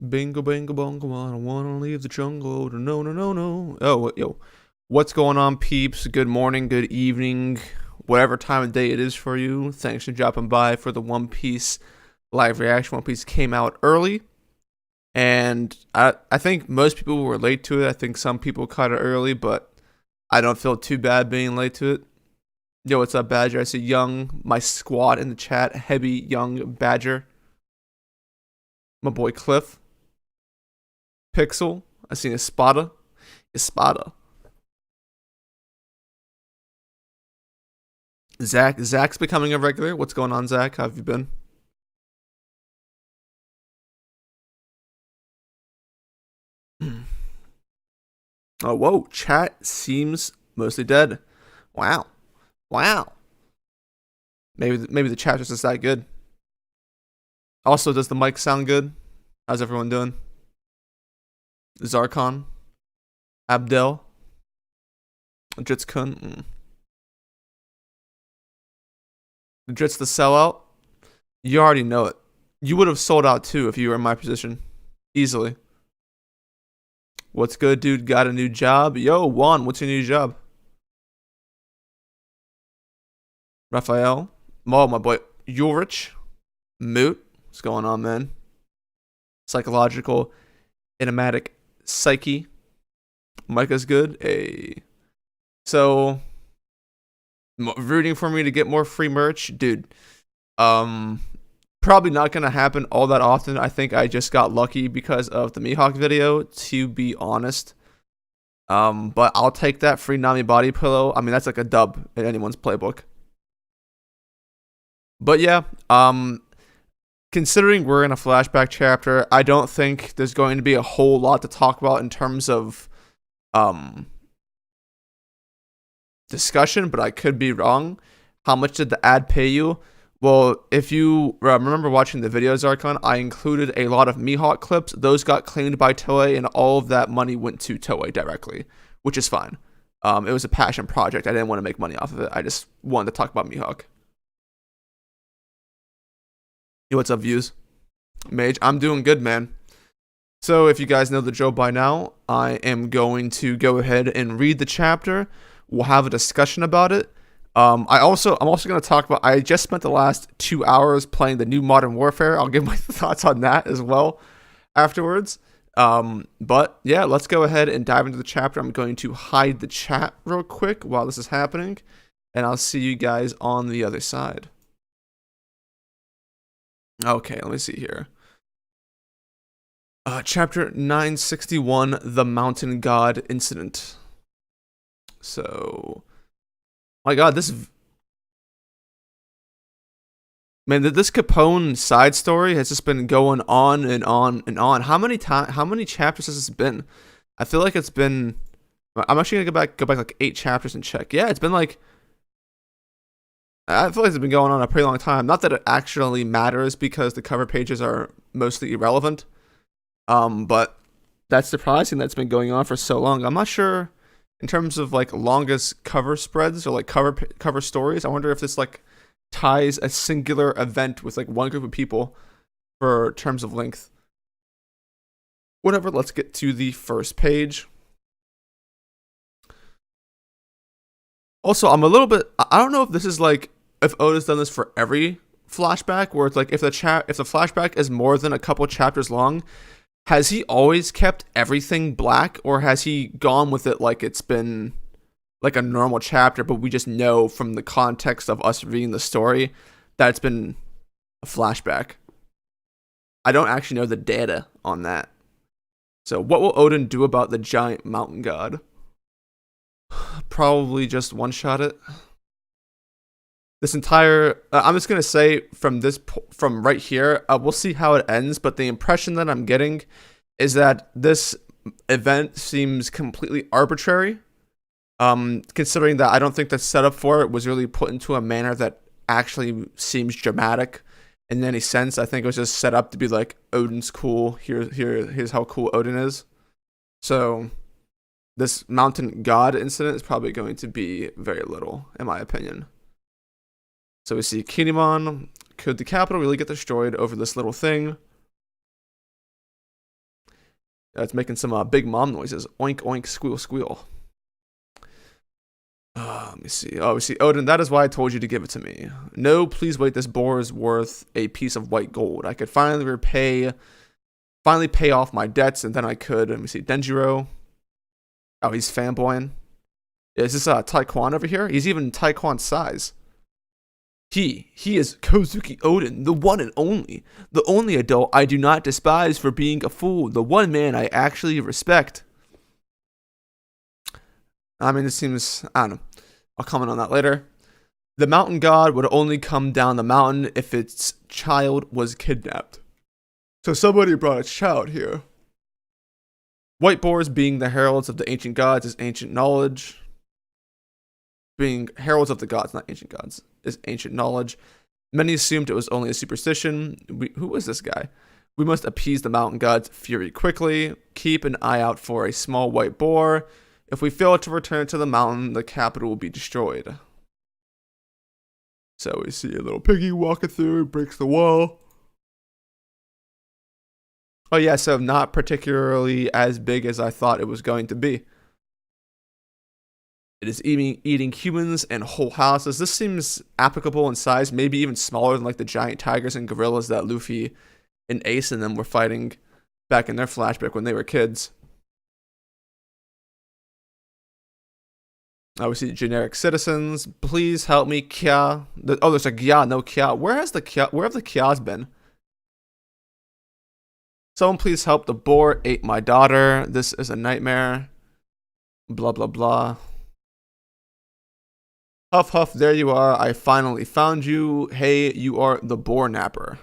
Bingo, bango, bongo, I don't wanna leave the jungle. No, no, no, no. Oh, yo. What's going on, peeps? Good morning, good evening, whatever time of day it is for you. Thanks for dropping by for the One Piece live reaction. One Piece came out early, and I think most people were late to it. I think some people caught it early, but I don't feel too bad being late to it. Yo, what's up, Badger? I see Young, my squad in the chat. Heavy, Young, Badger. My boy Cliff. Pixel. I seen Espada. Espada. Zach's becoming a regular. What's going on, Zach? How have you been? Oh, whoa. Chat seems mostly dead. Wow. Wow. Maybe the chat just is that good. Also, does the mic sound good? How's everyone doing? Zarkon. Abdel. Jitskun. Jits the sellout. You already know it. You would have sold out too if you were in my position. Easily. What's good, dude? Got a new job? Yo, Juan, what's your new job? Raphael. Mo, my boy. Ulrich. Moot. What's going on, man? Psychological. Enigmatic. Psyche. Micah's good. So, rooting for me to get more free merch? Dude. Probably not going to happen all that often. I think I just got lucky because of the Mihawk video, to be honest. But I'll take that free Nami body pillow. I mean, that's like a dub in anyone's playbook. But yeah, considering we're in a flashback chapter, I don't think there's going to be a whole lot to talk about in terms of discussion, but I could be wrong. How much did the ad pay you? Well, if you remember watching the videos, Archon, I included a lot of Mihawk clips. Those got claimed by Toei, and all of that money went to Toei directly, which is fine. It was a passion project. I didn't want to make money off of it. I just wanted to talk about Mihawk. Yo, what's up, views? Mage, I'm doing good, man. So, if you guys know the drill by now, I am going to go ahead and read the chapter. We'll have a discussion about it. I'm also going to talk about, I just spent the last 2 hours playing the new Modern Warfare. I'll give my thoughts on that as well afterwards. But yeah, let's go ahead and dive into the chapter. I'm going to hide the chat real quick while this is happening, and I'll see you guys on the other side. Okay, let me see here. Chapter 961, The Mountain God Incident. So, my God, this Capone side story has just been going on and on and on. How many chapters has this been? I feel like it's been. I'm actually gonna go back like 8 chapters and check. Yeah, it's been like. I feel like it's been going on a pretty long time. Not that it actually matters because the cover pages are mostly irrelevant. But that's surprising that's been going on for so long. I'm not sure in terms of like longest cover spreads or like cover stories. I wonder if this like ties a singular event with like one group of people for terms of length. Whatever, let's get to the first page. Also, I'm a little bit, I don't know if this is like, if Oda's done this for every flashback, where it's like if the flashback is more than a couple chapters long, has he always kept everything black, or has he gone with it like it's been like a normal chapter, but we just know from the context of us reading the story that it's been a flashback? I don't actually know the data on that. So what will Odin do about the giant mountain god? Probably just one-shot it. This entire, I'm just gonna say from right here, we'll see how it ends. But the impression that I'm getting is that this event seems completely arbitrary. Considering that I don't think the setup for it was really put into a manner that actually seems dramatic in any sense. I think it was just set up to be like, Odin's cool. Here's how cool Odin is. So this mountain god incident is probably going to be very little, in my opinion. So we see Kinemon. Could the capital really get destroyed over this little thing? It's making some big mom noises. Oink, oink, squeal, squeal. Let me see. Oh, we see Odin. That is why I told you to give it to me. No, please wait. This boar is worth a piece of white gold. I could finally pay off my debts, and then I could. Let me see. Denjiro. Oh, he's fanboying. Is this Taekwon over here? He's even Taekwon's size. He is Kozuki Odin, the one and only. The only adult I do not despise for being a fool. The one man I actually respect. I mean, it seems, I don't know. I'll comment on that later. The mountain god would only come down the mountain if its child was kidnapped. So somebody brought a child here. White boars being the heralds of the ancient gods is ancient knowledge. Being heralds of the gods, not ancient gods, is ancient knowledge. Many assumed it was only a superstition. Who is this guy? We must appease the mountain god's fury quickly. Keep an eye out for a small white boar. If we fail to return to the mountain, the capital will be destroyed. So we see a little piggy walking through, breaks the wall. Oh yeah, so not particularly as big as I thought it was going to be. It is eating humans and whole houses. This seems applicable in size, maybe even smaller than like the giant tigers and gorillas that Luffy and Ace and them were fighting back in their flashback when they were kids. I see generic citizens. Please help me, Kya. Oh, there's a Gya, no Kya. Where have the Kyas been? Someone please help. The boar ate my daughter. This is a nightmare. Blah, blah, blah. Huff, huff, there you are. I finally found you. Hey, you are the boar napper.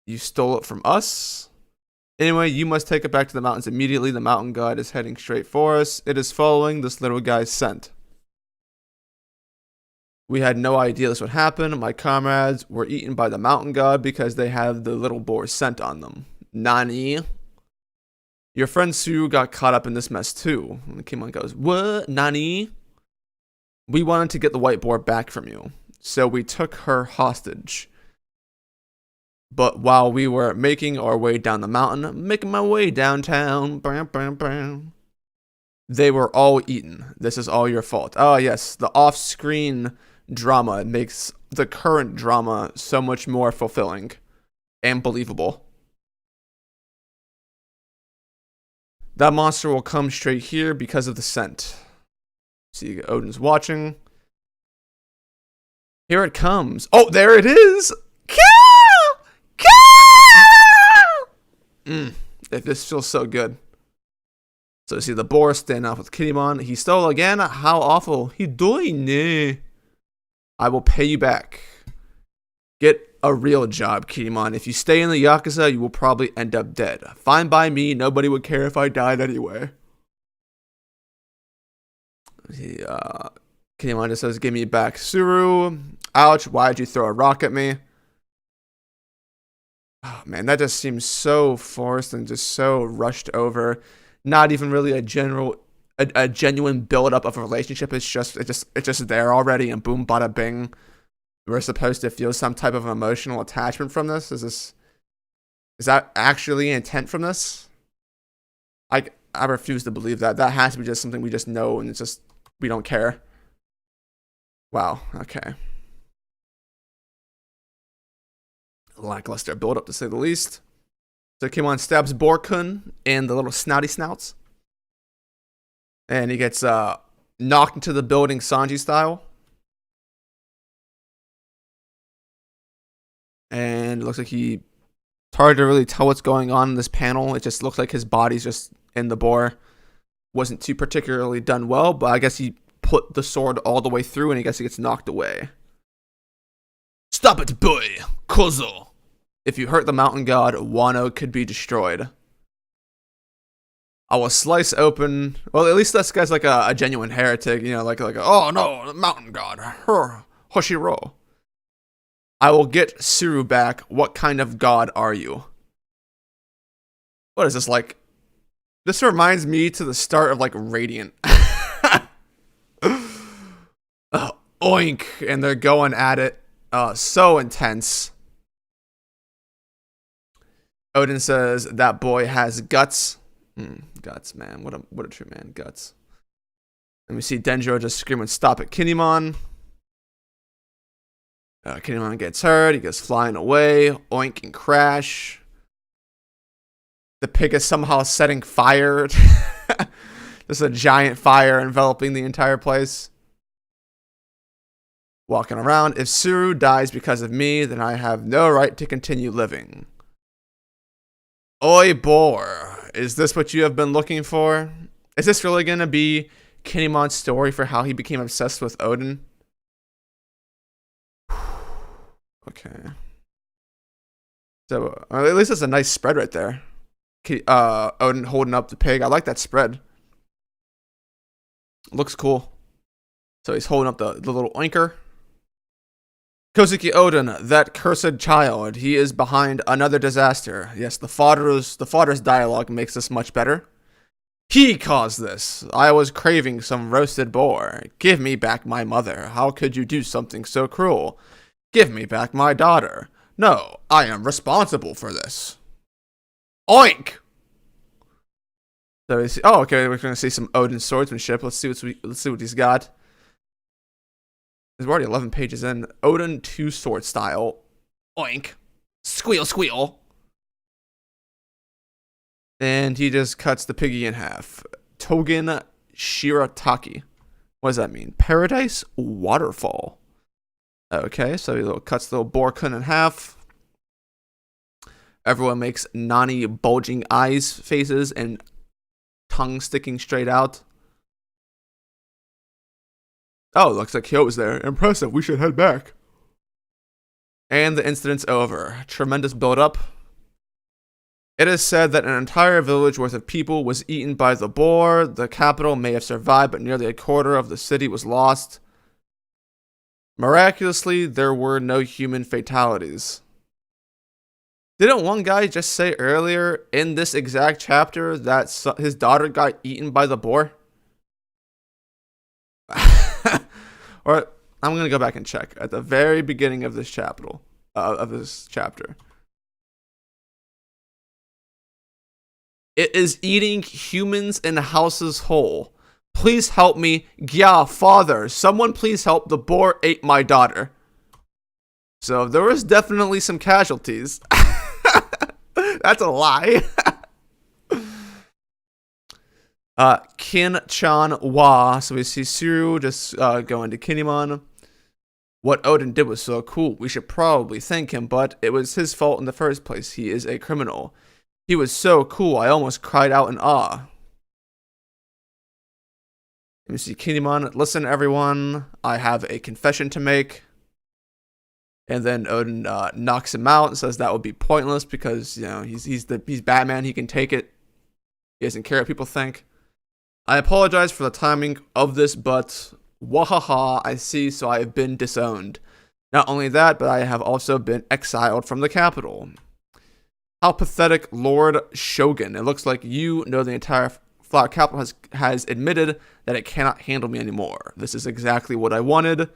You stole it from us? Anyway, you must take it back to the mountains immediately. The mountain god is heading straight for us. It is following this little guy's scent. We had no idea this would happen. My comrades were eaten by the mountain god because they have the little boar's scent on them. Nani? Your friend Sue got caught up in this mess too. And Kimon goes, what? Nani? We wanted to get the white boar back from you, so we took her hostage. But while we were making our way down the mountain, making my way downtown, bam, bam, bam, they were all eaten. This is all your fault. Oh, yes, the off-screen drama makes the current drama so much more fulfilling and believable. That monster will come straight here because of the scent. See, Odin's watching. Here it comes. Oh, there it is! This feels so good. So you see the boar stand off with Kinemon. He stole again? How awful. He doing. I will pay you back. Get a real job, Kinemon. If you stay in the Yakuza, you will probably end up dead. Fine by me. Nobody would care if I died anyway. Kinemon just says, give me back Suru. Ouch, why'd you throw a rock at me? Oh, man, that just seems so forced and just so rushed over. Not even really a genuine build-up of a relationship. It's just there already, and boom, bada bing. We're supposed to feel some type of emotional attachment from this. Is that actually intent from this? I refuse to believe that. That has to be just something we just know, and it's just we don't care. Wow. Okay. Lackluster build up to say the least. So Kimon stabs Borkun in the little snouty snouts. And he gets knocked into the building Sanji style. And it looks like it's hard to really tell what's going on in this panel. It just looks like his body's just in the boar. Wasn't too particularly done well, but I guess he put the sword all the way through and I guess he gets knocked away. Stop it, boy! Kozo! If you hurt the mountain god, Wano could be destroyed. I will slice open... Well, at least this guy's like a genuine heretic, you know, like oh no, the mountain god, Hoshiro. I will get Suru back. What kind of god are you? What is this, like... This reminds me to the start of, like, Radiant. Oink! And they're going at it. So intense. Odin says that boy has guts. Guts, man. What a true man. Guts. And we see Denjiro just screaming, "Stop it, Kinemon!" Kinemon gets hurt. He goes flying away. Oink and crash. The pig is somehow setting fire. There's a giant fire enveloping the entire place. Walking around. If Suru dies because of me, then I have no right to continue living. Oi, boar. Is this what you have been looking for? Is this really going to be Kinemon's story for how he became obsessed with Odin? Okay. So, at least it's a nice spread right there. Odin holding up the pig. I like that spread. Looks cool. So he's holding up the little oinker. Kozuki Odin, that cursed child. He is behind another disaster. Yes, the father's dialogue makes this much better. He caused this. I was craving some roasted boar. Give me back my mother. How could you do something so cruel? Give me back my daughter. No, I am responsible for this. Oink! So we see, oh, okay, we're going to see some Odin swordsmanship. Let's see what he's got. There's already 11 pages in. Odin 2 sword style. Oink. Squeal, squeal. And he just cuts the piggy in half. Togen Shirataki. What does that mean? Paradise Waterfall. Okay, so he cuts the little boar-kun in half. Everyone makes Nani bulging eyes faces and tongue sticking straight out. Oh, looks like Kyo was there. Impressive, we should head back. And the incident's over. Tremendous build-up. It is said that an entire village worth of people was eaten by the boar. The capital may have survived, but nearly a quarter of the city was lost. Miraculously, there were no human fatalities. Didn't one guy just say earlier in this exact chapter that his daughter got eaten by the boar? Or I'm going to go back and check at the very beginning of this chapter. It is eating humans and houses whole. Please help me. Yeah, father. Someone please help. The boar ate my daughter. So there was definitely some casualties. That's a lie. Kin-chan wa. So we see Suru just going to Kinemon. What Odin did was so cool. We should probably thank him, but it was his fault in the first place. He is a criminal. He was so cool, I almost cried out in awe. Let me see, Kinemon. Listen, everyone. I have a confession to make. And then Odin knocks him out and says that would be pointless because, you know, he's Batman. He can take it. He doesn't care what people think. I apologize for the timing of this, but wahaha, I see, so I have been disowned. Not only that, but I have also been exiled from the capital. How pathetic, Lord Shogun. It looks like you know the entire Flower Capital has admitted that it cannot handle me anymore. This is exactly what I wanted.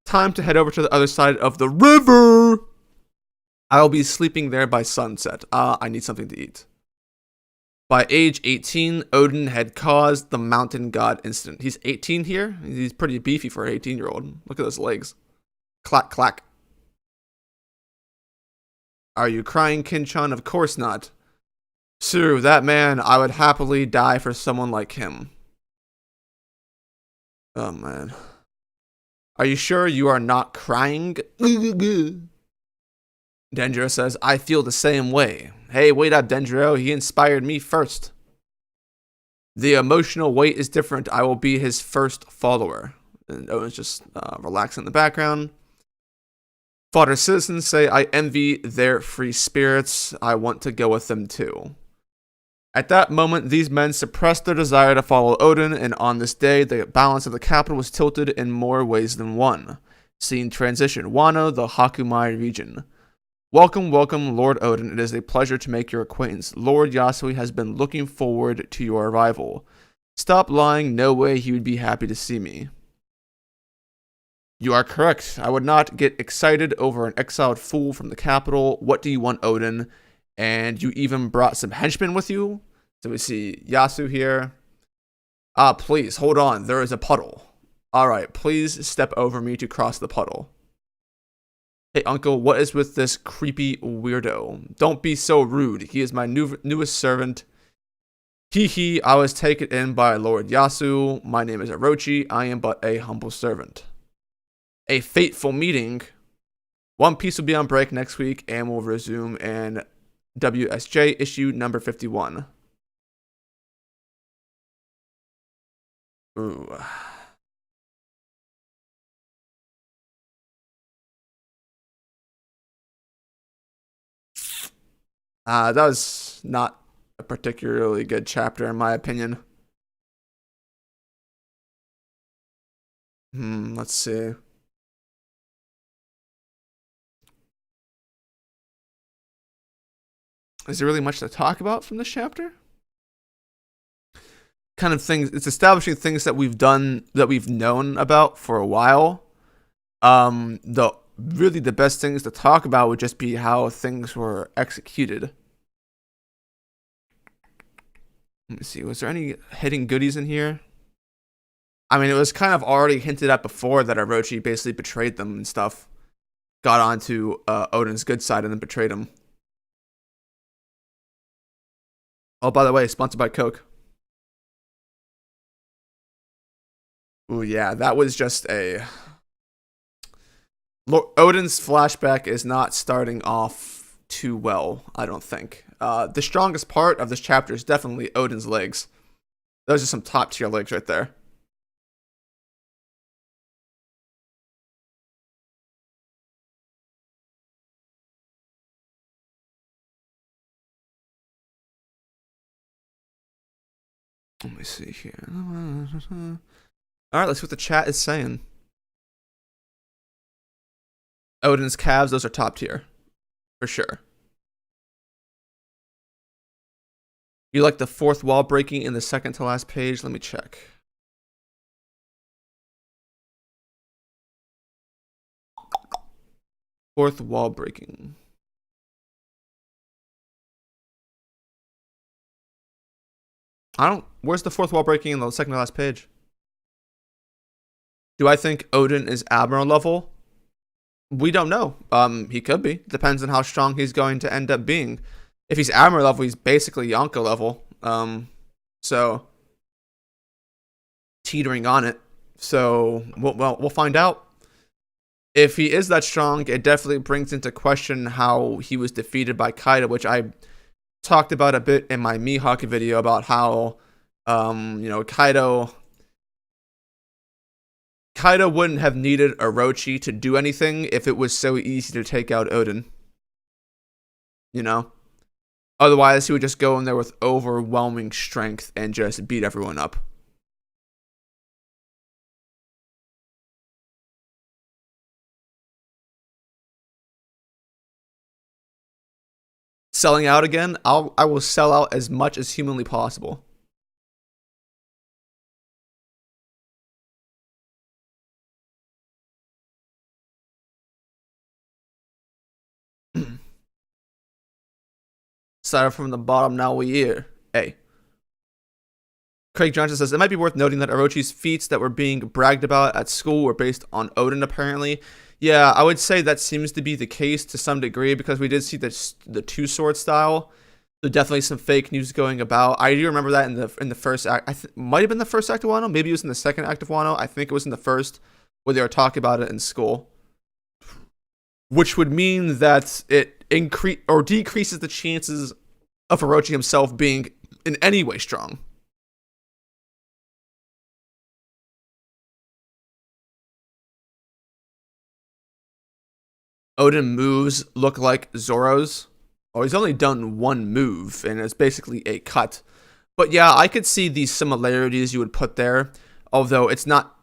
Time to head over to the other side of the river. I'll be sleeping there by sunset. I need something to eat. By age 18, Odin had caused the mountain god incident. He's 18 here. He's pretty beefy for an 18-year-old. Look at those legs. Clack, clack. Are you crying, Kin-chan? Of course not. Suru, that man, I would happily die for someone like him. Oh, man. Are you sure you are not crying? Denjiro says, I feel the same way. Hey, wait up, Denjiro. He inspired me first. The emotional weight is different. I will be his first follower. And Owen's just relaxing in the background. Fodder citizens say, I envy their free spirits. I want to go with them too. At that moment, these men suppressed their desire to follow Odin, and on this day, the balance of the capital was tilted in more ways than one. Scene transition. Wano, the Hakumai region. Welcome, welcome, Lord Odin. It is a pleasure to make your acquaintance. Lord Yasui has been looking forward to your arrival. Stop lying. No way he would be happy to see me. You are correct. I would not get excited over an exiled fool from the capital. What do you want, Odin? And you even brought some henchmen with you. So we see Yasu here. Please, hold on. There is a puddle. Alright, please step over me to cross the puddle. Hey, uncle, what is with this creepy weirdo? Don't be so rude. He is my newest servant. Hee, I was taken in by Lord Yasu. My name is Orochi. I am but a humble servant. A fateful meeting. One Piece will be on break next week and will resume in WSJ issue number 51. Ooh. That was not a particularly good chapter in my opinion. Let's see. Is there really much to talk about from this chapter? Kind of things, it's establishing things that we've done, that we've known about for a while. The best things to talk about would just be how things were executed. Let me see, was there any hidden goodies in here? I mean, it was kind of already hinted at before that Orochi basically betrayed them and stuff. Got onto Odin's good side and then betrayed him. Oh, by the way, sponsored by Coke. Ooh, yeah, that was just a... Odin's flashback is not starting off too well, I don't think. The strongest part of this chapter is definitely Odin's legs. Those are some top tier legs right there. Let me see here. Alright, let's see what the chat is saying. Odin's calves, those are top tier. For sure. You like the fourth wall breaking in the second to last page? Let me check. Fourth wall breaking. Where's the fourth wall breaking in the second to last page? Do I think Odin is Admiral level? We don't know. He could be. Depends on how strong he's going to end up being. If he's Admiral level, he's basically Yonko level. So teetering on it. So we'll find out. If he is that strong, it definitely brings into question how he was defeated by Kaido, which I talked about a bit in my Mihawk video about how, Kaido wouldn't have needed Orochi to do anything if it was so easy to take out Odin. You know? Otherwise, he would just go in there with overwhelming strength and just beat everyone up. Selling out again? I will sell out as much as humanly possible. Started from the bottom, now we're here. Hey. Craig Johnson says, it might be worth noting that Orochi's feats that were being bragged about at school were based on Odin, apparently. Yeah, I would say that seems to be the case to some degree, because we did see the two-sword style. So definitely some fake news going about. I do remember that in the first act. Might have been the first act of Wano. Maybe it was in the second act of Wano. I think it was in the first, where they were talking about it in school. Which would mean that it decreases the chances of Orochi himself being in any way strong. Odin moves look like Zoro's. Oh, he's only done one move, and it's basically a cut. But yeah, I could see these similarities you would put there, although it's not...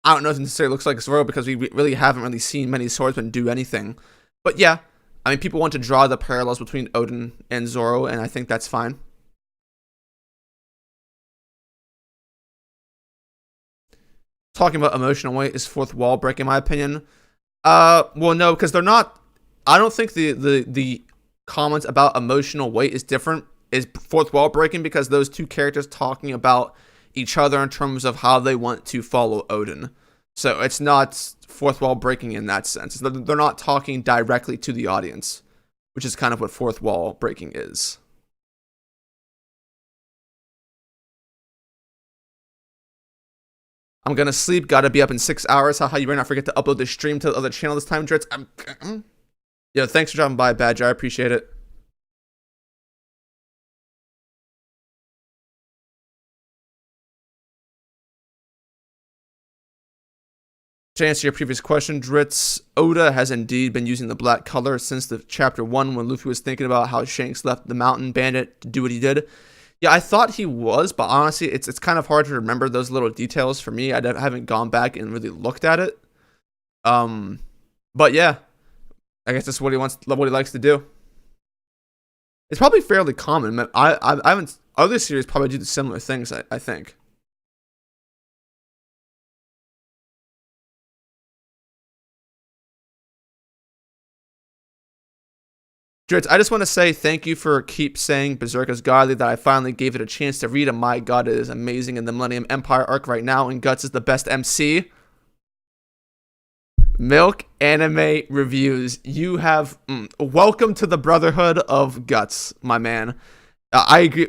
I don't know if it necessarily looks like Zoro, because we really haven't really seen many swordsmen do anything. But yeah, I mean, people want to draw the parallels between Odin and Zoro, and I think that's fine. Talking about emotional weight is fourth wall break, in my opinion. Well, no, because they're not... I don't think the comments about emotional weight is different, is fourth wall breaking, because those two characters talking about each other in terms of how they want to follow Odin. So it's not fourth wall breaking in that sense. They're not talking directly to the audience, which is kind of what fourth wall breaking is. I'm gonna sleep. Gotta be up in 6 hours. Haha, you better not forget to upload the stream to the other channel this time, Dritz. Yo, thanks for dropping by, Badger. I appreciate it. To answer your previous question, Dritz, Oda has indeed been using the black color since the chapter 1 when Luffy was thinking about how Shanks left the mountain bandit to do what he did. Yeah, I thought he was, but honestly, it's kind of hard to remember those little details for me. I haven't gone back and really looked at it. But yeah, I guess that's what he likes to do. It's probably fairly common. I haven't. Other series probably do the similar things. I think. Dritz, I just want to say thank you for keep saying Berserk is godly, that I finally gave it a chance to read, and my god, it is amazing in the Millennium Empire arc right now, and Guts is the best MC. Milk Anime Reviews. You have... welcome to the Brotherhood of Guts, my man. I agree.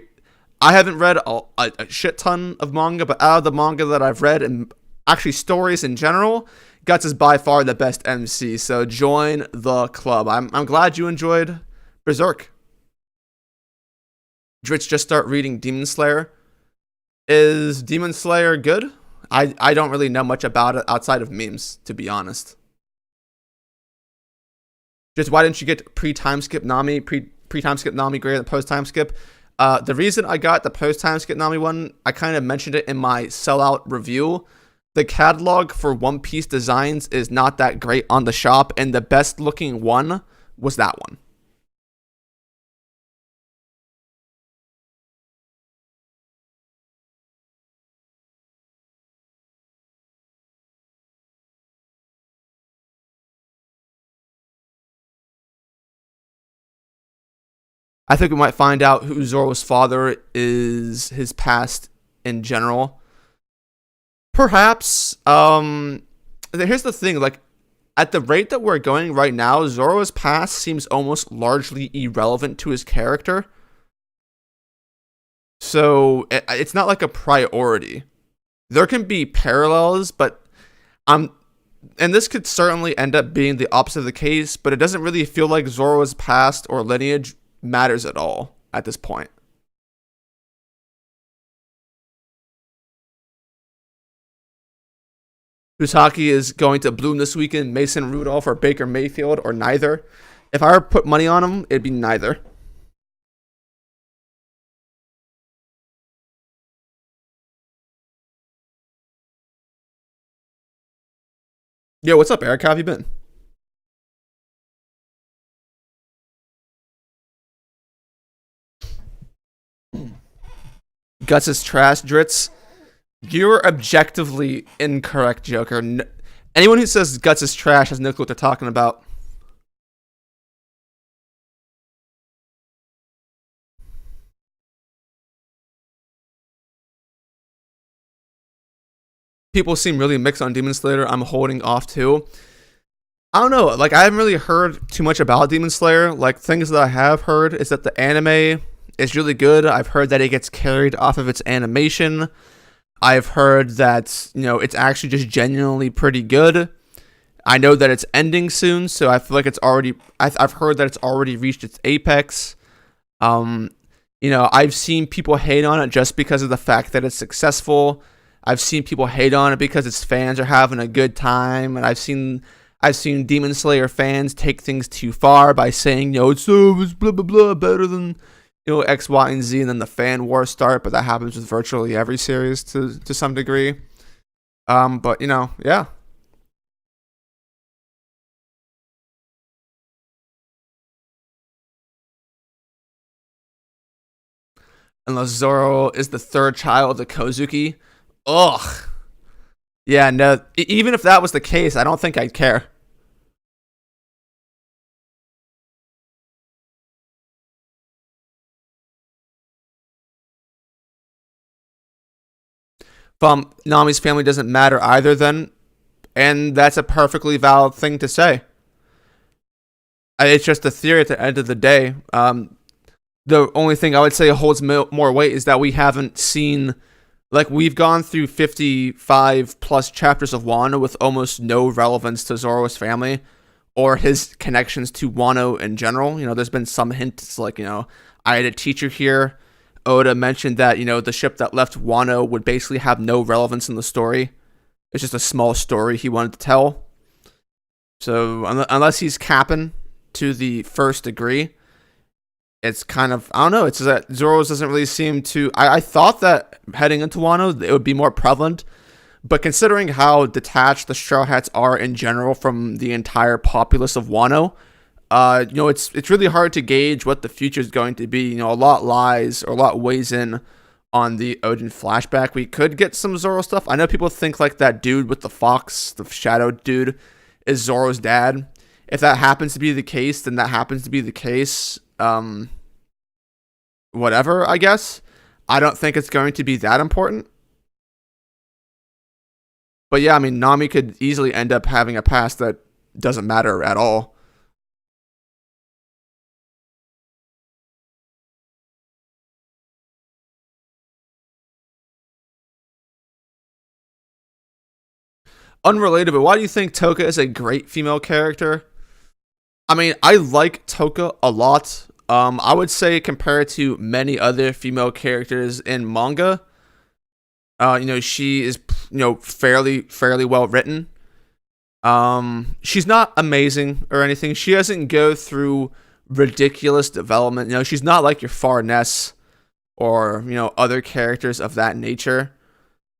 I haven't read a shit ton of manga, but out of the manga that I've read, and actually stories in general, Guts is by far the best MC, so join the club. I'm glad you enjoyed Berserk. Dritz, just start reading Demon Slayer. Is Demon Slayer good? I don't really know much about it outside of memes, to be honest. Just why didn't you get pre-time skip Nami? Pre-time skip Nami greater than post-time skip? The reason I got the post-time skip Nami one, I kind of mentioned it in my sellout review. The catalog for One Piece designs is not that great on the shop, and the best looking one was that one. I think we might find out who Zoro's father is, his past in general. Perhaps. Here's the thing, like, at the rate that we're going right now, Zoro's past seems almost largely irrelevant to his character. So it's not like a priority. There can be parallels, but and this could certainly end up being the opposite of the case, but it doesn't really feel like Zoro's past or lineage matters at all at this point. Usaki is going to bloom this weekend, Mason Rudolph or Baker Mayfield, or neither. If I were to put money on him, it'd be neither. Yo, what's up, Eric? How have you been? Guts is trash, Dritz. You're objectively incorrect, Joker. Anyone who says Guts is trash has no clue what they're talking about. People seem really mixed on Demon Slayer. I'm holding off too. I don't know. Like, I haven't really heard too much about Demon Slayer. Like, things that I have heard is that the anime is really good. I've heard that it gets carried off of its animation. I've heard that, it's actually just genuinely pretty good. I know that it's ending soon, so I feel like it's already... I've heard that it's already reached its apex. I've seen people hate on it just because of the fact that it's successful. I've seen people hate on it because its fans are having a good time, and I've seen Demon Slayer fans take things too far by saying, it's blah blah blah better than X, Y, and Z, and then the fan wars start. But that happens with virtually every series to some degree. But yeah. Unless Zoro is the third child of Kozuki. Ugh. Yeah, no, even if that was the case, I don't think I'd care. Nami's family doesn't matter either, then, and that's a perfectly valid thing to say. It's just a theory at the end of the day. The only thing I would say holds more weight is that we haven't seen, like, we've gone through 55 plus chapters of Wano with almost no relevance to Zoro's family or his connections to Wano in general. There's been some hints, like, I had a teacher here. Oda mentioned that, the ship that left Wano would basically have no relevance in the story. It's just a small story he wanted to tell. So, unless he's capping to the first degree, it's kind of, I don't know, it's that Zoro's doesn't really seem to, I thought that heading into Wano it would be more prevalent, but considering how detached the Straw Hats are in general from the entire populace of Wano, it's really hard to gauge what the future is going to be. A lot lies, or a lot weighs in on the Odin flashback. We could get some Zoro stuff. I know people think like that dude with the fox, the shadow dude, is Zoro's dad. If that happens to be the case, then that happens to be the case. Whatever, I guess. I don't think it's going to be that important. But yeah, I mean, Nami could easily end up having a past that doesn't matter at all. Unrelated, but why do you think Toka is a great female character? I mean, I like Toka a lot. I would say compared to many other female characters in manga, she is, fairly well written. She's not amazing or anything. She doesn't go through ridiculous development. She's not like your Farness or, other characters of that nature.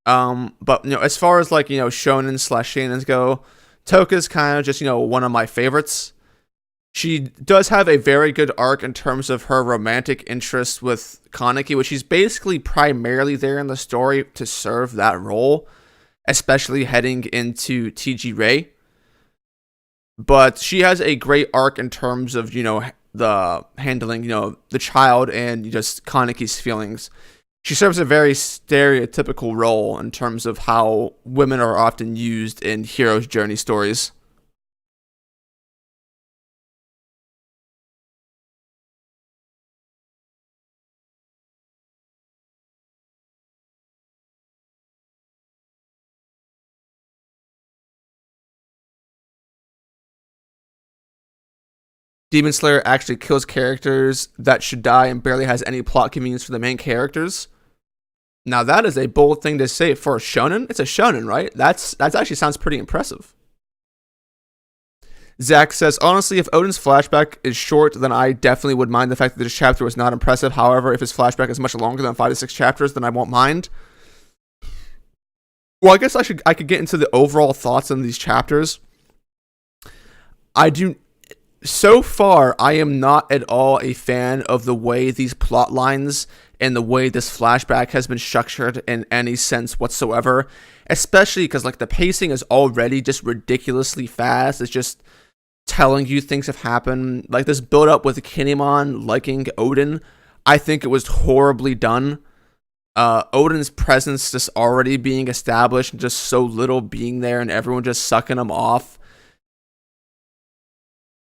But as far as like, shonen slash sheinens go, Toka's kind of just, one of my favorites. She does have a very good arc in terms of her romantic interest with Kaneki, which she's basically primarily there in the story to serve that role, especially heading into TG Ray. But she has a great arc in terms of, the handling, the child and just Kaneki's feelings. She serves a very stereotypical role in terms of how women are often used in hero's journey stories. Demon Slayer actually kills characters that should die and barely has any plot convenience for the main characters. Now that is a bold thing to say for a shonen. It's a shonen, right? That actually sounds pretty impressive. Zach says, honestly, if Odin's flashback is short, then I definitely would mind the fact that this chapter was not impressive. However, if his flashback is much longer than 5 to 6 chapters, then I won't mind. Well, I guess I could get into the overall thoughts on these chapters. I do So far, I am not at all a fan of the way these plot lines and the way this flashback has been structured in any sense whatsoever. Especially because like the pacing is already just ridiculously fast. It's just telling you things have happened. Like this build up with Kinemon liking Odin, I think it was horribly done. Odin's presence just already being established, and just so little being there, and everyone just sucking him off.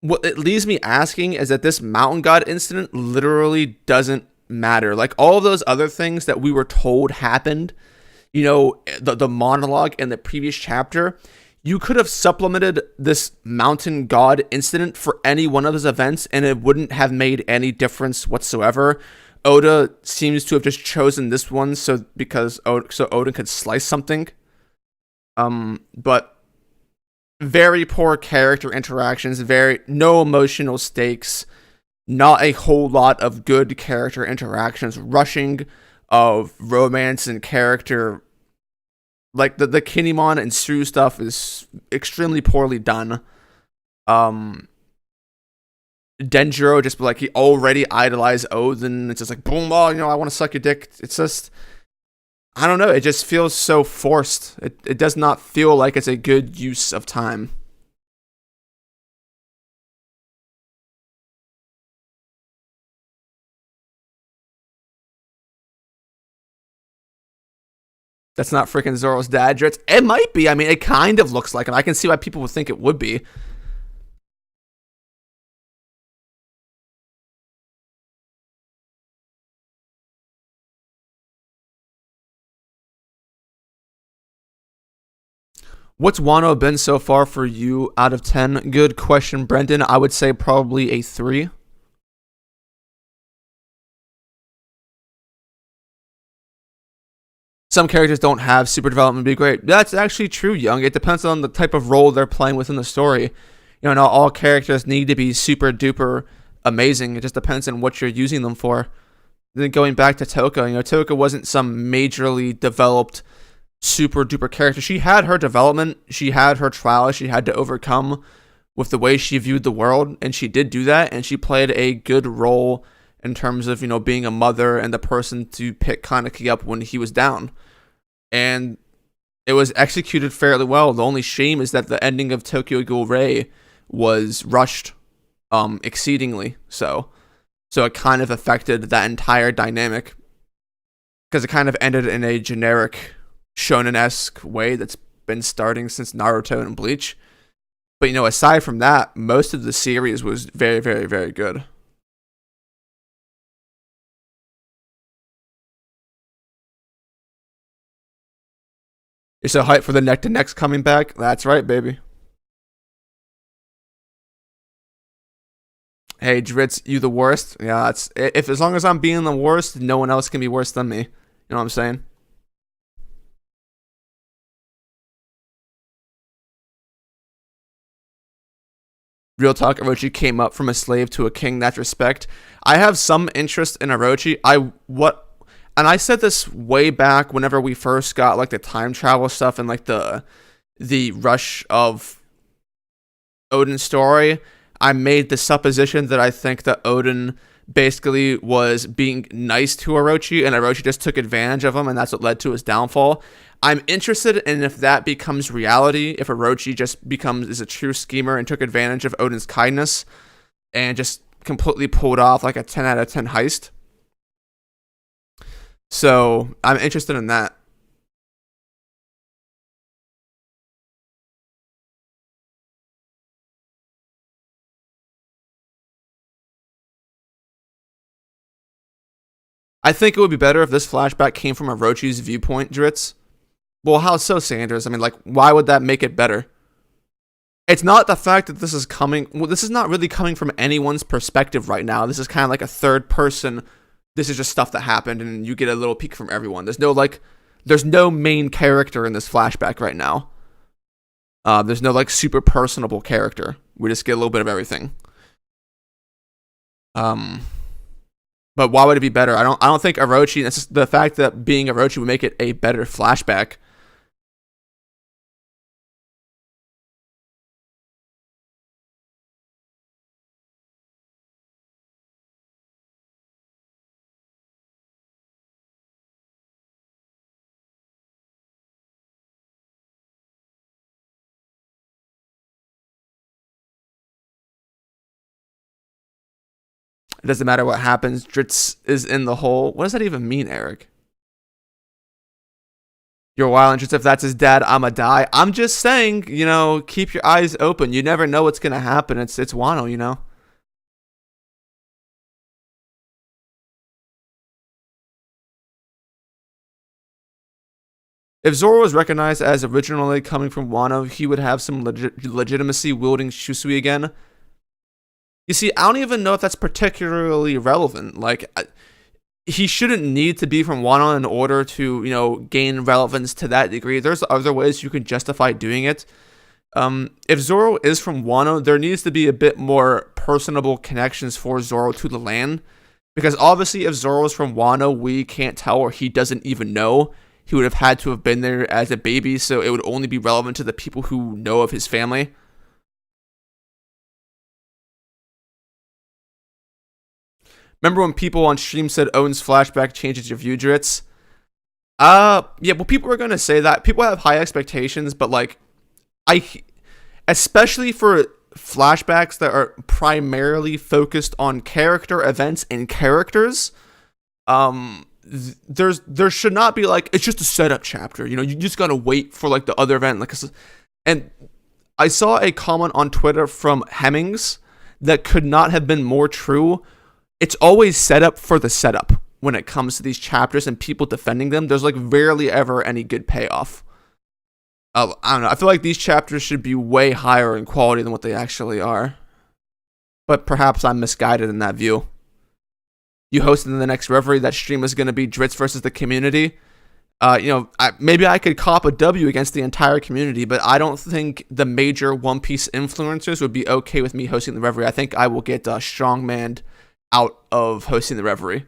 What it leaves me asking is that this mountain god incident literally doesn't matter. Like all of those other things that we were told happened, the monologue in the previous chapter, you could have supplemented this mountain god incident for any one of those events and it wouldn't have made any difference whatsoever. Oda seems to have just chosen this one so Odin could slice something. But very poor character interactions, very no emotional stakes, not a whole lot of good character interactions, rushing of romance and character. Like the Kinemon and Sue stuff is extremely poorly done. Denjiro just like he already idolized Odin. It's just like boom, oh, I want to suck your dick. It's just I don't know. It just feels so forced. It does not feel like it's a good use of time. That's not freaking Zoro's dad, Dritz. It might be. I mean, it kind of looks like him. I can see why people would think it would be. What's Wano been so far for you out of 10? Good question, Brendan. I would say probably a 3. Some characters don't have super development to be great. That's actually true, Young. It depends on the type of role they're playing within the story. Not all characters need to be super duper amazing. It just depends on what you're using them for. Then going back to Toka, Toka wasn't some majorly developed super duper character. She had her development, she had her trials, she had to overcome with the way she viewed the world, and she did do that, and she played a good role in terms of, being a mother and the person to pick Kaneki up when he was down. And it was executed fairly well. The only shame is that the ending of Tokyo Ghoul Ray was rushed exceedingly so it kind of affected that entire dynamic because it kind of ended in a generic shonen-esque way that's been starting since Naruto and Bleach. But aside from that, most of the series was very, very, very good. You're so hyped for the neck to necks coming back? That's right, baby. Hey, Dritz, you the worst? Yeah, it's if as long as I'm being the worst, no one else can be worse than me. You know what I'm saying? Real talk, Orochi came up from a slave to a king. That's respect. I have some interest in Orochi. And I said this way back whenever we first got like the time travel stuff and like the rush of Odin's story. I made the supposition that I think that Odin basically was being nice to Orochi, and Orochi just took advantage of him, and that's what led to his downfall. I'm interested in if that becomes reality, if Orochi just is a true schemer and took advantage of Odin's kindness and just completely pulled off like a 10 out of 10 heist. So I'm interested in that. I think it would be better if this flashback came from Orochi's viewpoint, Dritz. Well, how so, Sanders? I mean, like, why would that make it better? It's not the fact that this is coming. Well, this is not really coming from anyone's perspective right now. This is kind of like a third person. This is just stuff that happened, and you get a little peek from everyone. There's no main character in this flashback right now. There's no like super personable character. We just get a little bit of everything. But why would it be better? I don't think Orochi. That's just the fact that being Orochi would make it a better flashback. It doesn't matter what happens. Dritz is in the hole. What does that even mean, Eric? You're wild, Dritz. If that's his dad, I'ma die. I'm just saying, keep your eyes open. You never know what's gonna happen. It's Wano. If Zoro was recognized as originally coming from Wano, he would have some legitimacy wielding Shusui again. You see, I don't even know if that's particularly relevant. Like, he shouldn't need to be from Wano in order to, gain relevance to that degree. There's other ways you can justify doing it. If Zoro is from Wano, there needs to be a bit more personable connections for Zoro to the land. Because obviously, if Zoro is from Wano, we can't tell, or he doesn't even know. He would have had to have been there as a baby, so it would only be relevant to the people who know of his family. Remember when people on stream said Owen's flashback changes your view, Dritz? Yeah, well, people are gonna say that. People have high expectations, but like, especially for flashbacks that are primarily focused on character events and characters, there should not be like it's just a setup chapter. You know, you just gotta wait for like the other event. And I saw a comment on Twitter from Hemmings that could not have been more true. It's always set up for the setup when it comes to these chapters and people defending them. There's like rarely ever any good payoff. I don't know. I feel like these chapters should be way higher in quality than what they actually are. But perhaps I'm misguided in that view. You hosted in the next Reverie, that stream is going to be Dritz versus the community. Maybe I could cop a W against the entire community, but I don't think the major One Piece influencers would be okay with me hosting the Reverie. I think I will get strongmanned out of hosting the Reverie.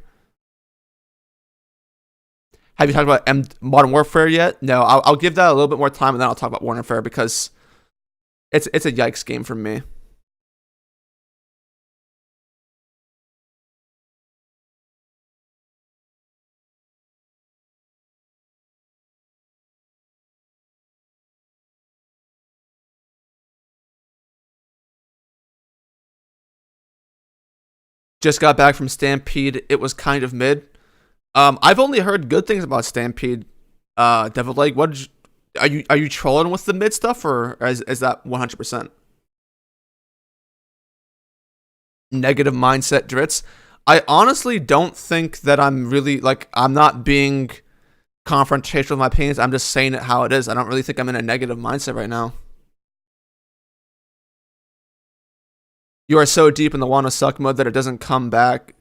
Have you talked about Modern Warfare yet? No, I'll give that a little bit more time, and then I'll talk about Warfare because it's a yikes game for me. Just got back from Stampede. It was kind of mid. I've only heard good things about Stampede. Devil Lake, are you trolling with the mid stuff, or is that 100% negative mindset, Dritz? I honestly don't think that I'm really I'm not being confrontational with my opinions. I'm just saying it how it is. I don't really think I'm in a negative mindset right now. You are so deep in the wanna suck mode that it doesn't come back.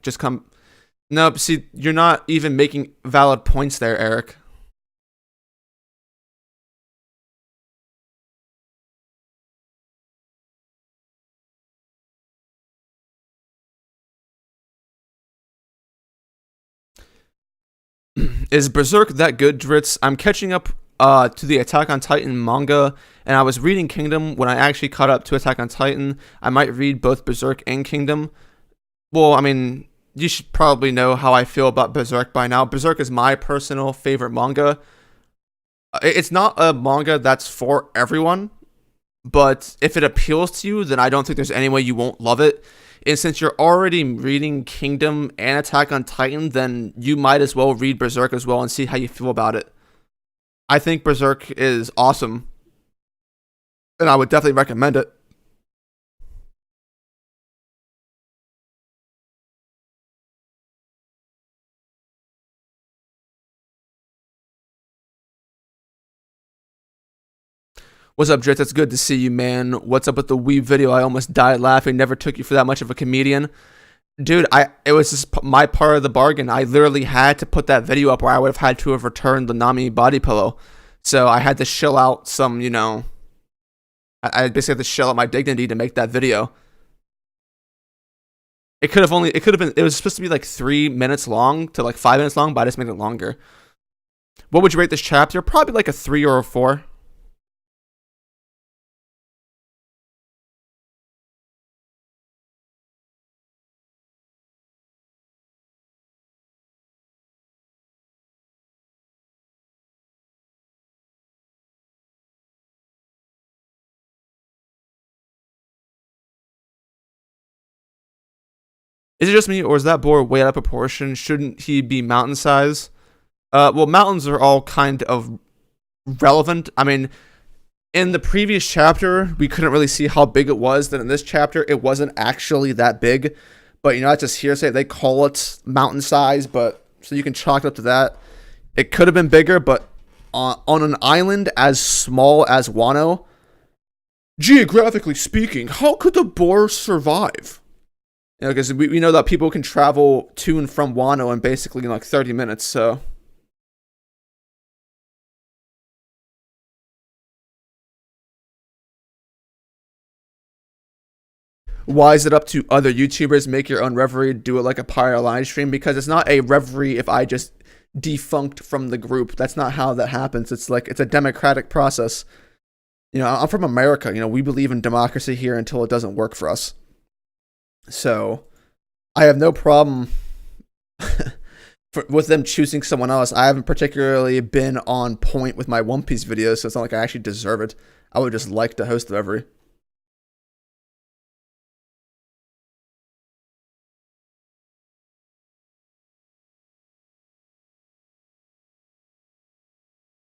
Nope, see, you're not even making valid points there, Eric. Is Berserk that good, Dritz? I'm catching up to the Attack on Titan manga, and I was reading Kingdom when I actually caught up to Attack on Titan. I might read both Berserk and Kingdom. Well, I mean, you should probably know how I feel about Berserk by now. Berserk is my personal favorite manga. It's not a manga that's for everyone, but if it appeals to you, then I don't think there's any way you won't love it. And since you're already reading Kingdom and Attack on Titan, then you might as well read Berserk as well and see how you feel about it. I think Berserk is awesome, and I would definitely recommend it. What's up, Dritz? It's good to see you, man. What's up with the Weeb video? I almost died laughing. Never took you for that much of a comedian. Dude, it was just my part of the bargain. I literally had to put that video up, or I would have had to have returned the Nami body pillow. So I had to shell out some, I basically had to shell out my dignity to make that video. It could have been, it was supposed to be like 3 minutes long to like 5 minutes long, but I just made it longer. What would you rate this chapter? Probably like a 3 or a 4. Is it just me, or is that boar way out of proportion? Shouldn't he be mountain size? Well, mountains are all kind of relevant. I mean, in the previous chapter, we couldn't really see how big it was. Then in this chapter, it wasn't actually that big. But, that's just hearsay. They call it mountain size, but so you can chalk it up to that. It could have been bigger, but on an island as small as Wano, geographically speaking, how could the boar survive? Because we know that people can travel to and from Wano in basically in like 30 minutes, so. Why is it up to other YouTubers? Make your own Reverie, do it like a pirate live stream, because it's not a Reverie if I just defunct from the group. That's not how that happens. It's a democratic process. I'm from America. We believe in democracy here until it doesn't work for us. So I have no problem with them choosing someone else. I haven't particularly been on point with my One Piece videos, so it's not like I actually deserve it. I would just like to host the Reverie.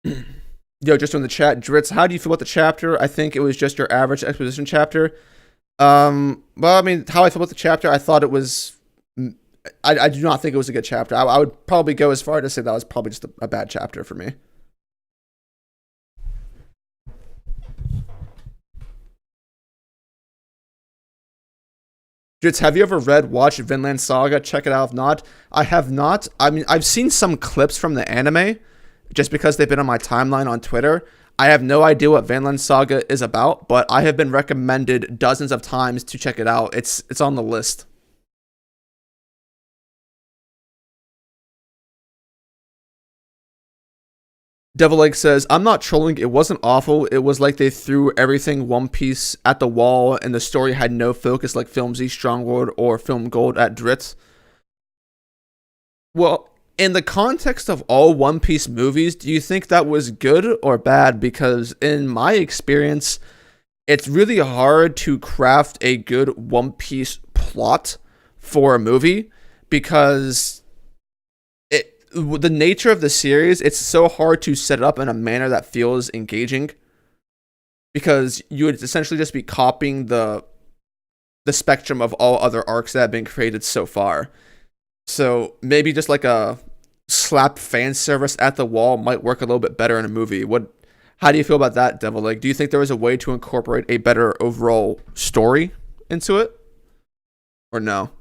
Yo, just on the chat, Dritz, how do you feel about the chapter? I think it was just your average exposition chapter. Well, I mean, how I feel about the chapter, I thought it was. I do not think it was a good chapter. I would probably go as far to say that was probably just a bad chapter for me. Dritz, have you ever watched Vinland Saga? Check it out if not. I have not. I mean, I've seen some clips from the anime just because they've been on my timeline on Twitter. I have no idea what Vinland Saga is about, but I have been recommended dozens of times to check it out. It's on the list. Devil Lake says, I'm not trolling. It wasn't awful. It was like they threw everything One Piece at the wall and the story had no focus like Film Z Stronghold or Film Gold at Dritz. Well, in the context of all One Piece movies, do you think that was good or bad? Because in my experience, it's really hard to craft a good One Piece plot for a movie because the nature of the series, it's so hard to set it up in a manner that feels engaging because you would essentially just be copying the spectrum of all other arcs that have been created so far. So maybe just like a slap fan service at the wall might work a little bit better in a movie. How do you feel about that, Devil? Like, do you think there was a way to incorporate a better overall story into it? Or no?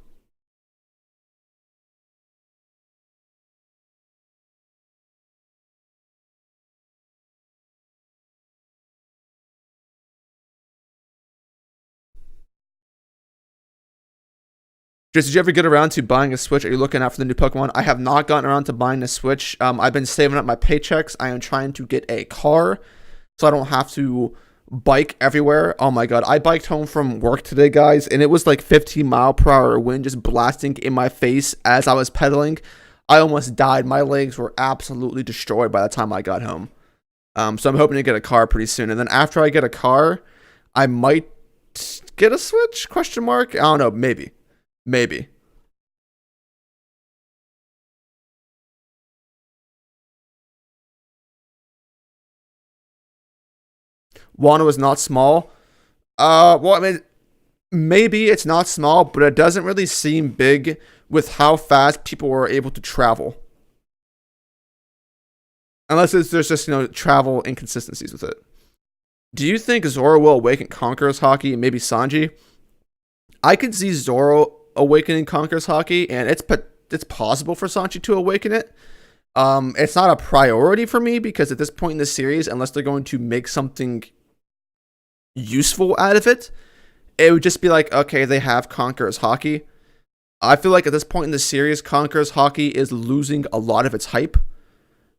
Just did you ever get around to buying a Switch? Are you looking out for the new Pokemon? I have not gotten around to buying a Switch. I've been saving up my paychecks. I am trying to get a car so I don't have to bike everywhere. Oh my god, I biked home from work today, guys, and it was like 15-mile-per-hour wind just blasting in my face as I was pedaling. I almost died. My legs were absolutely destroyed by the time I got home. So I'm hoping to get a car pretty soon, and then after I get a car, I might get a Switch? Question mark. I don't know. Maybe. Maybe. Wano is not small. Well, I mean, maybe it's not small, but it doesn't really seem big with how fast people were able to travel. Unless there's just, travel inconsistencies with it. Do you think Zoro will awaken Conqueror's Haki and maybe Sanji? I could see Zoro awakening Conqueror's Haki, and it's possible for Sanji to awaken it. It's not a priority for me because at this point in the series, unless they're going to make something useful out of it, it would just be like, okay, they have Conqueror's Haki. I feel like at this point in the series, Conqueror's Haki is losing a lot of its hype.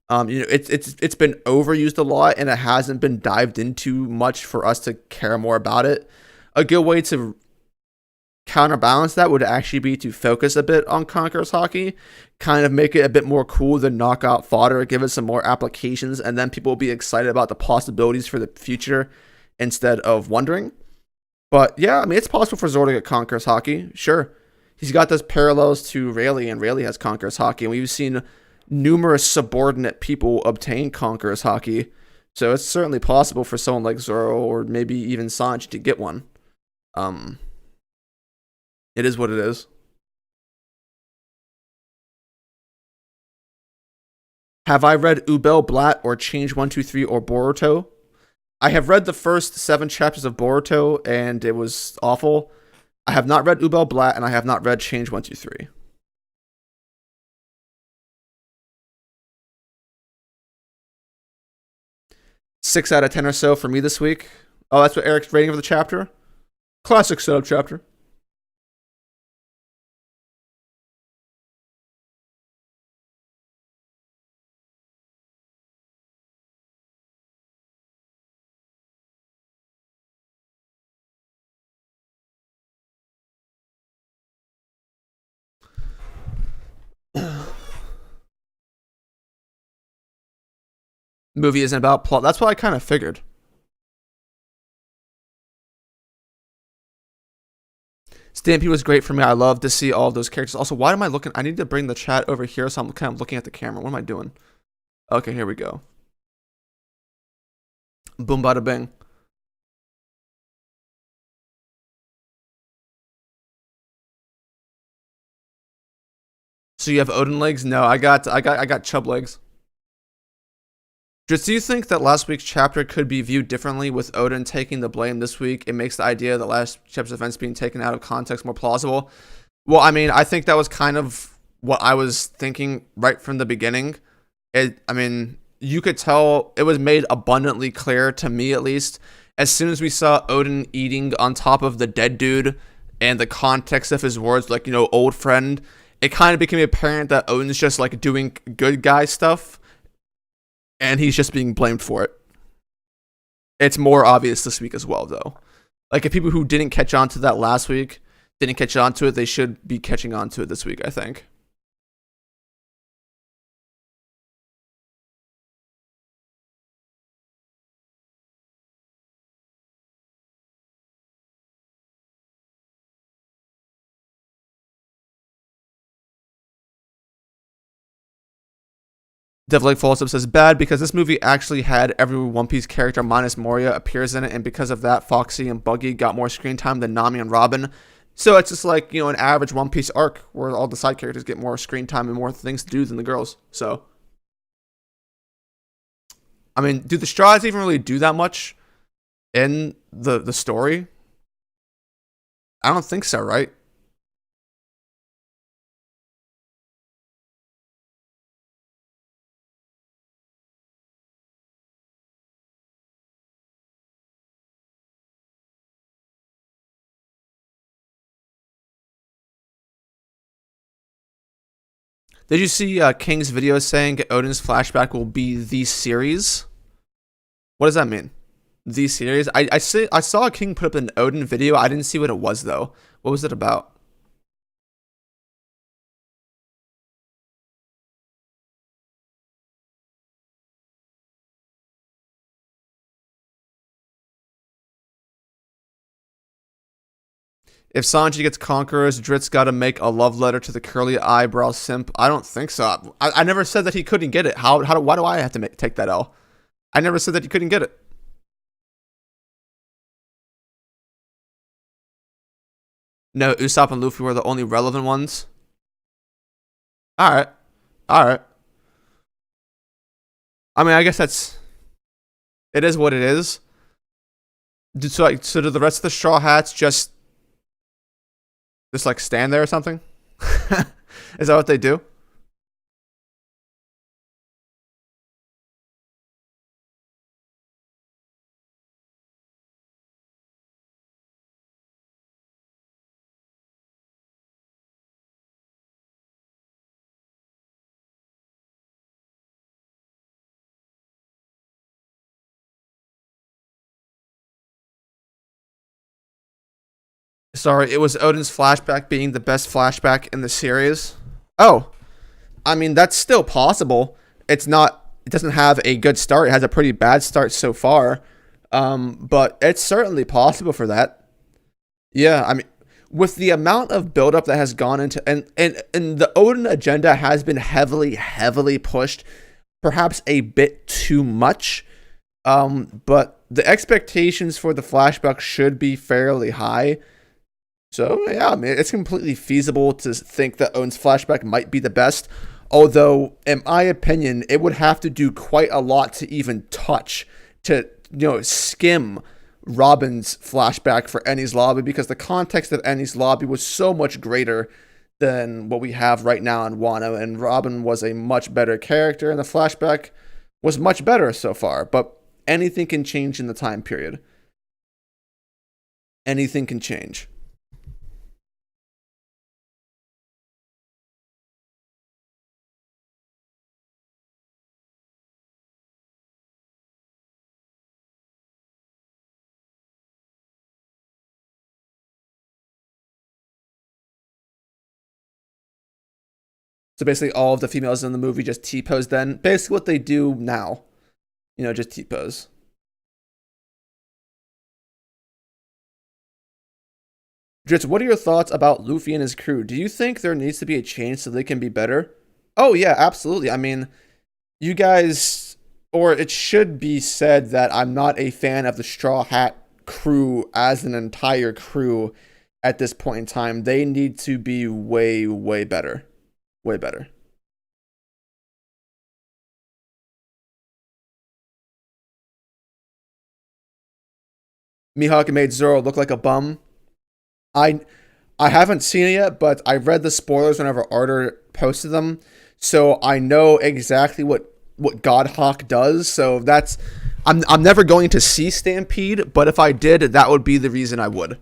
It's been overused a lot, and it hasn't been dived into much for us to care more about it. A good way to counterbalance that would actually be to focus a bit on Conqueror's Haki, kind of make it a bit more cool than knockout fodder, give it some more applications, and then people will be excited about the possibilities for the future instead of wondering. But yeah, I mean, it's possible for Zoro to get Conqueror's Haki, sure. He's got those parallels to Rayleigh, and Rayleigh has Conqueror's Haki, and we've seen numerous subordinate people obtain Conqueror's Haki, so it's certainly possible for someone like Zoro or maybe even Sanji to get one. It is what it is. Have I read Ubel Blatt or Change 123 or Boruto? I have read the first 7 chapters of Boruto, and it was awful. I have not read Ubel Blatt, and I have not read Change 123. Six out of 10 or so for me this week. Oh, that's what Eric's rating of the chapter? Classic setup chapter. Movie isn't about plot. That's what I kind of figured. Stampede was great for me. I love to see all of those characters. Also, why am I looking? I need to bring the chat over here, so I'm kind of looking at the camera. What am I doing? Okay, here we go. Boom, bada bing. So you have Odin legs? No, I got chub legs. Just do you think that last week's chapter could be viewed differently with Odin taking the blame this week? It makes the idea that last chapter's events being taken out of context more plausible. Well, I mean, I think that was kind of what I was thinking right from the beginning. I mean, you could tell it was made abundantly clear to me, at least, as soon as we saw Odin eating on top of the dead dude and the context of his words, like, old friend, it kind of became apparent that Odin's just like doing good guy stuff and he's just being blamed for it. It's more obvious this week as well, though. Like, if people who didn't catch on to that last week didn't catch on to it, they should be catching on to it this week, I think. Devil Falls Up says bad because this movie actually had every One Piece character minus Moria appears in it, and because of that, Foxy and Buggy got more screen time than Nami and Robin. So it's just like, an average One Piece arc where all the side characters get more screen time and more things to do than the girls. So, I mean, do the Straws even really do that much in the story? I don't think so, right? Did you see King's video saying Odin's flashback will be the series? What does that mean? The series? I saw King put up an Odin video. I didn't see what it was though. What was it about? If Sanji gets conquerors, Drit's got to make a love letter to the curly eyebrow simp. I don't think so. I never said that he couldn't get it. Why do I have to take that L? I never said that he couldn't get it. No, Usopp and Luffy were the only relevant ones. All right, all right. I mean, I guess it is what it is. So do the rest of the Straw Hats just like stand there or something? Is that what they do? Sorry, it was Odin's flashback being the best flashback in the series. Oh, I mean, that's still possible. It's not. It doesn't have a good start. It has a pretty bad start so far. But it's certainly possible for that. Yeah, I mean, with the amount of buildup that has gone into and the Odin agenda has been heavily pushed, perhaps a bit too much. But the expectations for the flashback should be fairly high. So yeah, I mean, it's completely feasible to think that Owen's flashback might be the best. Although, in my opinion, it would have to do quite a lot to even touch to skim Robin's flashback for Ennie's lobby, because the context of Ennie's lobby was so much greater than what we have right now in Wano, and Robin was a much better character, and the flashback was much better so far. But anything can change in the time period. Anything can change. So basically, all of the females in the movie just T-pose then. Basically, what they do now. Just T-pose. Dritz, what are your thoughts about Luffy and his crew? Do you think there needs to be a change so they can be better? Oh, yeah, absolutely. I mean, you guys or it should be said that I'm not a fan of the Straw Hat crew as an entire crew at this point in time. They need to be way, way better. Way better. Mihawk made Zoro look like a bum. I I haven't seen it yet, but I read the spoilers whenever Arter posted them, so I know exactly what Godhawk does. So that's I'm never going to see Stampede, but if I did, that would be the reason I would.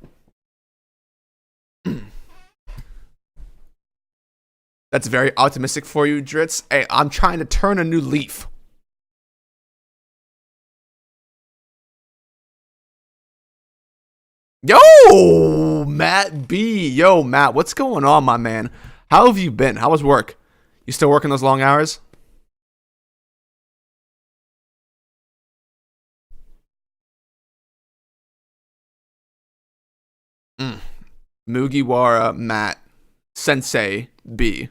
That's very optimistic for you, Dritz. Hey, I'm trying to turn a new leaf. Yo, Matt B. Yo, Matt, what's going on, my man? How have you been? How was work? You still working those long hours? Mm. Mugiwara Matt Sensei B.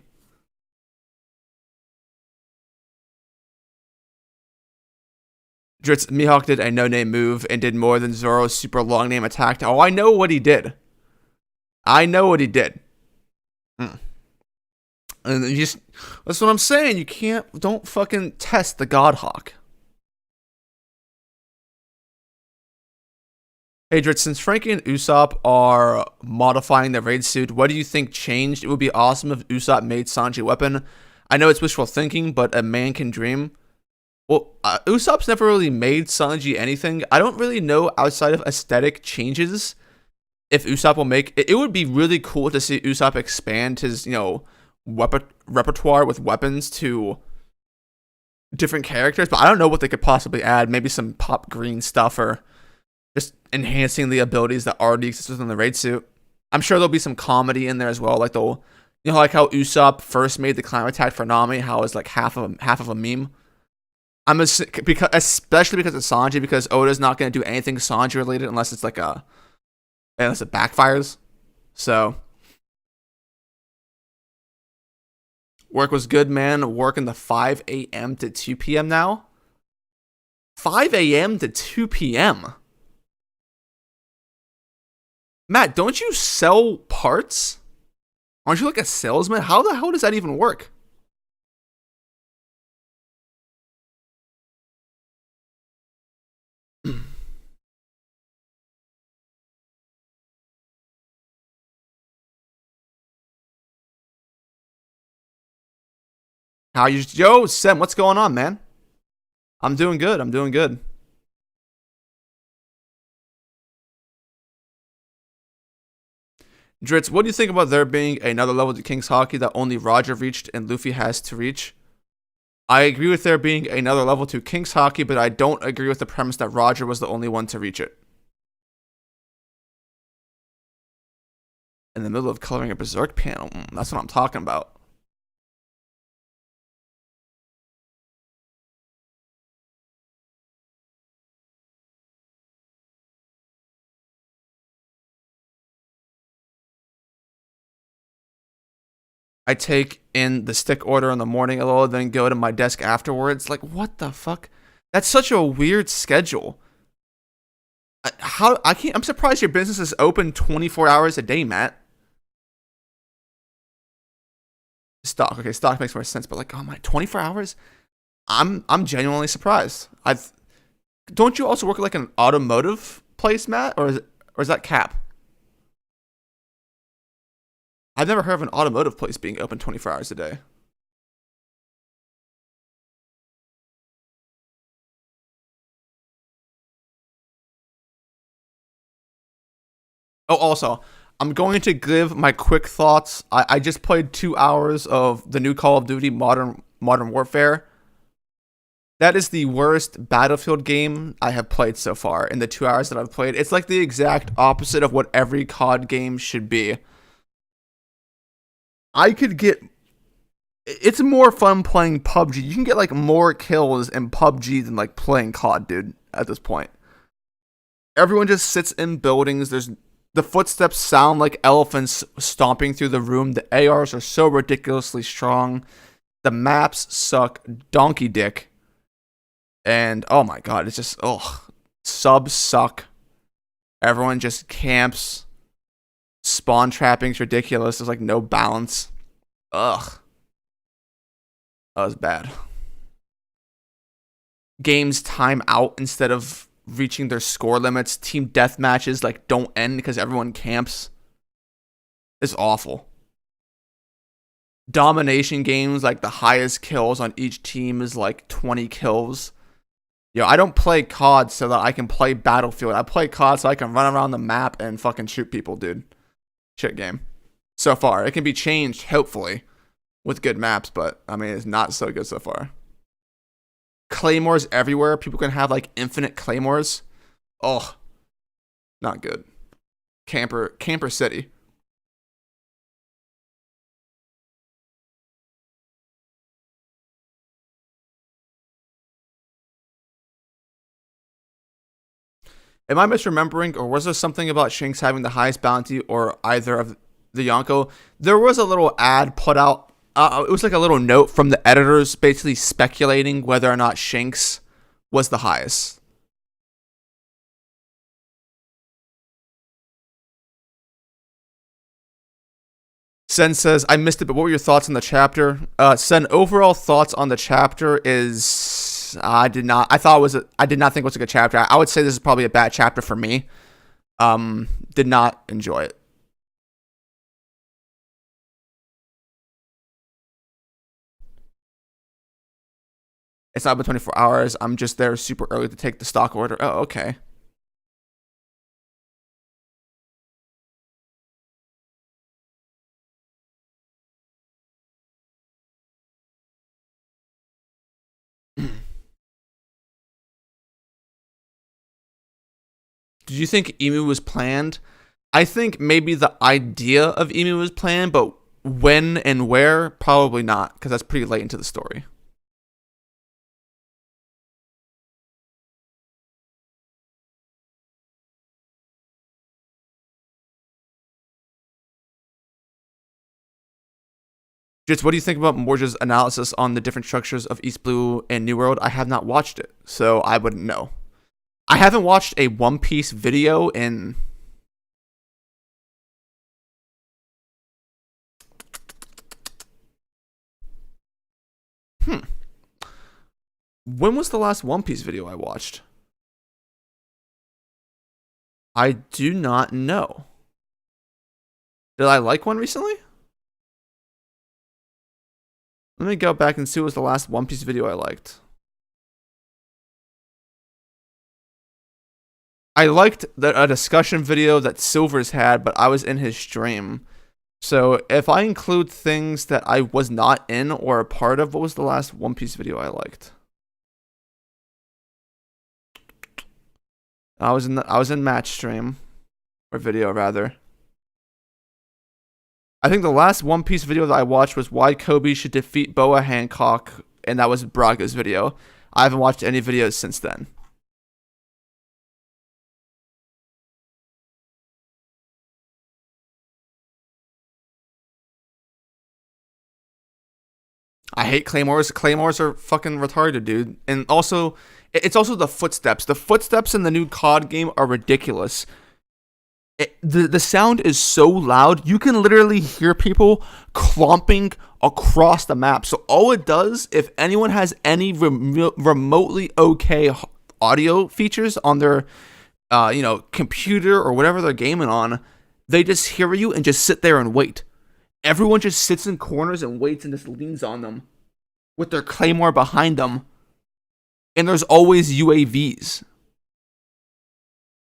Dritz Mihawk did a no-name move and did more than Zoro's super long name attack. Oh, I know what he did. I know what he did. Mm. And you just that's what I'm saying. You don't fucking test the Godhawk. Hey Dritz, since Frankie and Usopp are modifying their raid suit, what do you think changed? It would be awesome if Usopp made Sanji a weapon. I know it's wishful thinking, but a man can dream. Well, Usopp's never really made Sanji anything. I don't really know outside of aesthetic changes if Usopp will make it. It would be really cool to see Usopp expand his, repertoire with weapons to different characters, but I don't know what they could possibly add. Maybe some pop green stuff or just enhancing the abilities that already exist within the raid suit. I'm sure there'll be some comedy in there as well. Like like how Usopp first made the climb attack for Nami, how it's like half of a meme. Because especially because it's Sanji, because Oda's not going to do anything Sanji related unless it's unless it backfires. So work was good, man. Working the 5 a.m. to 2 p.m. now. 5 a.m. to 2 p.m. Matt, don't you sell parts? Aren't you like a salesman? How the hell does that even work? Yo, Sem, what's going on, man? I'm doing good. I'm doing good. Dritz, what do you think about there being another level to King's Hockey that only Roger reached and Luffy has to reach? I agree with there being another level to King's Hockey, but I don't agree with the premise that Roger was the only one to reach it. In the middle of coloring a Berserk panel. That's what I'm talking about. I take in the stick order in the morning a little, then go to my desk afterwards. Like, what the fuck? That's such a weird schedule. I'm surprised your business is open 24 hours a day, Matt. Stock makes more sense, but like, oh my, 24 hours? I'm genuinely surprised. Don't you also work at like an automotive place, Matt, or is that cap? I've never heard of an automotive place being open 24 hours a day. Oh, also, I'm going to give my quick thoughts. I just played 2 hours of the new Call of Duty Modern Warfare. That is the worst Battlefield game I have played so far in the 2 hours that I've played. It's like the exact opposite of what every COD game should be. I could get. It's more fun playing PUBG. You can get like more kills in PUBG than like playing COD, dude. At this point, everyone just sits in buildings. The footsteps sound like elephants stomping through the room. The ARs are so ridiculously strong. The maps suck donkey dick. And oh my god, it's just subs suck. Everyone just camps. Spawn trapping's ridiculous. There's like no balance. Ugh. That was bad. Games time out instead of reaching their score limits. Team death matches like don't end because everyone camps. It's awful. Domination games, like the highest kills on each team is like 20 kills. Yo, I don't play COD so that I can play Battlefield. I play COD so I can run around the map and fucking shoot people, dude. Shit game. So far. It can be changed, hopefully, with good maps, but I mean, it's not so good so far. Claymores everywhere. People can have like infinite claymores. Oh, not good. Camper City. Am I misremembering, or was there something about Shanks having the highest bounty, or either of the Yonko? There was a little ad put out. It was like a little note from the editors basically speculating whether or not Shanks was the highest. Sen says, I missed it, but what were your thoughts on the chapter? Sen, overall thoughts on the chapter is I did not think it was a good chapter. I would say this is probably a bad chapter for me. Did not enjoy it. It's not been 24 hours. I'm just there super early to take the stock order. Oh, okay. Did you think Emu was planned? I think maybe the idea of Emu was planned, but when and where, probably not, because that's pretty late into the story. Just what do you think about Morge's analysis on the different structures of East Blue and New World? I have not watched it, so I wouldn't know. I haven't watched a One Piece video in... When was the last One Piece video I watched? I do not know. Did I like one recently? Let me go back and see what was the last One Piece video I liked. I liked a discussion video that Silvers had, but I was in his stream. So if I include things that I was not in or a part of, what was the last One Piece video I liked? I was in match stream, or video rather. I think the last One Piece video that I watched was why Kobe should defeat Boa Hancock, and that was Braga's video. I haven't watched any videos since then. I hate claymores. Claymores are fucking retarded, dude. And also, it's also the footsteps. The footsteps in the new COD game are ridiculous. The sound is so loud, you can literally hear people clomping across the map. So all it does, if anyone has any remotely okay audio features on their computer or whatever they're gaming on, they just hear you and just sit there and wait. Everyone just sits in corners and waits and just leans on them with their claymore behind them. And there's always UAVs.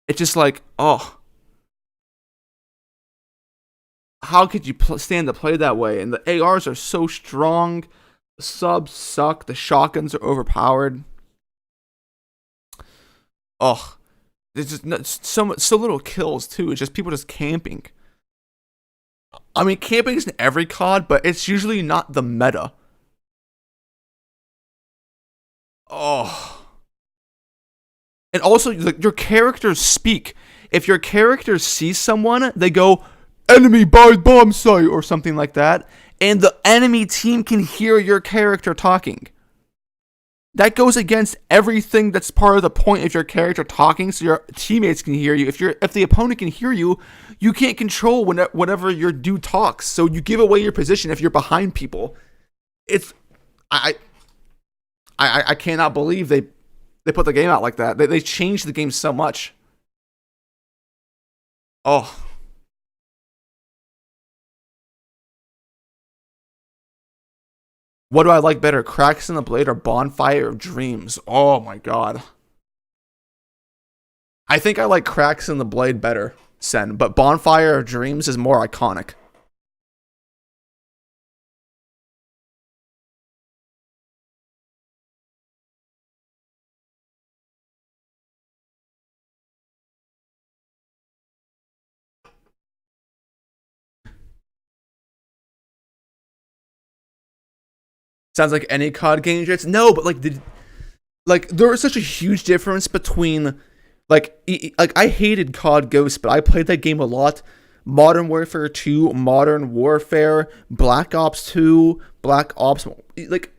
It's just like, oh. How could you stand to play that way? And the ARs are so strong. The subs suck. The shotguns are overpowered. Oh. There's just so little kills, too. It's just people just camping. I mean, camping is in every COD, but it's usually not the meta. Oh. And also, your characters speak. If your character sees someone, they go, enemy by bomb site, or something like that. And the enemy team can hear your character talking. That goes against everything that's part of the point of your character talking, so your teammates can hear you. If the opponent can hear you, you can't control whenever your dude talks. So you give away your position if you're behind people. It's I cannot believe they put the game out like that. They changed the game so much. Oh. What do I like better, Cracks in the Blade or Bonfire of Dreams? Oh my god. I think I like Cracks in the Blade better, Sen, but Bonfire of Dreams is more iconic. Sounds like any COD game. No, but like there was such a huge difference between like I hated COD Ghost, but I played that game a lot. Modern Warfare 2, Modern Warfare, Black Ops 2, Black Ops, like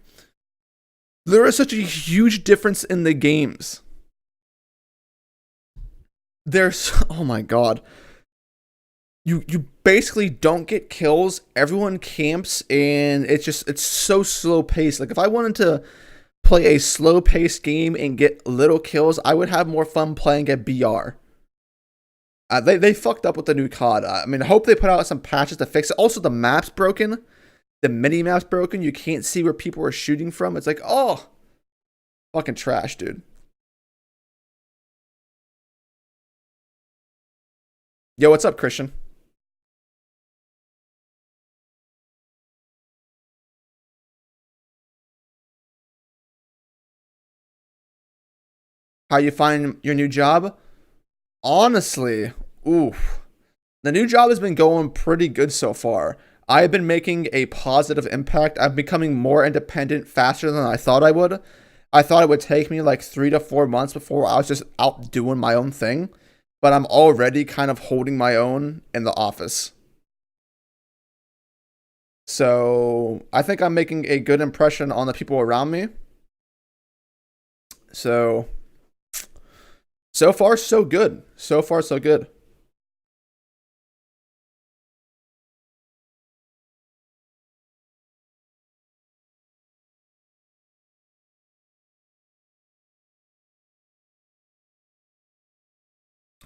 there is such a huge difference in the games. There's oh my god. You basically don't get kills. Everyone camps, and it's so slow paced. Like if I wanted to play a slow paced game and get little kills, I would have more fun playing at BR. They fucked up with the new COD. I mean, I hope they put out some patches to fix it. Also, the map's broken. The mini map's broken. You can't see where people are shooting from. It's like, oh, fucking trash, dude. Yo, what's up, Christian? How you find your new job? Honestly, oof. The new job has been going pretty good so far. I've been making a positive impact. I'm becoming more independent faster than I thought I would. I thought it would take me like 3 to 4 months before I was just out doing my own thing. But I'm already kind of holding my own in the office. So I think I'm making a good impression on the people around me. So far, so good. So far, so good.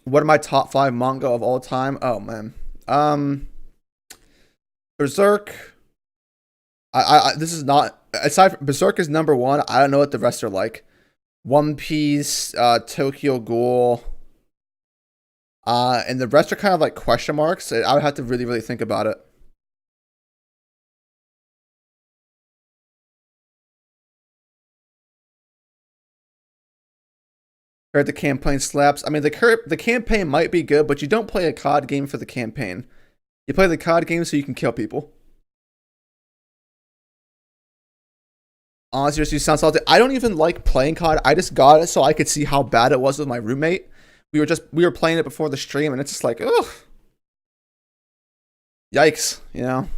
What are my top 5 manga of all time? Oh man, Berserk. This is not aside from Berserk is number one. I don't know what the rest are like. One Piece, Tokyo Ghoul, and the rest are kind of like question marks. I would have to really, really think about it. Heard the campaign slaps. I mean, the campaign might be good, but you don't play a COD game for the campaign. You play the COD game so you can kill people. Honestly, you sound salty. I don't even like playing COD. I just got it so I could see how bad it was with my roommate. We were playing it before the stream, and it's just like, ugh, yikes, you know.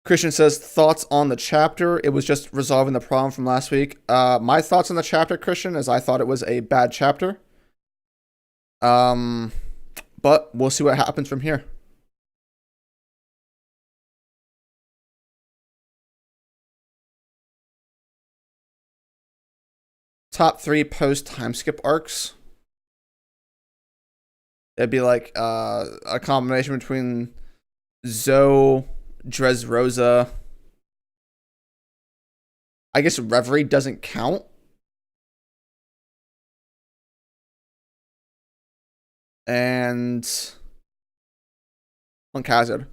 Christian says thoughts on the chapter. It was just resolving the problem from last week. My thoughts on the chapter, Christian, is I thought it was a bad chapter. Um, but we'll see what happens from here. Top 3 post time skip arcs. It'd be like a combination between Zoe, Dressrosa. I guess Reverie doesn't count. And Punk Hazard.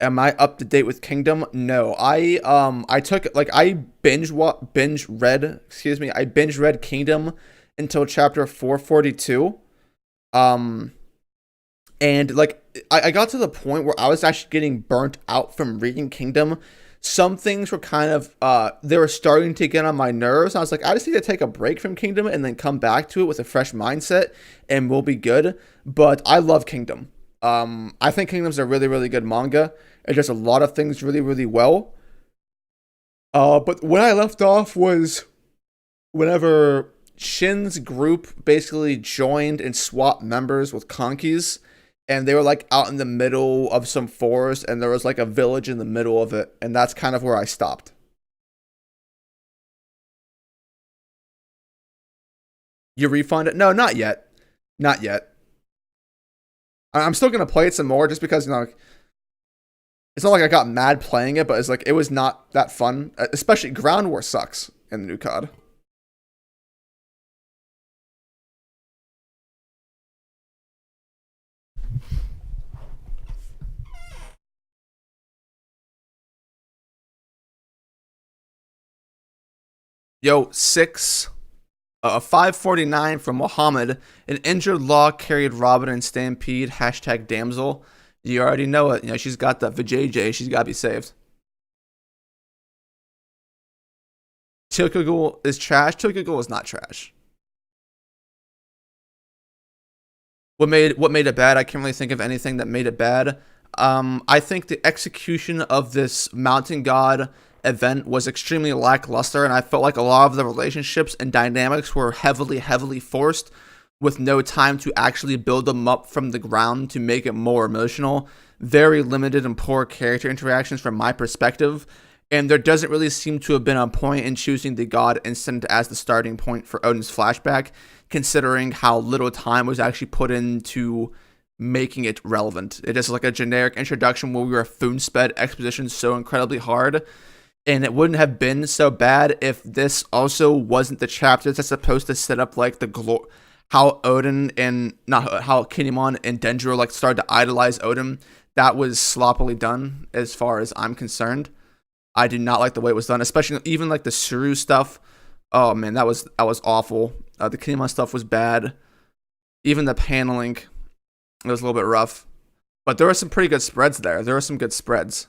Am I up to date with Kingdom? No. I took like I I binge read Kingdom until chapter 442. Um and like I got to the point where I was actually getting burnt out from reading Kingdom. some things were kind of they were starting to get on my nerves. I was like, I just need to take a break from Kingdom and then come back to it with a fresh mindset, and we'll be good. But I love Kingdom. I think Kingdom's a really, really good manga. It does a lot of things really, really well. But when I left off was whenever Shin's group basically joined and swapped members with Conky's, and they were like out in the middle of some forest, and there was like a village in the middle of it, and that's kind of where I stopped. You refund it? No, not yet. Not yet. I'm still gonna play it some more just because it's not like I got mad playing it, but it's like it was not that fun. Especially Ground War sucks in the new COD. Yo, 549 from Muhammad. An injured Law carried Robin and Stampede. Hashtag damsel. You already know it. She's got the JJ. She's got to be saved. Tokyo is trash. Tokyo is not trash. What made it bad? I can't really think of anything that made it bad. I think the execution of this Mountain God event was extremely lackluster, and I felt like a lot of the relationships and dynamics were heavily forced, with no time to actually build them up from the ground to make it more emotional. Very limited and poor character interactions from my perspective, and there doesn't really seem to have been a point in choosing the God incident as the starting point for Odin's flashback, considering how little time was actually put into making it relevant. It is like a generic introduction where we were spoon-sped exposition so incredibly hard, and it wouldn't have been so bad if this also wasn't the chapter that's supposed to set up like how Odin and not how Kinemon and Dendro like started to idolize Odin. That was sloppily done as far as I'm concerned. I did not like the way it was done, especially even like the Suru stuff. Oh man, that was awful. The Kinemon stuff was bad. Even the paneling, it was a little bit rough. But there were some pretty good spreads there. There were some good spreads.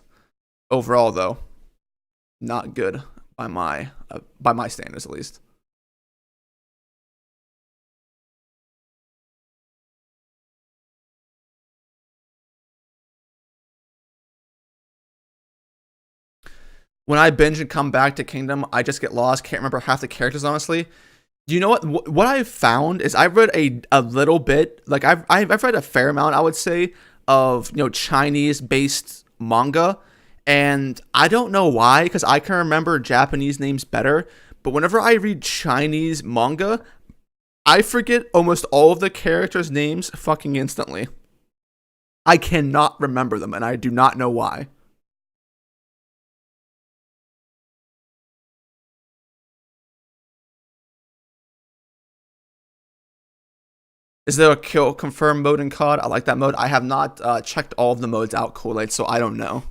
Overall, though, not good by my standards, at least. When I binge and come back to Kingdom, I just get lost. Can't remember half the characters, honestly. Do you know what I've found is I've read a little bit, like I've read a fair amount, I would say, of Chinese based manga, and I don't know why, because I can remember Japanese names better, but whenever I read Chinese manga, I forget almost all of the characters' names fucking instantly. I cannot remember them, and I do not know why. Is there a kill confirm mode in COD? I like that mode. I have not checked all of the modes out, Kool-Aid, so I don't know.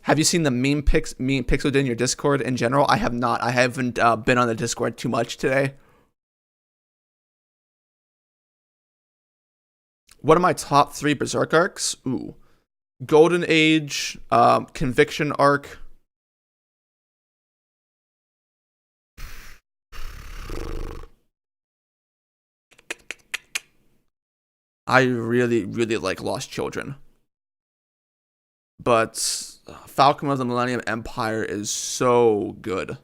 Have you seen the meme pixeled in your Discord in general? I have not. I haven't been on the Discord too much today. What are my top 3 Berserk arcs? Ooh, Golden Age, Conviction arc. I really like Lost Children, but Falcon of the Millennium Empire is so good.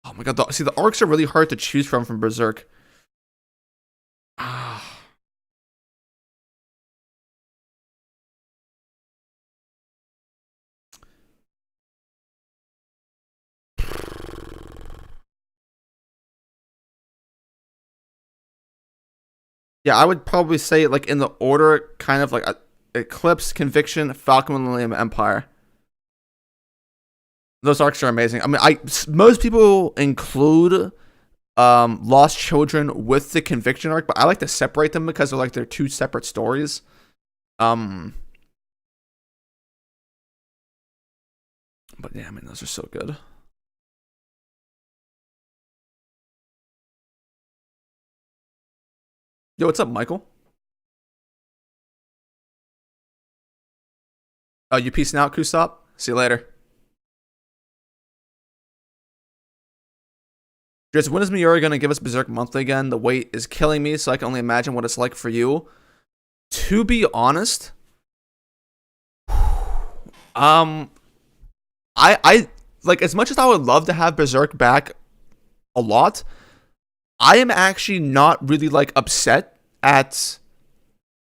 Oh my god! See, the arcs are really hard to choose from Berserk. Ah. Yeah, I would probably say like in the order, kind of like Eclipse, Conviction, Falcon, Millennium Empire. Those arcs are amazing. I mean, most people include Lost Children with the Conviction arc, but I like to separate them because they're two separate stories. Um, but yeah, I mean, those are so good. Yo, what's up, Michael? Oh, you peacing out, Kusop? See you later. Just when is Miura gonna give us Berserk Monthly again? The wait is killing me, so I can only imagine what it's like for you. To be honest, um, I like as much as I would love to have Berserk back a lot. I am actually not really like upset at.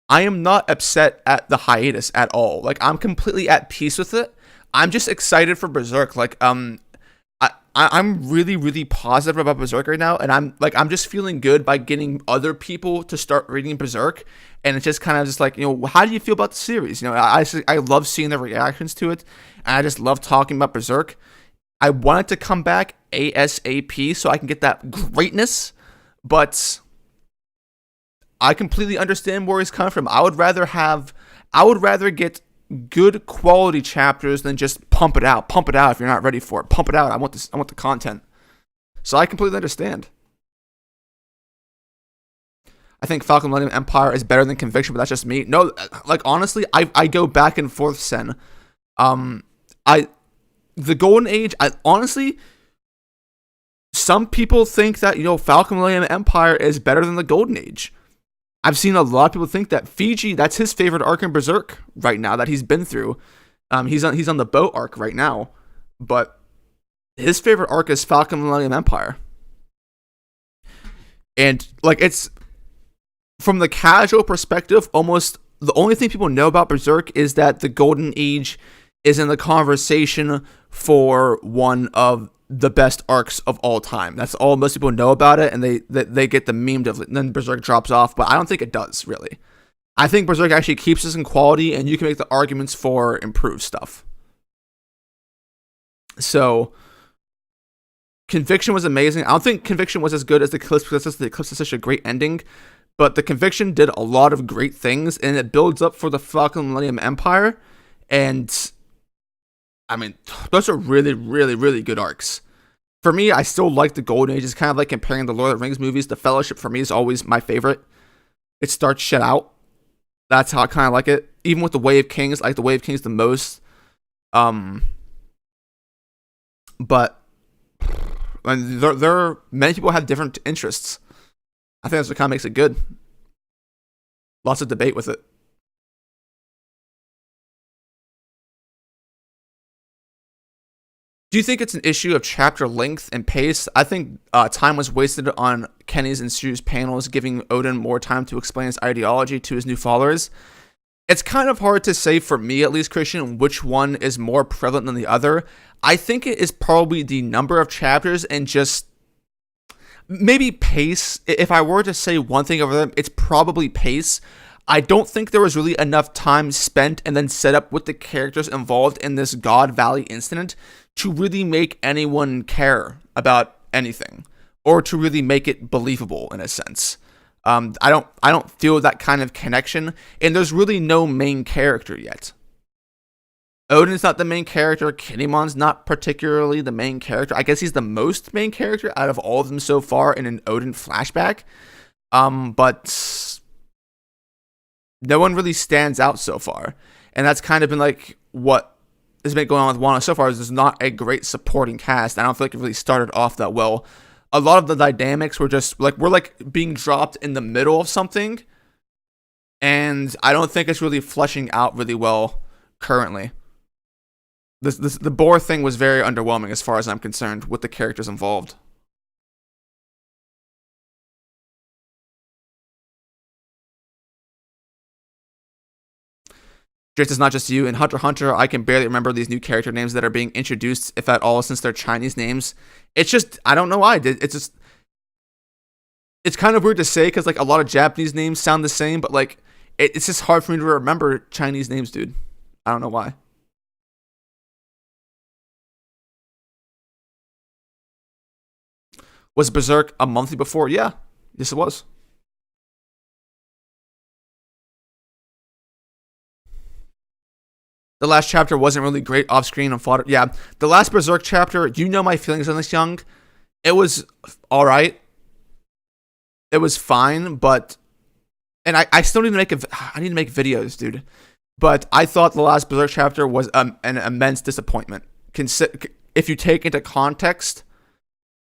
I am not upset at the hiatus at all. Like I'm completely at peace with it. I'm just excited for Berserk. I'm really really positive about Berserk right now, and I'm just feeling good by getting other people to start reading Berserk, and it's just kind of just like, how do you feel about the series? I love seeing the reactions to it, and I just love talking about Berserk. I want it to come back ASAP so I can get that greatness, but I completely understand where he's coming from. I would rather get good quality chapters than just pump it out. Pump it out if you're not ready for it. Pump it out. I want this. I want the content. So I completely understand. I think Falcon Millennium Empire is better than Conviction, but that's just me. No, like honestly, I go back and forth, Sen. I the Golden Age. I honestly, some people think that Falcon Millennium Empire is better than the Golden Age. I've seen a lot of people think that Fiji, that's his favorite arc in Berserk right now that he's been through. He's on the boat arc right now, but his favorite arc is Falcon Millennium Empire. And like it's from the casual perspective, almost the only thing people know about Berserk is that the Golden Age is in the conversation for one of the best arcs of all time. That's all most people know about it, and they get the meme of it, and then Berserk drops off, but I don't think it does, really. I think Berserk actually keeps us in quality, and you can make the arguments for improved stuff. So, Conviction was amazing. I don't think Conviction was as good as the Eclipse, because the Eclipse is such a great ending, but the Conviction did a lot of great things, and it builds up for the Falcon Millennium Empire, and I mean, those are really, really, really good arcs. For me, I still like the Golden Age. It's kind of like comparing the Lord of the Rings movies. The Fellowship, for me, is always my favorite. It starts shit out. That's how I kind of like it. Even with the Way of Kings, I like the Way of Kings the most. But many people have different interests. I think that's what kind of makes it good. Lots of debate with it. Do you think it's an issue of chapter length and pace? I think time was wasted on Kenny's and Stu's panels, giving Odin more time to explain his ideology to his new followers. It's kind of hard to say, for me at least, Christian, which one is more prevalent than the other. I think it is probably the number of chapters and just maybe pace. If I were to say one thing over them, it's probably pace. I don't think there was really enough time spent and then set up with the characters involved in this God Valley incident to really make anyone care about anything, or to really make it believable in a sense. I don't feel that kind of connection, and there's really no main character yet. Odin's not the main character. Kinnemon's not particularly the main character. I guess he's the most main character out of all of them so far in an Odin flashback. But no one really stands out so far. And that's kind of been like what has been going on with Wano so far, is there's not a great supporting cast. I don't feel like it really started off that well. A lot of the dynamics were just like, we're like being dropped in the middle of something. And I don't think it's really fleshing out really well currently. The Boar thing was very underwhelming as far as I'm concerned with the characters involved. Just it's not just you. In Hunter x Hunter, I can barely remember these new character names that are being introduced, if at all, since they're Chinese names. It's just, I don't know why. It's kind of weird to say, because like a lot of Japanese names sound the same, but like it's just hard for me to remember Chinese names, dude. I don't know why. Was Berserk a monthly before? Yeah. Yes, it was. The last chapter wasn't really great off screen and fodder. Yeah, the last Berserk chapter, you know my feelings on this, Young. It was alright. It was fine, but And I still need to make I need to make videos, dude. But I thought the last Berserk chapter was an immense disappointment. If you take into context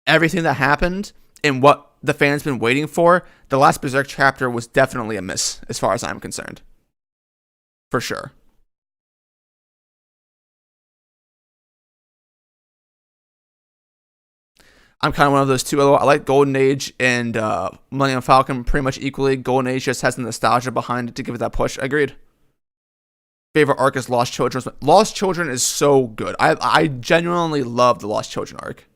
everything that happened and what the fans been waiting for, the last Berserk chapter was definitely a miss, as far as I'm concerned. For sure. I'm kind of one of those two. I like Golden Age and Millennium Falcon pretty much equally. Golden Age just has the nostalgia behind it to give it that push. Agreed. Favorite arc is Lost Children. Lost Children is so good. I genuinely love the Lost Children arc.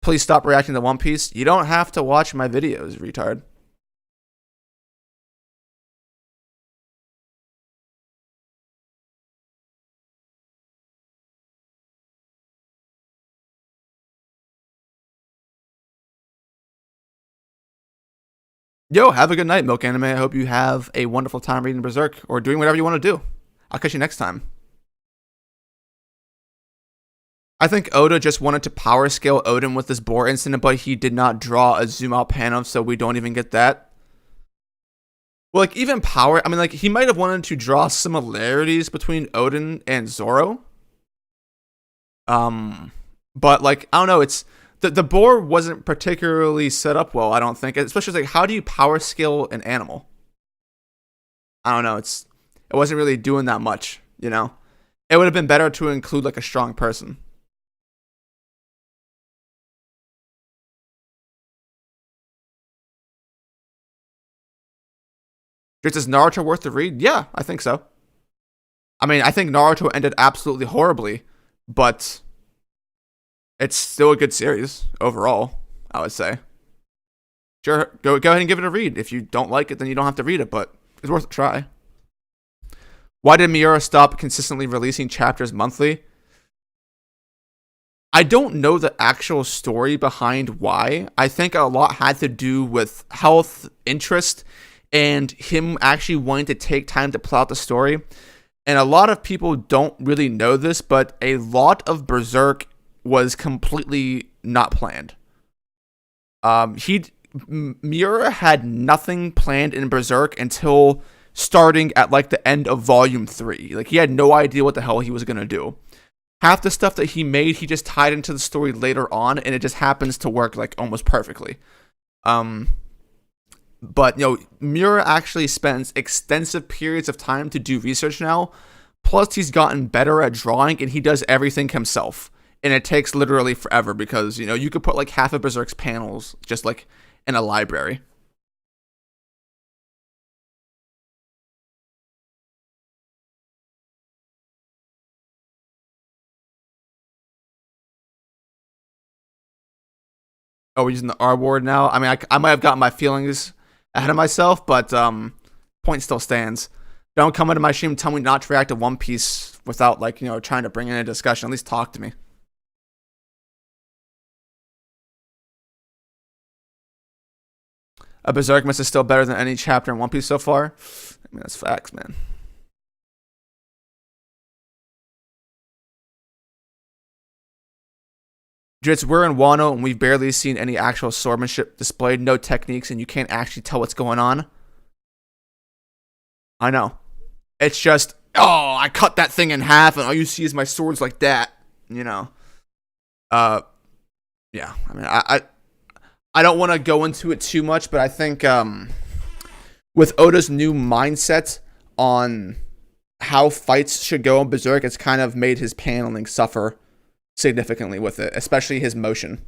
Please stop reacting to One Piece. You don't have to watch my videos, retard. Yo, have a good night, Milk Anime. I hope you have a wonderful time reading Berserk or doing whatever you want to do. I'll catch you next time. I think Oda just wanted to power scale Odin with this boar incident, but he did not draw a zoom out panel, so we don't even get that. Well, like, even power, I mean, like, he might have wanted to draw similarities between Odin and Zoro. But, like, I don't know, it's, the boar wasn't particularly set up well, I don't think. Especially, like, how do you power scale an animal? I don't know, it wasn't really doing that much, you know? It would have been better to include, like, a strong person. Is Naruto worth the read? Yeah, I think so. I mean, I think Naruto ended absolutely horribly, but it's still a good series overall, I would say. Sure, go ahead and give it a read. If you don't like it, then you don't have to read it, but it's worth a try. Why did Miura stop consistently releasing chapters monthly? I don't know the actual story behind why. I think a lot had to do with health, interest, and him actually wanting to take time to plot the story. And a lot of people don't really know this, but a lot of Berserk was completely not planned. Miura had nothing planned in Berserk until starting at like the end of volume 3. Like, he had no idea what the hell he was gonna do. Half the stuff that he made, he just tied into the story later on, and it just happens to work like almost perfectly. But, you know, Miura actually spends extensive periods of time to do research now. Plus, he's gotten better at drawing, and he does everything himself. And it takes literally forever because, you know, you could put like half of Berserk's panels just like in a library. Oh, we're using the R word now? I mean, I might have gotten my feelings ahead of myself, but point still stands. Don't come into my stream and tell me not to react to One Piece without, like, you know, trying to bring in a discussion. At least talk to me. A Berserk Miss is still better than any chapter in One Piece so far. I mean, that's facts, man. Jits, we're in Wano and we've barely seen any actual swordsmanship displayed, no techniques, and you can't actually tell what's going on. I know. It's just, oh, I cut that thing in half and all you see is my swords like that, you know. Uh, yeah, I mean, I don't want to go into it too much, but I think with Oda's new mindset on how fights should go in Berserk, it's kind of made his paneling suffer significantly with it, especially his motion.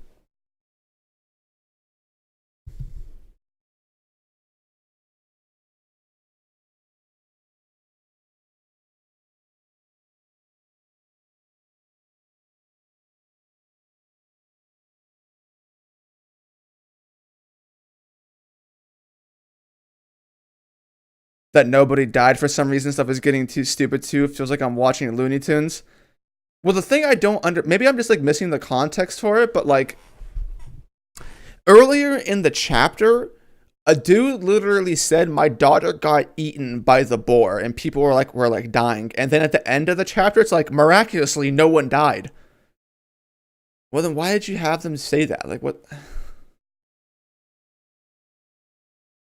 That nobody died for some reason stuff is getting too stupid too. It feels like I'm watching Looney Tunes. Well, the thing I don't maybe I'm just like missing the context for it, but like earlier in the chapter, a dude literally said my daughter got eaten by the boar and people were like dying. And then at the end of the chapter, it's like miraculously no one died. Well, then why did you have them say that? Like, what?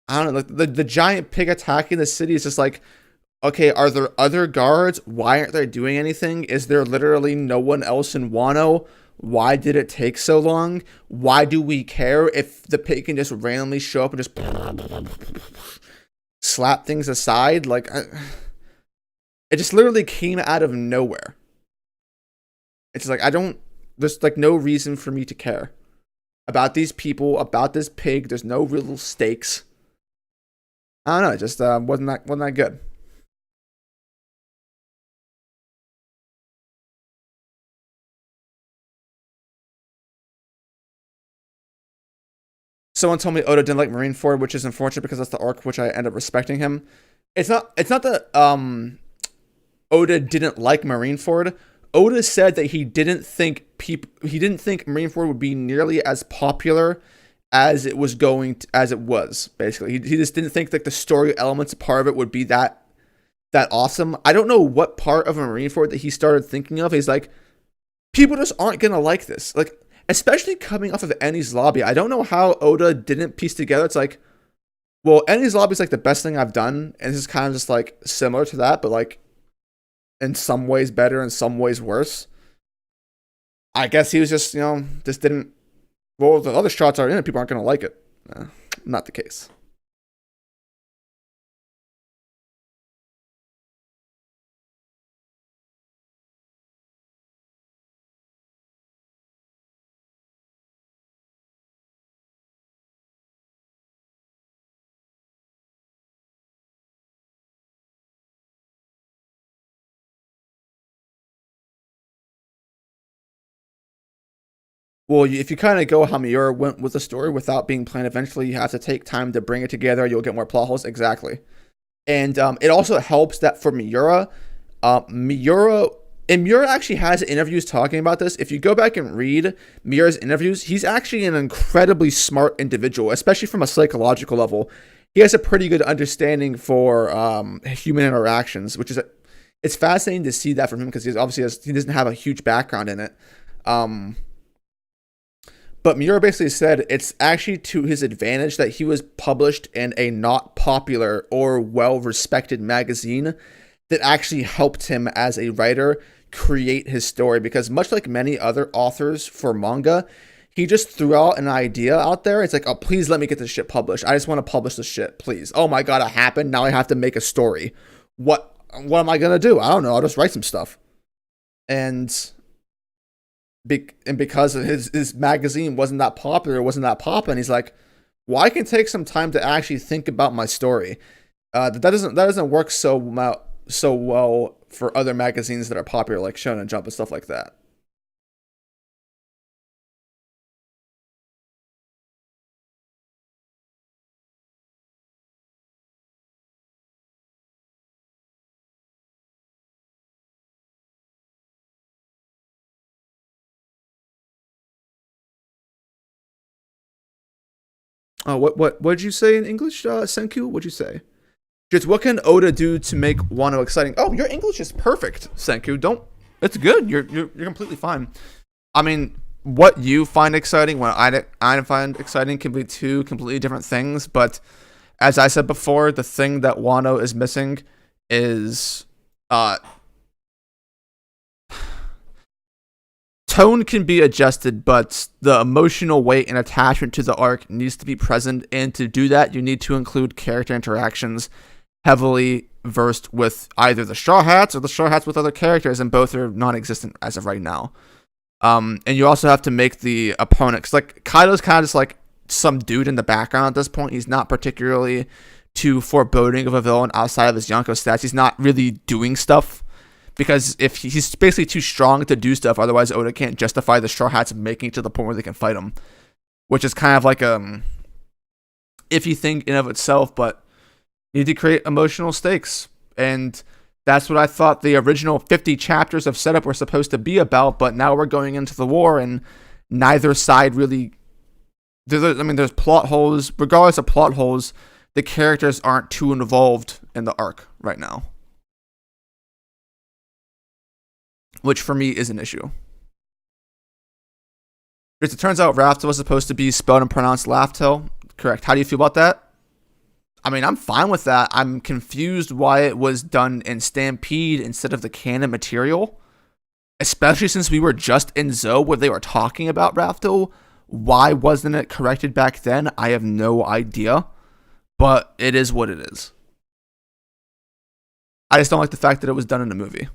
I don't know, like the giant pig attacking the city is just like, okay, are there other guards? Why aren't they doing anything? Is there literally no one else in Wano? Why did it take so long? Why do we care if the pig can just randomly show up and just slap things aside? Like, it just literally came out of nowhere. It's like, there's like no reason for me to care about these people, about this pig. There's no real stakes. I don't know, it just wasn't that good. Someone told me Oda didn't like Marineford, which is unfortunate because that's the arc which I end up respecting him. It's not that Oda didn't like Marineford. Oda said that he didn't think Marineford would be nearly as popular as as it was. Basically, he just didn't think like the story elements part of it would be that awesome. I don't know what part of Marineford that he started thinking of. He's like, people just aren't gonna like this. Like, especially coming off of Enies Lobby. I don't know how Oda didn't piece together. It's like, well, Enies Lobby is like the best thing I've done, and this is kind of just like similar to that, but like in some ways better, in some ways worse. I guess he was just, just didn't. Well, the other shots are in it. People aren't gonna like it. Not the case. Well, if you kind of go how Miura went with the story without being planned, eventually you have to take time to bring it together. You'll get more plot holes. Exactly. And it also helps that for Miura, Miura actually has interviews talking about this. If you go back and read Miura's interviews, he's actually an incredibly smart individual, especially from a psychological level. He has a pretty good understanding for human interactions, which is it's fascinating to see that from him because he doesn't have a huge background in it. Um, but Miura basically said it's actually to his advantage that he was published in a not popular or well respected magazine that actually helped him as a writer create his story. Because much like many other authors for manga, he just threw out an idea out there. It's like, oh, please let me get this shit published. I just want to publish this shit, please. Oh my god, it happened. Now I have to make a story. What am I gonna do? I don't know. I'll just write some stuff. And because his magazine wasn't that popular, wasn't that popping, he's like, well, I can take some time to actually think about my story. That doesn't work so well for other magazines that are popular like Shonen Jump and stuff like that. What did you say in English, Senku? What'd you say? Just what can Oda do to make Wano exciting? Oh, your English is perfect, Senku. Don't. It's good. You're completely fine. I mean, what you find exciting, what I find exciting, can be two completely different things. But as I said before, the thing that Wano is missing is tone can be adjusted, but the emotional weight and attachment to the arc needs to be present. And to do that, you need to include character interactions heavily versed with either the Straw Hats or the Straw Hats with other characters, and both are non-existent as of right now. And you also have to make the opponent, cause like Kaido's kind of just like some dude in the background at this point. He's not particularly too foreboding of a villain outside of his Yonko stats. He's not really doing stuff because if he's basically too strong to do stuff, otherwise Oda can't justify the Straw Hats making it to the point where they can fight him, which is kind of like iffy thing in of itself. But you need to create emotional stakes, and that's what I thought the original 50 chapters of setup were supposed to be about. But now we're going into the war, and neither side really. There's plot holes. Regardless of plot holes, the characters aren't too involved in the arc right now, which for me is an issue. Because it turns out Raftel was supposed to be spelled and pronounced Laftel. Correct. How do you feel about that? I mean, I'm fine with that. I'm confused why it was done in Stampede instead of the canon material, especially since we were just in Zoe where they were talking about Rafto. Why wasn't it corrected back then? I have no idea, but it is what it is. I just don't like the fact that it was done in a movie.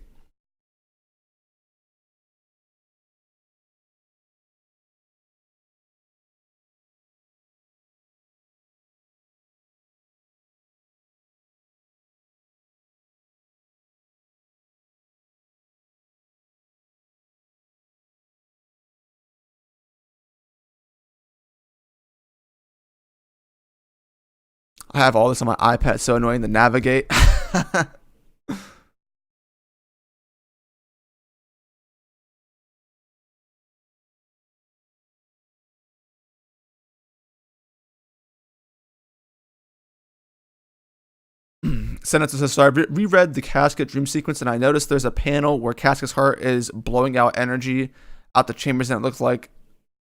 I have all this on my iPad, so annoying to navigate. Senator says, so I reread the Casket dream sequence and I noticed there's a panel where Casket's heart is blowing out energy out the chambers and it looks like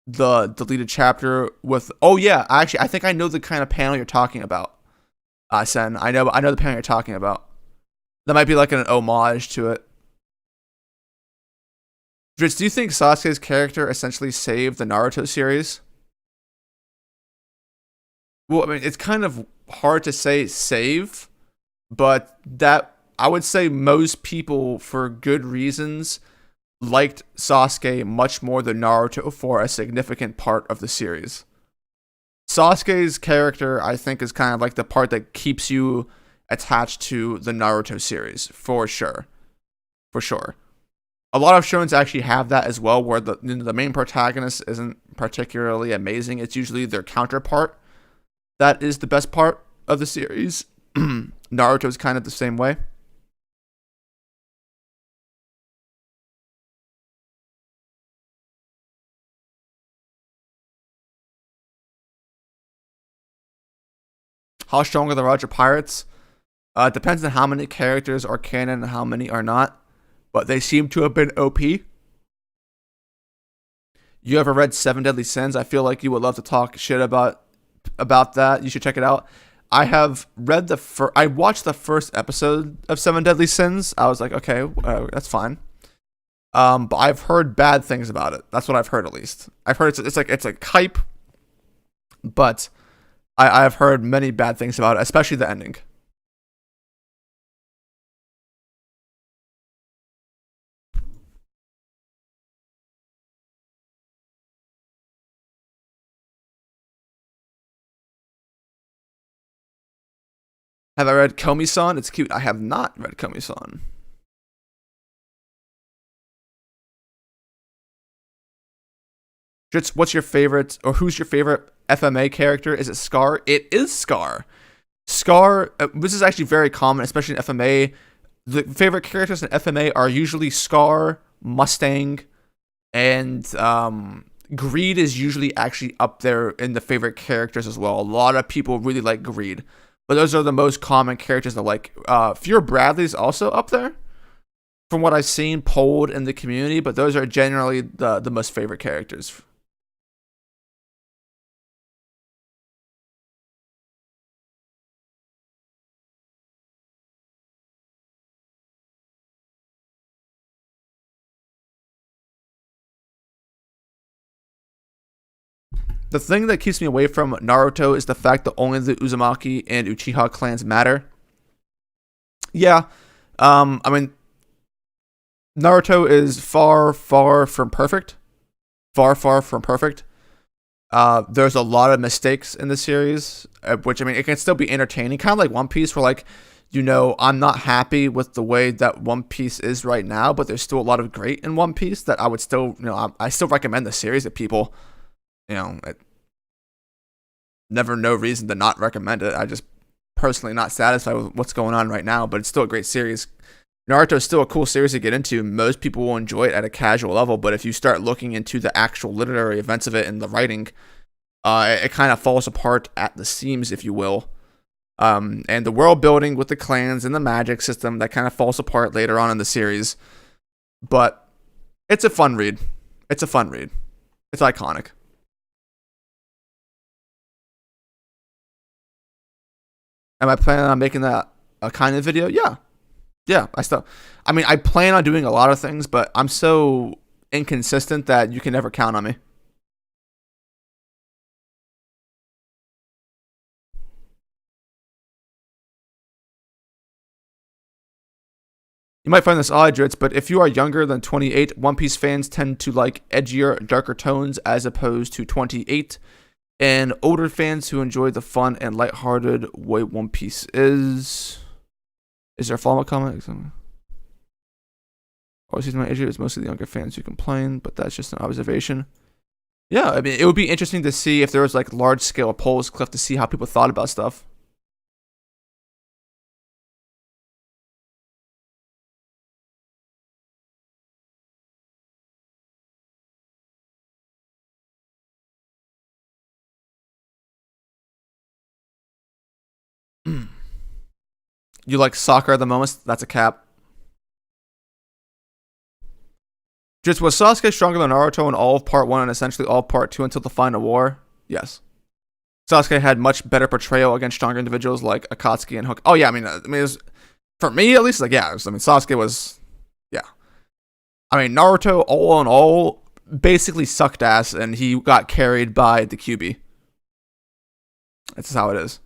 the deleted chapter with, oh yeah, actually, I think I know the kind of panel you're talking about. Sen, I know the panel you're talking about. That might be like an homage to it. Dritz, do you think Sasuke's character essentially saved the Naruto series? Well, I mean, it's kind of hard to say save, but that I would say most people, for good reasons, liked Sasuke much more than Naruto for a significant part of the series. Sasuke's character, I think, is kind of like the part that keeps you attached to the Naruto series, for sure. For sure. A lot of shows actually have that as well, where the main protagonist isn't particularly amazing. It's usually their counterpart that is the best part of the series. Naruto's kind of the same way. How strong are the Roger Pirates? It depends on how many characters are canon and how many are not, but they seem to have been OP. You ever read Seven Deadly Sins? I feel like you would love to talk shit about that. You should check it out. I have read I watched the first episode of Seven Deadly Sins. I was like, okay, that's fine. But I've heard bad things about it. That's what I've heard, at least. I've heard it's like hype, but I've heard many bad things about it, especially the ending. Have I read Komi-san? It's cute. I have not read Komi-san. Just what's your favorite, or who's your favorite FMA character? Is it Scar? It is Scar. Scar, this is actually very common, especially in FMA. The favorite characters in FMA are usually Scar, Mustang, and Greed is usually actually up there in the favorite characters as well. A lot of people really like Greed, but those are the most common characters that like. Fear Bradley's also up there, from what I've seen polled in the community, but those are generally the most favorite characters. The thing that keeps me away from Naruto is the fact that only the Uzumaki and Uchiha clans matter. Yeah, I mean, Naruto is far, far from perfect. Far, far from perfect. There's a lot of mistakes in the series, which I mean, it can still be entertaining, kind of like One Piece, where like, I'm not happy with the way that One Piece is right now, but there's still a lot of great in One Piece that I would still, I still recommend the series to people. Never no reason to not recommend it. I just personally not satisfied with what's going on right now, but it's still a great series. Naruto is still a cool series to get into. Most people will enjoy it at a casual level, but if you start looking into the actual literary events of it and the writing, it kind of falls apart at the seams, if you will. And the world building with the clans and the magic system, that kind of falls apart later on in the series. But it's a fun read. It's a fun read. It's iconic. Am I planning on making that a kind of video? Yeah, yeah. I mean, I plan on doing a lot of things, but I'm so inconsistent that you can never count on me. You might find this odd, Dritz, but if you are younger than 28, One Piece fans tend to like edgier, darker tones as opposed to 28, and older fans who enjoy the fun and lighthearted way One Piece is. Is there a follow-up comment? Always season my age it's mostly the younger fans who complain, but that's just an observation. Yeah, I mean, it would be interesting to see if there was like large-scale polls, Cliff, to see how people thought about stuff. You like soccer at the moment? That's a cap. Just was Sasuke stronger than Naruto in all of Part 1 and essentially all of Part 2 until the final war? Yes. Sasuke had much better portrayal against stronger individuals like Akatsuki and Hook. Oh yeah, for me at least, like yeah, Sasuke was, yeah. I mean, Naruto all in all basically sucked ass, and he got carried by the QB. That's how it is.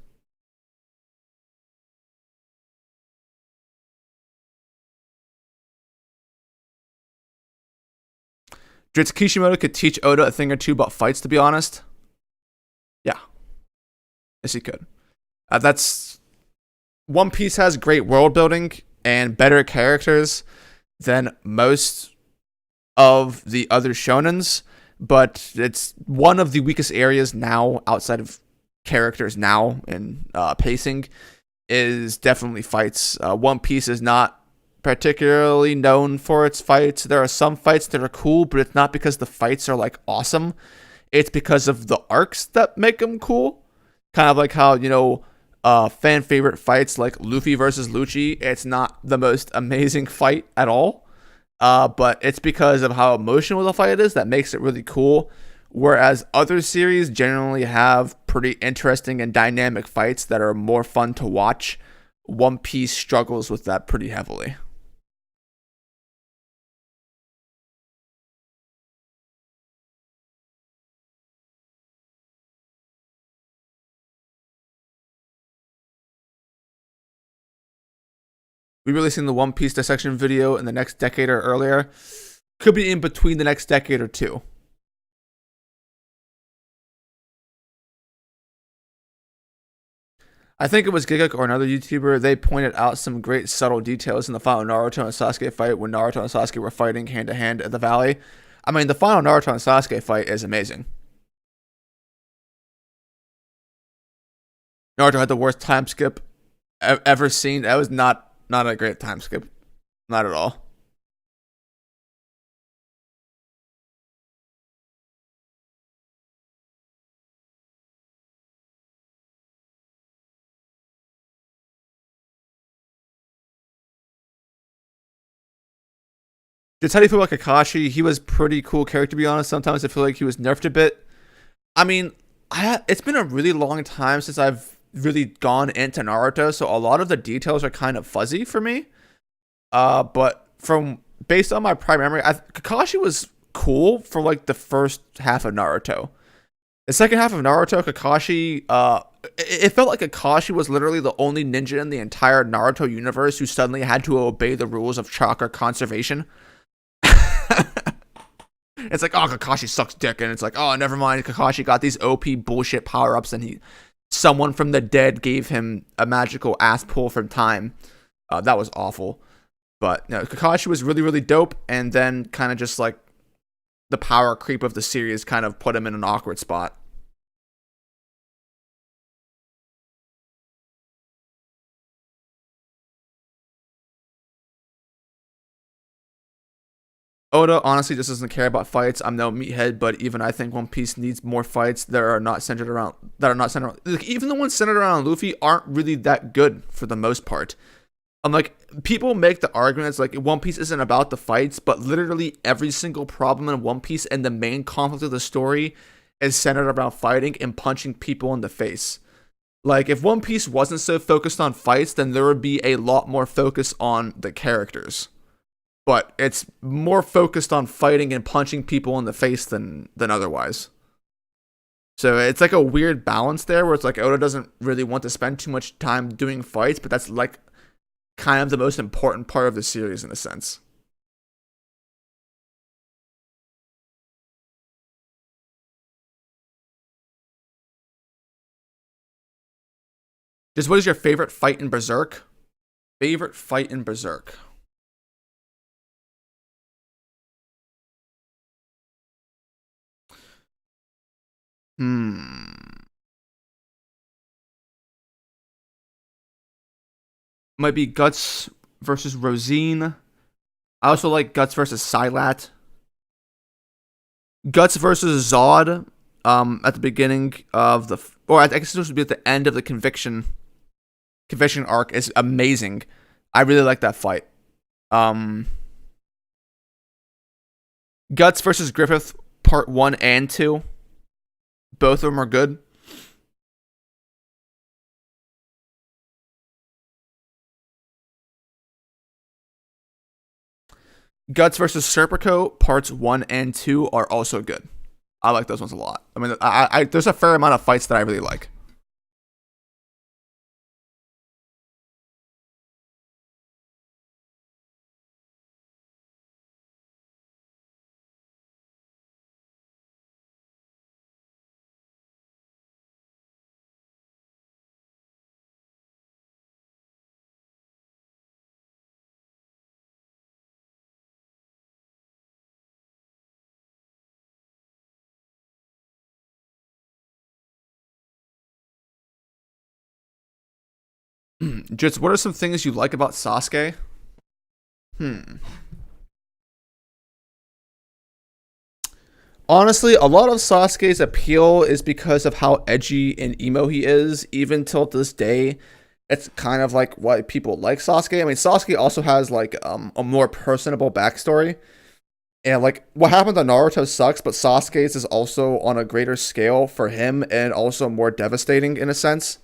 Dritz Kishimoto could teach Oda a thing or two about fights, to be honest. Yeah. Yes, he could. That's One Piece has great world building and better characters than most of the other shonens, but it's one of the weakest areas now outside of characters now and pacing is definitely fights. One Piece is not particularly known for its fights. There are some fights that are cool, but it's not because the fights are like awesome. It's because of the arcs that make them cool. Kind of like how, fan favorite fights like Luffy versus Lucci, it's not the most amazing fight at all. But it's because of how emotional the fight is that makes it really cool. Whereas other series generally have pretty interesting and dynamic fights that are more fun to watch. One Piece struggles with that pretty heavily. We releasing the One Piece dissection video in the next decade or earlier. Could be in between the next decade or two. I think it was Gigak or another YouTuber. They pointed out some great subtle details in the final Naruto and Sasuke fight when Naruto and Sasuke were fighting hand to hand at the valley. I mean, the final Naruto and Sasuke fight is amazing. Naruto had the worst time skip ever seen. That was not a great time skip, not at all. Just how do you feel about Kakashi? He was pretty cool character, to be honest. Sometimes I feel like he was nerfed a bit. I mean, it's been a really long time since I've really gone into Naruto, so a lot of the details are kind of fuzzy for me. But from based on my prior memory, Kakashi was cool for like the first half of Naruto. The second half of Naruto, Kakashi, it felt like Kakashi was literally the only ninja in the entire Naruto universe who suddenly had to obey the rules of chakra conservation. It's like, oh, Kakashi sucks dick, and it's like, oh, never mind. Kakashi got these OP bullshit power ups, and someone from the dead gave him a magical ass pull from time. That was awful. But Kakashi was really, really dope, and then kind of just like the power creep of the series kind of put him in an awkward spot. Oda honestly just doesn't care about fights. I'm no meathead, but even I think One Piece needs more fights that are not centered around like, even the ones centered around Luffy aren't really that good for the most part. I'm like, people make the arguments like One Piece isn't about the fights, but literally every single problem in One Piece and the main conflict of the story is centered around fighting and punching people in the face. Like, if One Piece wasn't so focused on fights, then there would be a lot more focus on the characters. But it's more focused on fighting and punching people in the face than otherwise. So it's like a weird balance there where it's like Oda doesn't really want to spend too much time doing fights, but that's like kind of the most important part of the series in a sense. Just what is your favorite fight in Berserk? Favorite fight in Berserk? Hmm. Might be Guts versus Rosine. I also like Guts versus Silat. Guts versus Zod. At the beginning of the, or I guess this would be at the end of the conviction arc is amazing. I really like that fight. Um, Guts versus Griffith part 1 and 2. Both of them are good. Guts versus Serpico parts 1 and 2 are also good. I like those ones a lot. I mean, there's a fair amount of fights that I really like. Just what are some things you like about Sasuke? Hmm. Honestly, a lot of Sasuke's appeal is because of how edgy and emo he is. Even till this day, it's kind of like why people like Sasuke. I mean, Sasuke also has like a more personable backstory. And like what happened to Naruto sucks, but Sasuke's is also on a greater scale for him and also more devastating in a sense.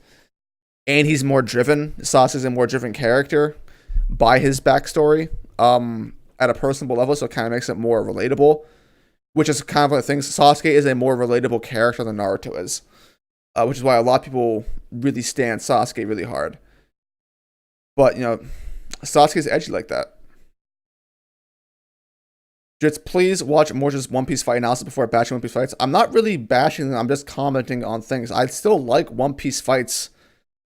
And he's more driven. Sasuke's a more driven character by his backstory at a personable level, so it kind of makes it more relatable. Which is kind of one of the things. Sasuke is a more relatable character than Naruto is, which is why a lot of people really stand Sasuke really hard. But you know, Sasuke's edgy like that. Just please watch more just One Piece fight analysis before bashing One Piece fights. I'm not really bashing them. I'm just commenting on things. I still like One Piece fights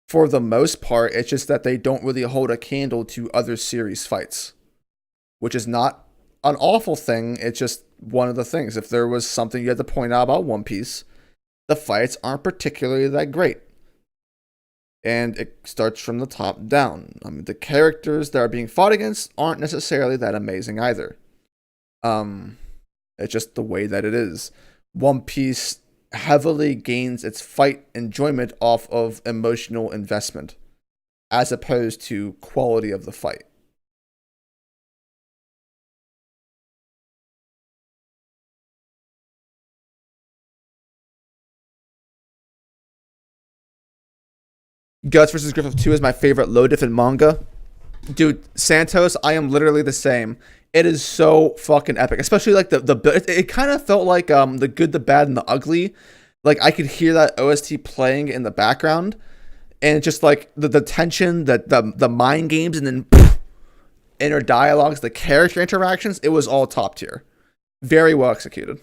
for the most part. It's just that they don't really hold a candle to other series fights, which is not an awful thing. It's just one of the things. If there was something you had to point out about One Piece, the fights aren't particularly that great. And it starts from the top down. I mean, the characters that are being fought against aren't necessarily that amazing either. Um, it's just the way that it is. One Piece heavily gains its fight enjoyment off of emotional investment, as opposed to quality of the fight. Guts versus Griffith 2 is my favorite low diff in manga. Dude, Santos, I am literally the same. It is so fucking epic, especially like it kind of felt like the good, the bad, and the ugly. Like I could hear that OST playing in the background, and just like the tension, the mind games, and then inner dialogues, the character interactions. It was all top tier, very well executed.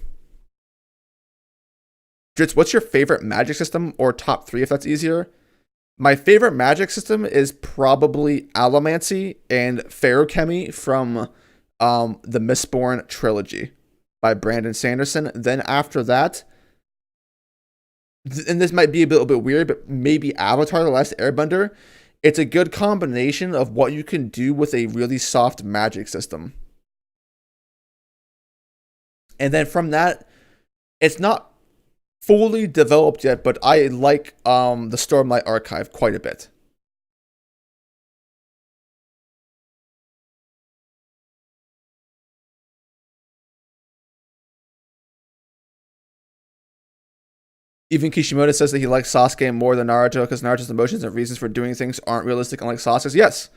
Jits, what's your favorite magic system or top three if that's easier? My favorite magic system is probably Allomancy and Feruchemy from the Mistborn trilogy by Brandon Sanderson. Then after that, and this might be a little bit weird, but maybe Avatar: The Last Airbender. It's a good combination of what you can do with a really soft magic system. And then from that, it's not fully developed yet, but I like the Stormlight Archive quite a bit. Even Kishimoto says that he likes Sasuke more than Naruto because Naruto's emotions and reasons for doing things aren't realistic, unlike Sasuke's. Yes,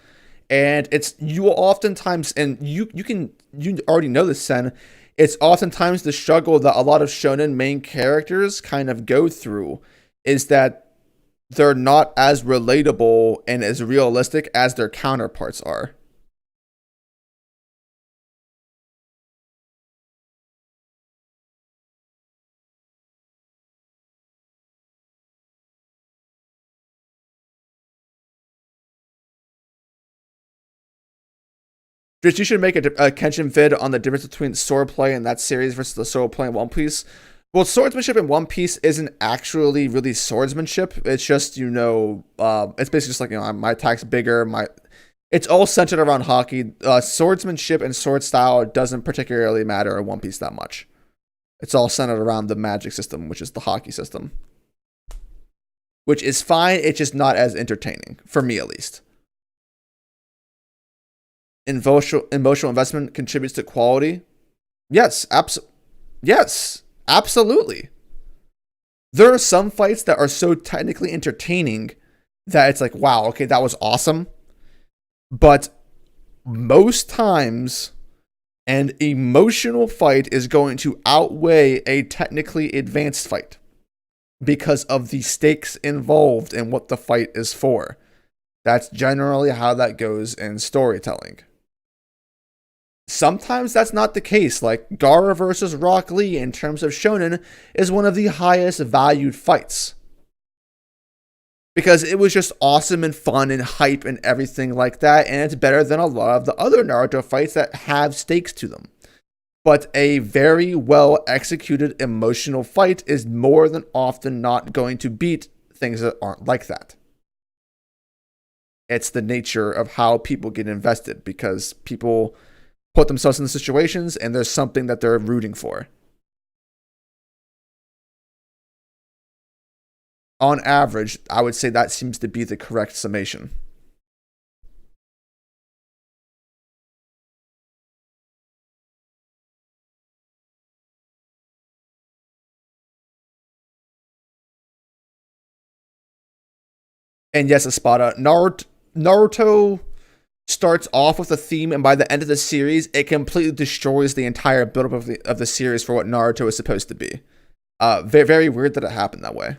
and it's you will oftentimes, and you already know this, Sen. It's oftentimes the struggle that a lot of shonen main characters kind of go through is that they're not as relatable and as realistic as their counterparts are. Just you should make a Kenshin vid on the difference between swordplay in that series versus the swordplay in One Piece. Well, swordsmanship in One Piece isn't actually really swordsmanship. It's just it's basically just like my attack's bigger. It's all centered around hockey. Swordsmanship and sword style doesn't particularly matter in One Piece that much. It's all centered around the magic system, which is the hockey system, which is fine. It's just not as entertaining for me, at least. Emotional investment contributes to quality. Yes, yes, absolutely. There are some fights that are so technically entertaining that it's like, wow, okay, that was awesome. But most times, an emotional fight is going to outweigh a technically advanced fight because of the stakes involved and what the fight is for. That's generally how that goes in storytelling. Sometimes that's not the case, like Gaara versus Rock Lee in terms of shonen is one of the highest valued fights. Because it was just awesome and fun and hype and everything like that, and it's better than a lot of the other Naruto fights that have stakes to them. But a very well executed emotional fight is more than often not going to beat things that aren't like that. It's the nature of how people get invested, because people put themselves in the situations and there's something that they're rooting for. On average, I would say that seems to be the correct summation. And yes, Espada, Naruto starts off with a theme, and by the end of the series, it completely destroys the entire buildup of the series for what Naruto is supposed to be. Very, very weird that it happened that way.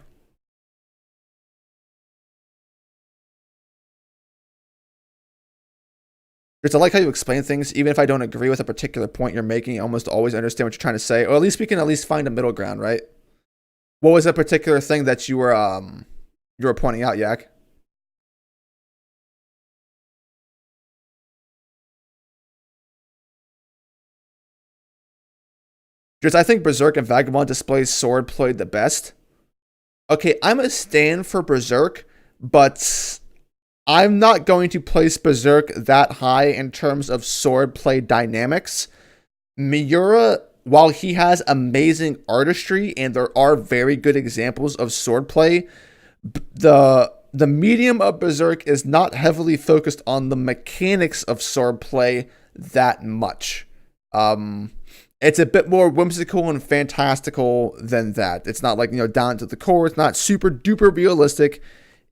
Just I like how you explain things, even if I don't agree with a particular point you're making. I almost always understand what you're trying to say, or at least we can at least find a middle ground, right? What was a particular thing that you were pointing out, Yak? Just I think Berserk and Vagabond displays sword played the best. Okay, I'm a stand for Berserk, but I'm not going to place Berserk that high in terms of swordplay dynamics. Miura, while he has amazing artistry and there are very good examples of swordplay, the medium of Berserk is not heavily focused on the mechanics of swordplay that much. It's a bit more whimsical and fantastical than that. It's not like, down to the core. It's not super duper realistic.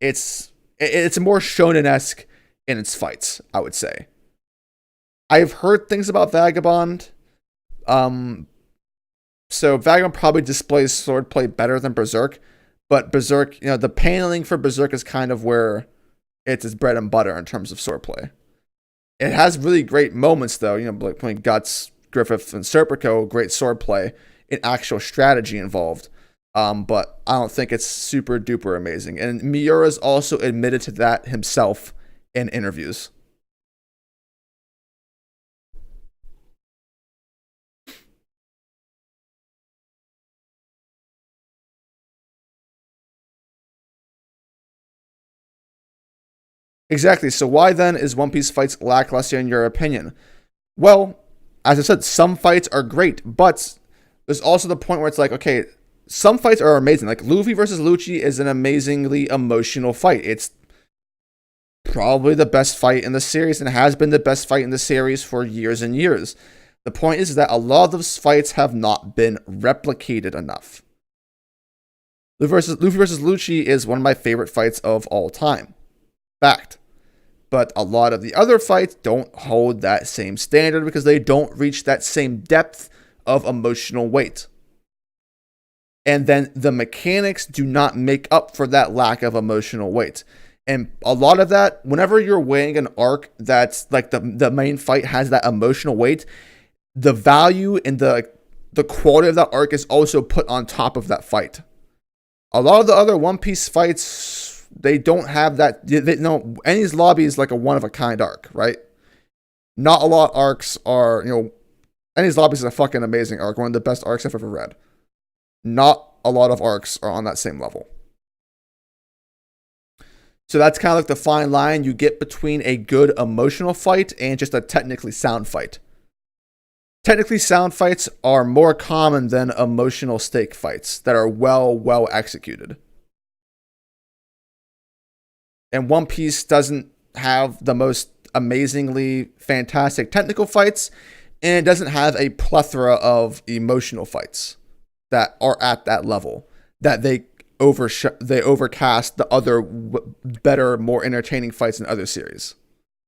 It's more shonen-esque in its fights, I would say. I've heard things about Vagabond. So Vagabond probably displays swordplay better than Berserk, but Berserk, the paneling for Berserk is kind of where it's its bread and butter in terms of swordplay. It has really great moments though, like playing Guts, Griffith, and Serpico, great swordplay, and actual strategy involved. But I don't think it's super duper amazing. And Miura's also admitted to that himself in interviews. Exactly. So why then is One Piece fights lackluster in your opinion? Well, as I said, some fights are great, but there's also the point where it's like, okay, some fights are amazing. Like Luffy versus Lucci is an amazingly emotional fight. It's probably the best fight in the series and has been the best fight in the series for years and years. The point is that a lot of those fights have not been replicated enough. Luffy versus Lucci is one of my favorite fights of all time. Fact. But a lot of the other fights don't hold that same standard because they don't reach that same depth of emotional weight. And then the mechanics do not make up for that lack of emotional weight. And a lot of that, whenever you're weighing an arc that's like the main fight has that emotional weight, the value and the quality of that arc is also put on top of that fight. A lot of the other One Piece fights, they don't have that. No, Enies Lobby is like a one of a kind arc, right? Not a lot of arcs are, Enies Lobby is a fucking amazing arc, one of the best arcs I've ever read. Not a lot of arcs are on that same level. So that's kind of like the fine line you get between a good emotional fight and just a technically sound fight. Technically sound fights are more common than emotional stake fights that are well executed. And One Piece doesn't have the most amazingly fantastic technical fights, and it doesn't have a plethora of emotional fights that are at that level that they overcast the other better, more entertaining fights in other series,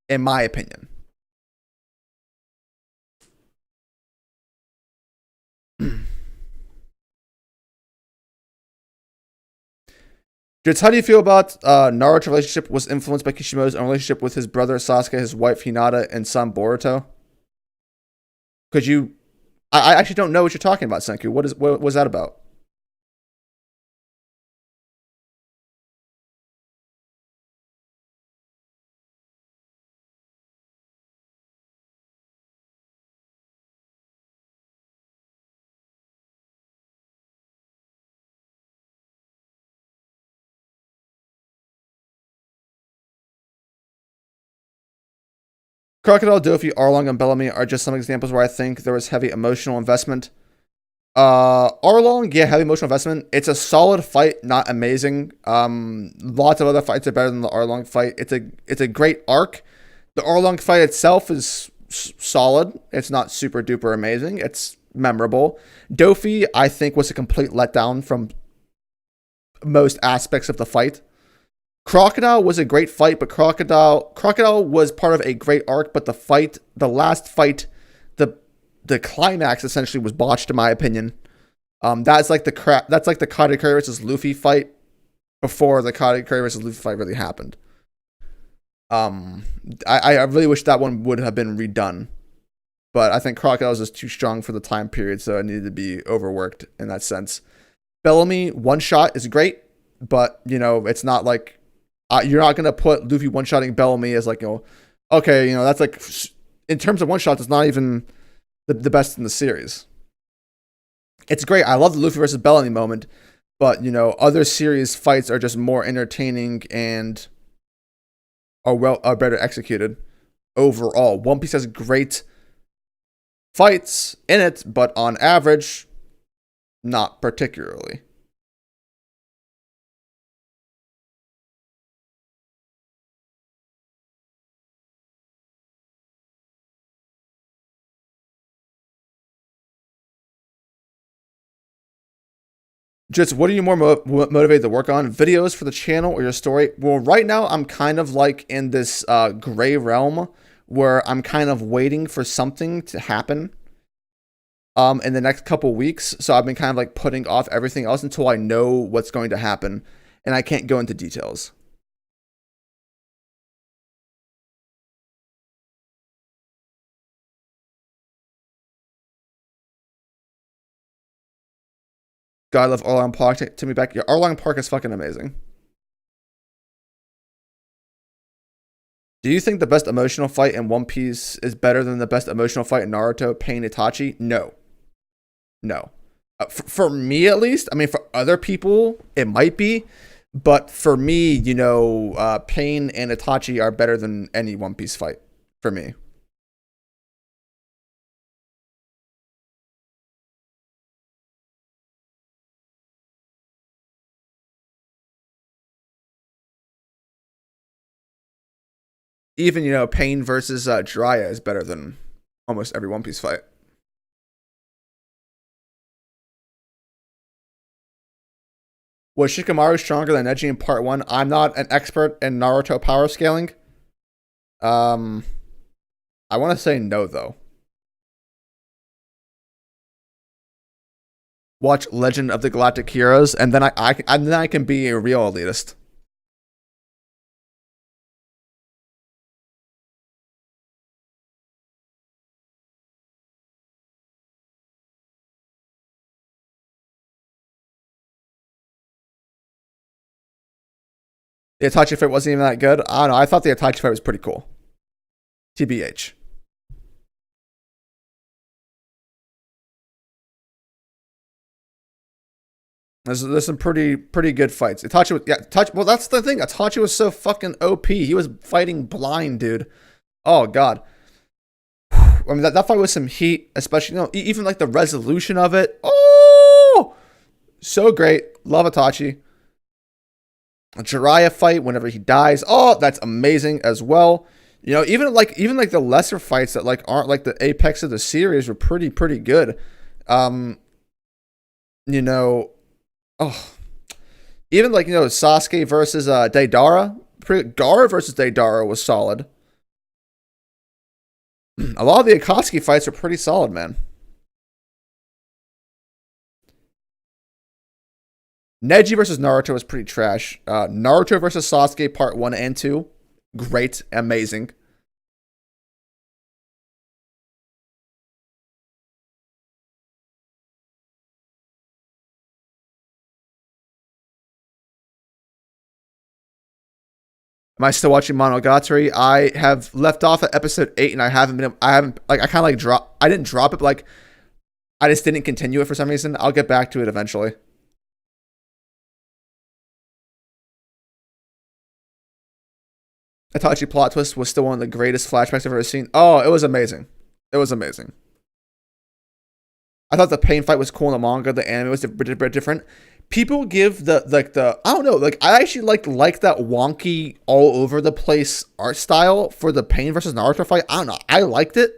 in my opinion. Jits, how do you feel about Naruto's relationship was influenced by Kishimoto's own relationship with his brother Sasuke, his wife Hinata, and son Boruto? Could you? I actually don't know what you're talking about, Senku. What was that about? Crocodile, Dofi, Arlong, and Bellamy are just some examples where I think there was heavy emotional investment. Arlong, yeah, heavy emotional investment. It's a solid fight, not amazing. Lots of other fights are better than the Arlong fight. It's a great arc. The Arlong fight itself is solid. It's not super duper amazing. It's memorable. Dofi, I think, was a complete letdown from most aspects of the fight. Crocodile was a great fight, but Crocodile was part of a great arc, but the last fight, the climax essentially was botched in my opinion. That's like the Katakuri versus Luffy fight before the Katakuri versus Luffy fight really happened. I really wish that one would have been redone, but I think Crocodile was just too strong for the time period, so it needed to be overworked in that sense. Bellamy one shot is great, but it's not like you're not gonna put Luffy one shotting Bellamy as like okay, that's like in terms of one shots, it's not even the best in the series. It's great. I love the Luffy versus Bellamy moment, but other series fights are just more entertaining and are better executed overall. One Piece has great fights in it, but on average, not particularly. Just what are you more motivated to work on? Videos for the channel or your story? Well, right now I'm kind of like in this gray realm where I'm kind of waiting for something to happen in the next couple weeks. So I've been kind of like putting off everything else until I know what's going to happen, and I can't go into details. God, I love Arlong Park. Take me back. Yeah, Arlong Park is fucking amazing. Do you think the best emotional fight in One Piece is better than the best emotional fight in Naruto, Pain, Itachi? No. No. For me, at least. I mean, for other people, it might be. But for me, Pain and Itachi are better than any One Piece fight. For me. Even, Pain versus Jiraiya is better than almost every One Piece fight. Was Shikamaru stronger than Neji in part 1? I'm not an expert in Naruto power scaling. I want to say no, though. Watch Legend of the Galactic Heroes, and then I can be a real elitist. The Itachi fight wasn't even that good. I don't know. I thought the Itachi fight was pretty cool. TBH. There's some pretty good fights. Itachi was, yeah, Itachi, well, that's the thing. Itachi was so fucking OP. He was fighting blind, dude. Oh god. I mean that fight was some heat, especially even like the resolution of it. Oh, so great. Love Itachi. A Jiraiya fight whenever he dies. Oh, that's amazing as well. Even like the lesser fights that like aren't like the apex of the series were pretty good. Um, you know, oh, even like Sasuke versus Deidara. Gaara versus Deidara was solid. A lot of the Akatsuki fights are pretty solid, man. Neji versus Naruto was pretty trash. Naruto versus Sasuke part 1 and 2. Great. Amazing. Am I still watching Monogatari? I have left off at episode 8 and I haven't like I kind of like I didn't drop it, but like I just didn't continue it for some reason. I'll get back to it eventually. Itachi plot twist was still one of the greatest flashbacks I've ever seen. Oh, it was amazing. It was amazing. I thought the pain fight was cool in the manga. The anime was different. People give the I don't know, like I actually like that wonky all over the place art style for the Pain versus Naruto fight. I don't know. I liked it.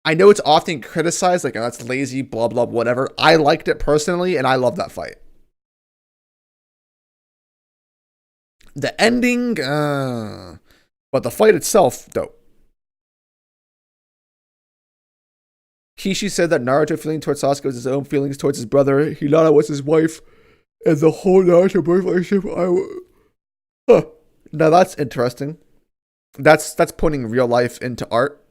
I know it's often criticized, like, oh, that's lazy, blah blah whatever. I liked it personally, and I love that fight. The ending, but the fight itself, dope. Kishi said that Naruto feeling towards Sasuke was his own feelings towards his brother. Hinata was his wife, and the whole Naruto boy relationship. Huh. Now that's interesting. That's putting real life into art.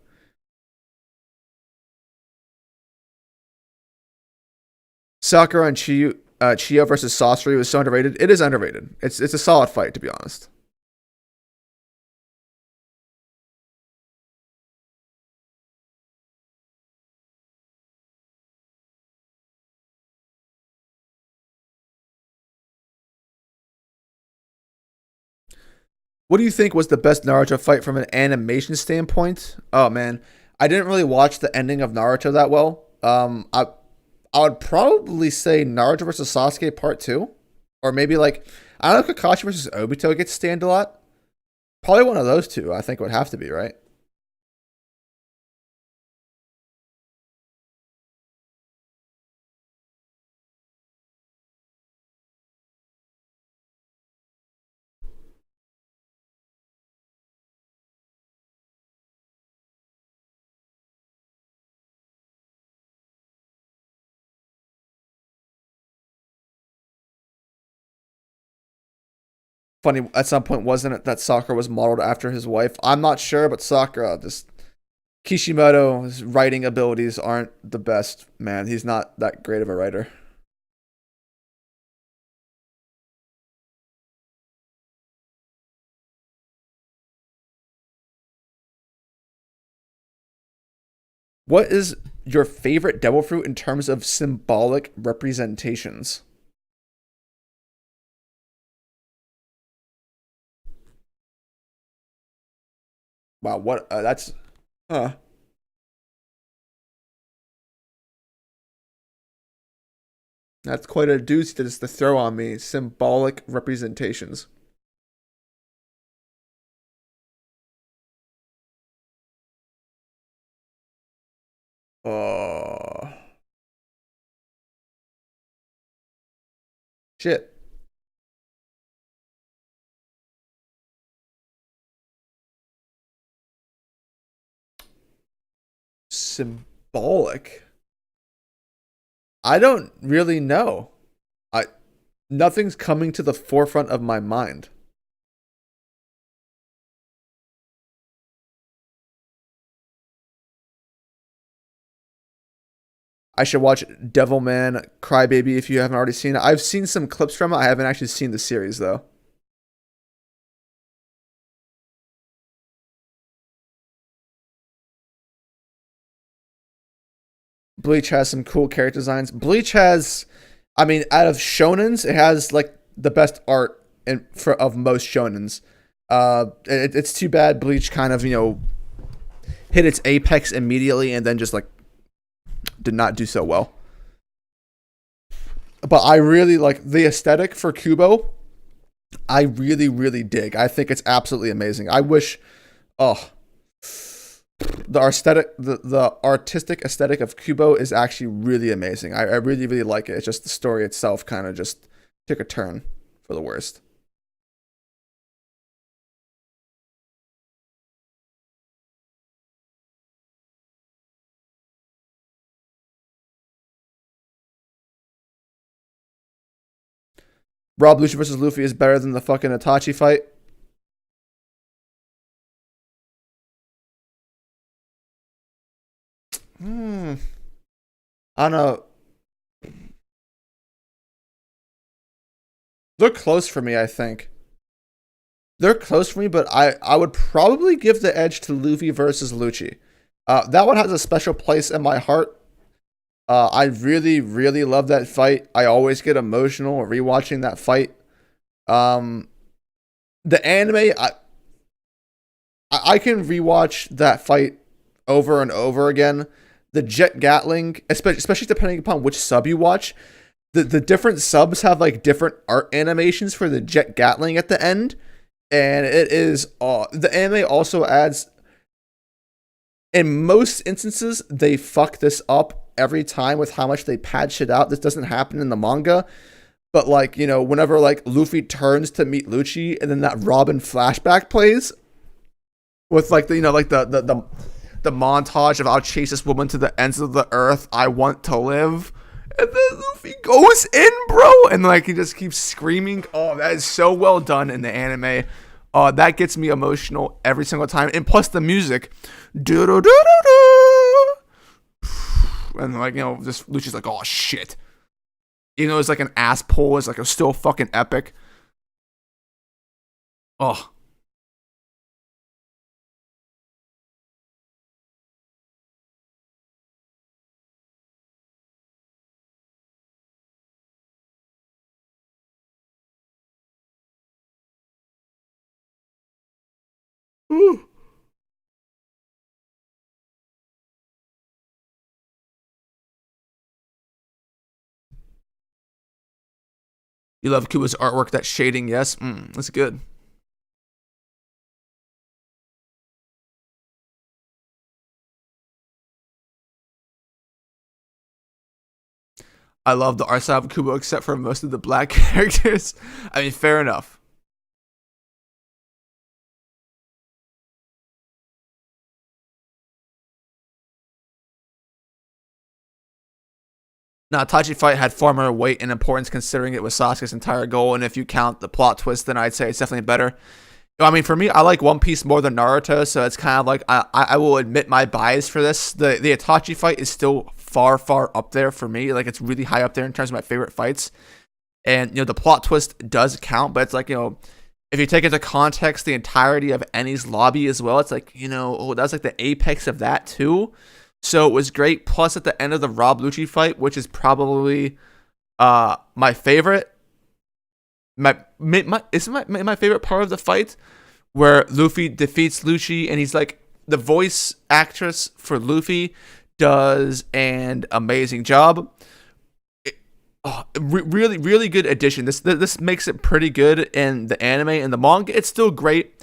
Sakura and Chiyo versus Sasori was so underrated. It is underrated. It's a solid fight, to be honest. What do you think was the best Naruto fight from an animation standpoint? Oh man, I didn't really watch the ending of Naruto that well. I would probably say Naruto versus Sasuke Part 2, or maybe like I don't know, Kakashi versus Obito gets stand a lot. Probably one of those two. I think would have to be right. Funny, at some point wasn't it that Sakura was modeled after his wife? I'm not sure, but Sakura just Kishimoto's writing abilities aren't the best, man. He's not that great of a writer. What is your favorite devil fruit in terms of symbolic representations? Wow, what that's uh that's quite a doozy to just to throw on me. Symbolic representations. Oh, Shit. Symbolic. I don't really know. I Nothing's coming to the forefront of my mind. I should watch Devilman Crybaby if you haven't already seen it. I've seen some clips from it. I haven't actually seen the series though. Bleach has some cool character designs. Bleach has, I mean, out of shonens, it has like the best art of most shonens. It's too bad Bleach kind of hit its apex immediately and then just like did not do so well. But I really like the aesthetic for Kubo. I really, really dig. I think it's absolutely amazing. I wish, oh, the artistic aesthetic of Kubo is actually really amazing. I really, really like it. It's just the story itself kind of just took a turn for the worst. Rob Lucci versus Luffy is better than the fucking Itachi fight. Hmm. I don't know. They're close for me, I think. They're close for me, but I would probably give the edge to Luffy versus Lucci. That one has a special place in my heart. I really, really love that fight. I always get emotional rewatching that fight. Um, the anime, I can rewatch that fight over and over again. The Jet Gatling, especially depending upon which sub you watch, the different subs have like different art animations for the Jet Gatling at the end, and it is the anime also adds. In most instances, they fuck this up every time with how much they pad shit out. This doesn't happen in the manga, but like whenever like Luffy turns to meet Lucci, and then that Robin flashback plays with like the montage of I'll chase this woman to the ends of the earth. I want to live. And then Luffy goes in, bro, and like he just keeps screaming. Oh, that is so well done in the anime. That gets me emotional every single time. And plus the music, do do do do do, and like just Lucci's like, oh shit. Even though it's like an ass pull, it's like it's still fucking epic. Oh. Ooh. You love Kuba's artwork, that shading, yes? That's good. I love the art style of Kubo except for most of the black characters. I mean, fair enough. Now, Tachi fight had far more weight and importance considering it was Sasuke's entire goal, and if you count the plot twist, then I'd say it's definitely better. I mean, for me, I like One Piece more than Naruto, so it's kind of like I will admit my bias for this. The Itachi fight is still far, far up there for me. Like, it's really high up there in terms of my favorite fights. And, the plot twist does count, but it's like, if you take into context the entirety of Eni's lobby as well, it's like, oh, that's like the apex of that too. So it was great. Plus, at the end of the Rob Lucci fight, which is probably my favorite, my favorite part of the fight, where Luffy defeats Lucci, and he's like the voice actress for Luffy does an amazing job. Really, really good addition. This makes it pretty good in the anime and the manga. It's still great.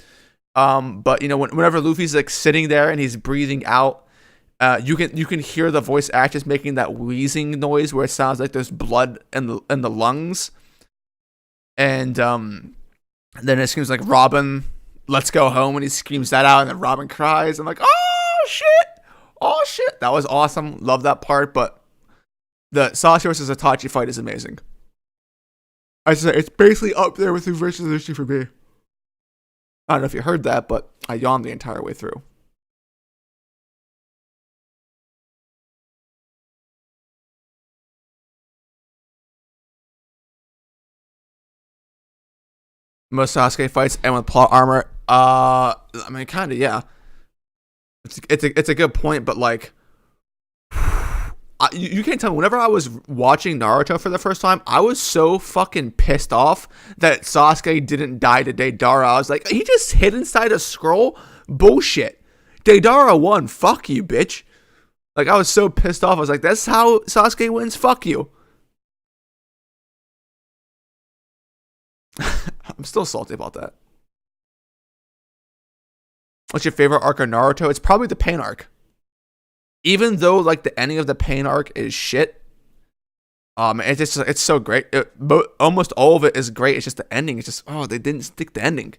But whenever Luffy's like sitting there and he's breathing out, you can hear the voice actress making that wheezing noise where it sounds like there's blood in the lungs. And then it screams like Robin, let's go home, and he screams that out, and then Robin cries. I'm like, oh shit, that was awesome. Love that part. But the Sasuke versus Itachi fight is amazing. I say it's basically up there with the versus issue for me. I don't know if you heard that, but I yawned the entire way through. Most Sasuke fights end with plot armor. I mean, kind of, yeah. It's a good point, but like, you can't tell me. Whenever I was watching Naruto for the first time, I was so fucking pissed off that Sasuke didn't die to Deidara. I was like, he just hid inside a scroll? Bullshit. Deidara won. Fuck you, bitch. Like, I was so pissed off. I was like, that's how Sasuke wins? Fuck you. I'm still salty about that. What's your favorite arc of Naruto? It's probably the Pain arc. Even though like the ending of the Pain arc is shit, it's so great. Almost all of it is great. It's just the ending. It's just they didn't stick the ending.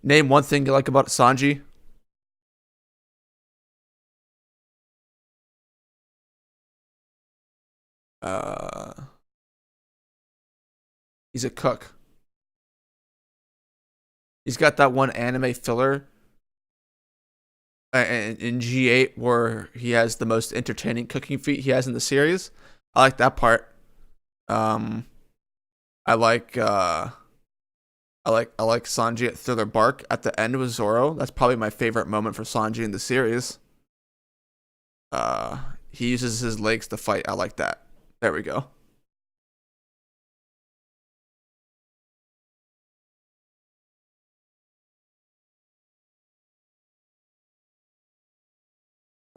Name one thing you like about Sanji. Uh, he's a cook. He's got that one anime filler in G8 where he has the most entertaining cooking feat he has in the series. I like that part. Um, I like I like Sanji at Thriller Bark at the end with Zoro. That's probably my favorite moment for Sanji in the series. He uses his legs to fight. I like that. There we go.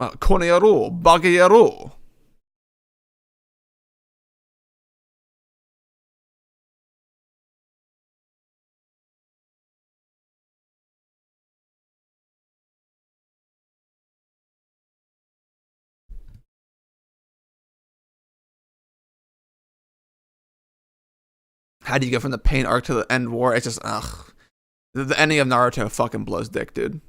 Koneyaru, Bagayaru. How do you get from the Pain arc to the end war? It's just ugh. The ending of Naruto fucking blows dick, dude.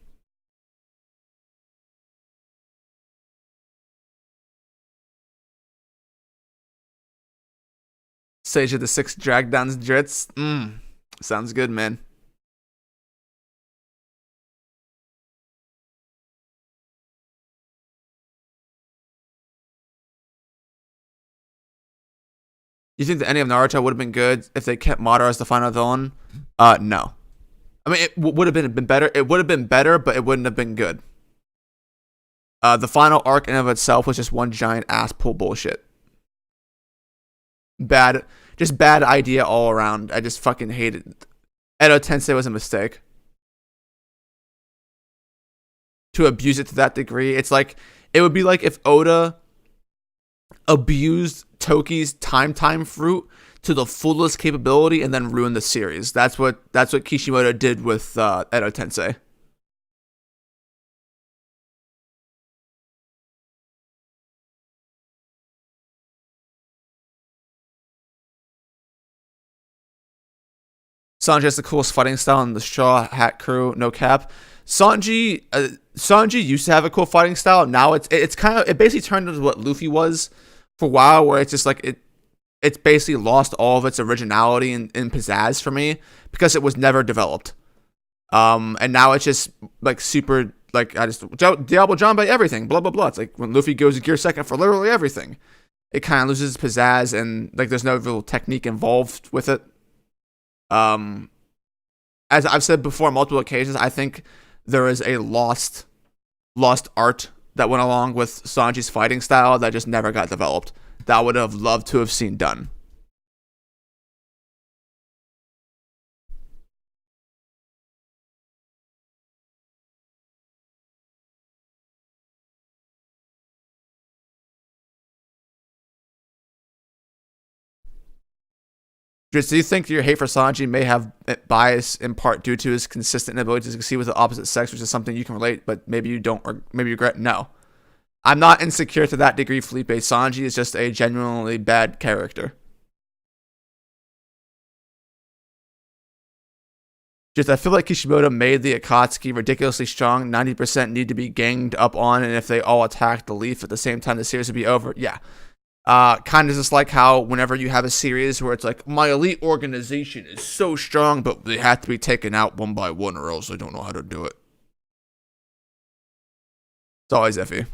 Sage of the Six drag downs drits. Sounds good, man. You think the ending of Naruto would have been good if they kept Madara as the final villain? No. I mean, it would have been better. It would have been better, but it wouldn't have been good. The final arc in of itself was just one giant ass pull bullshit. Bad, just bad idea all around. I just fucking hated it. Edo Tensei was a mistake. To abuse it to that degree, it's like it would be like if Oda abused Toki's time fruit to the fullest capability and then ruined the series. That's what Kishimoto did with Edo Tensei. Sanji has the coolest fighting style in the Straw Hat Crew, no cap. Sanji used to have a cool fighting style. Now it's kind of it basically turned into what Luffy was for a while, where it's just like it's basically lost all of its originality and pizzazz for me because it was never developed. And now it's just like super like I just Diablo John by everything, blah blah blah. It's like when Luffy goes to Gear Second for literally everything, it kind of loses pizzazz and like there's no real technique involved with it. Um, as I've said before on multiple occasions, I think there is a lost art that went along with Sanji's fighting style that just never got developed. That I would have loved to have seen done. Just do you think your hate for Sanji may have bias in part due to his consistent inability to succeed with the opposite sex, which is something you can relate, but maybe you don't, or maybe you regret? No. I'm not insecure to that degree, Felipe. Sanji is just a genuinely bad character. Just I feel like Kishimoto made the Akatsuki ridiculously strong. 90% need to be ganged up on, and if they all attack the Leaf at the same time, the series would be over. Yeah. Kind of just like how whenever you have a series where it's like, my elite organization is so strong, but they have to be taken out one by one or else they don't know how to do it. It's always iffy.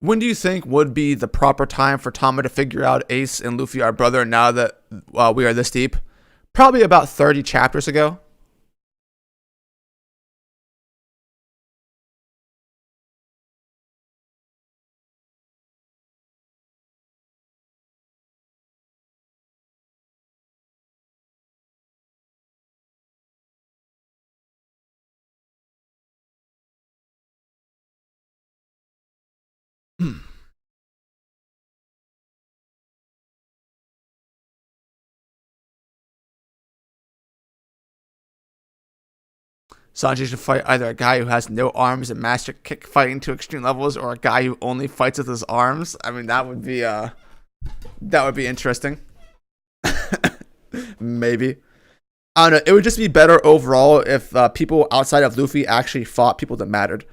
When do you think would be the proper time for Tama to figure out Ace and Luffy are brother now that we are this deep? Probably about 30 chapters ago. Sanji should fight either a guy who has no arms and master kick fighting to extreme levels, or a guy who only fights with his arms. I mean, that would be interesting. Maybe. I don't know. It would just be better overall if people outside of Luffy actually fought people that mattered.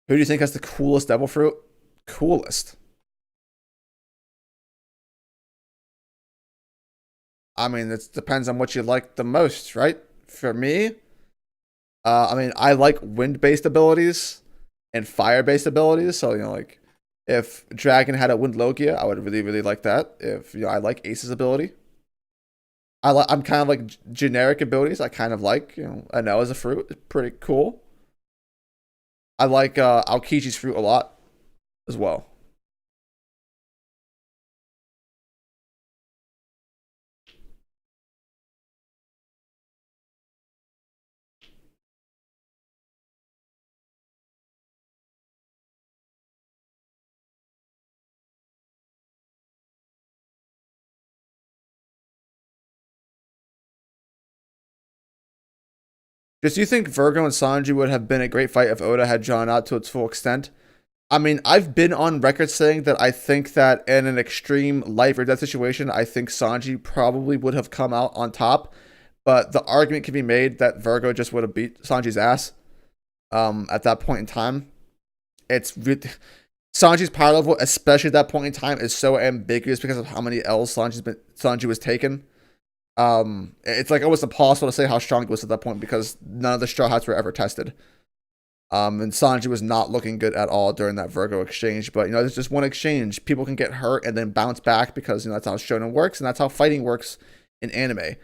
Who do you think has the coolest devil fruit? Coolest. I mean, it depends on what you like the most, right? For me, I mean, I like wind-based abilities and fire-based abilities. So like, if Dragon had a Wind Logia, I would really, really like that. If I like Ace's ability, I'm kind of like generic abilities. I kind of like I know as a fruit, it's pretty cool. I like Aokichi's fruit a lot as well. Just do you think Virgo and Sanji would have been a great fight if Oda had drawn out to its full extent? I mean, I've been on record saying that I think that in an extreme life or death situation, I think Sanji probably would have come out on top. But the argument can be made that Virgo just would have beat Sanji's ass at that point in time. It's Sanji's power level, especially at that point in time, is so ambiguous because of how many L's Sanji was taken. It's like almost impossible to say how strong it was at that point because none of the Straw Hats were ever tested. And Sanji was not looking good at all during that Virgo exchange. But there's just one exchange. People can get hurt and then bounce back because that's how shonen works and that's how fighting works in anime.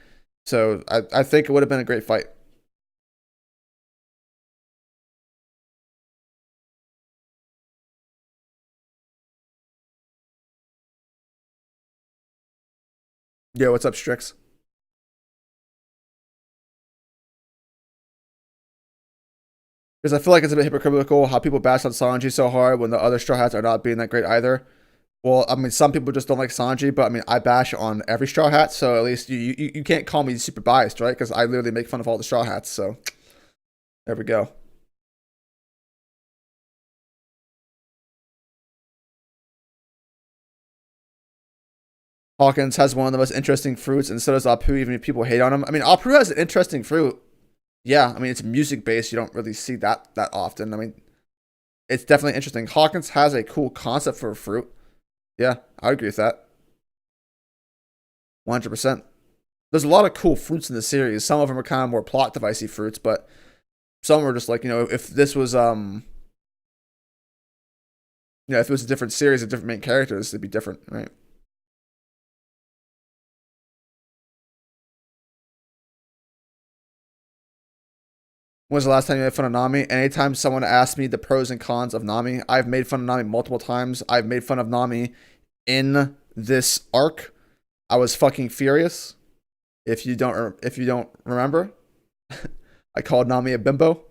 So I think it would have been a great fight. Yo, what's up, Strix? Because I feel like it's a bit hypocritical how people bash on Sanji so hard when the other Straw Hats are not being that great either. Well, I mean, some people just don't like Sanji, but I mean, I bash on every Straw Hat, so at least you can't call me super biased, right? Because I literally make fun of all the Straw Hats, so there we go. Hawkins has one of the most interesting fruits, and so does Apu, even if people hate on him. I mean, Apu has an interesting fruit. Yeah, I mean, it's music based. You don't really see that often. I mean, it's definitely interesting. Hawkins has a cool concept for a fruit. Yeah, I agree with that. 100%. There's a lot of cool fruits in the series. Some of them are kind of more plot devicey fruits, but some are just like, if this was if it was a different series of different main characters, it'd be different, right? When was the last time you made fun of Nami? Anytime someone asks me the pros and cons of Nami, I've made fun of Nami multiple times. I've made fun of Nami in this arc. I was fucking furious. If you don't remember, I called Nami a bimbo.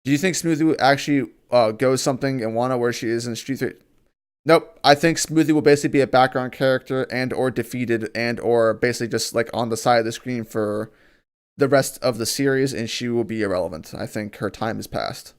Do you think Smoothie will actually goes something in Wano where she is in Street 3? Nope. I think Smoothie will basically be a background character and or defeated and or basically just like on the side of the screen for the rest of the series, and she will be irrelevant. I think her time is past.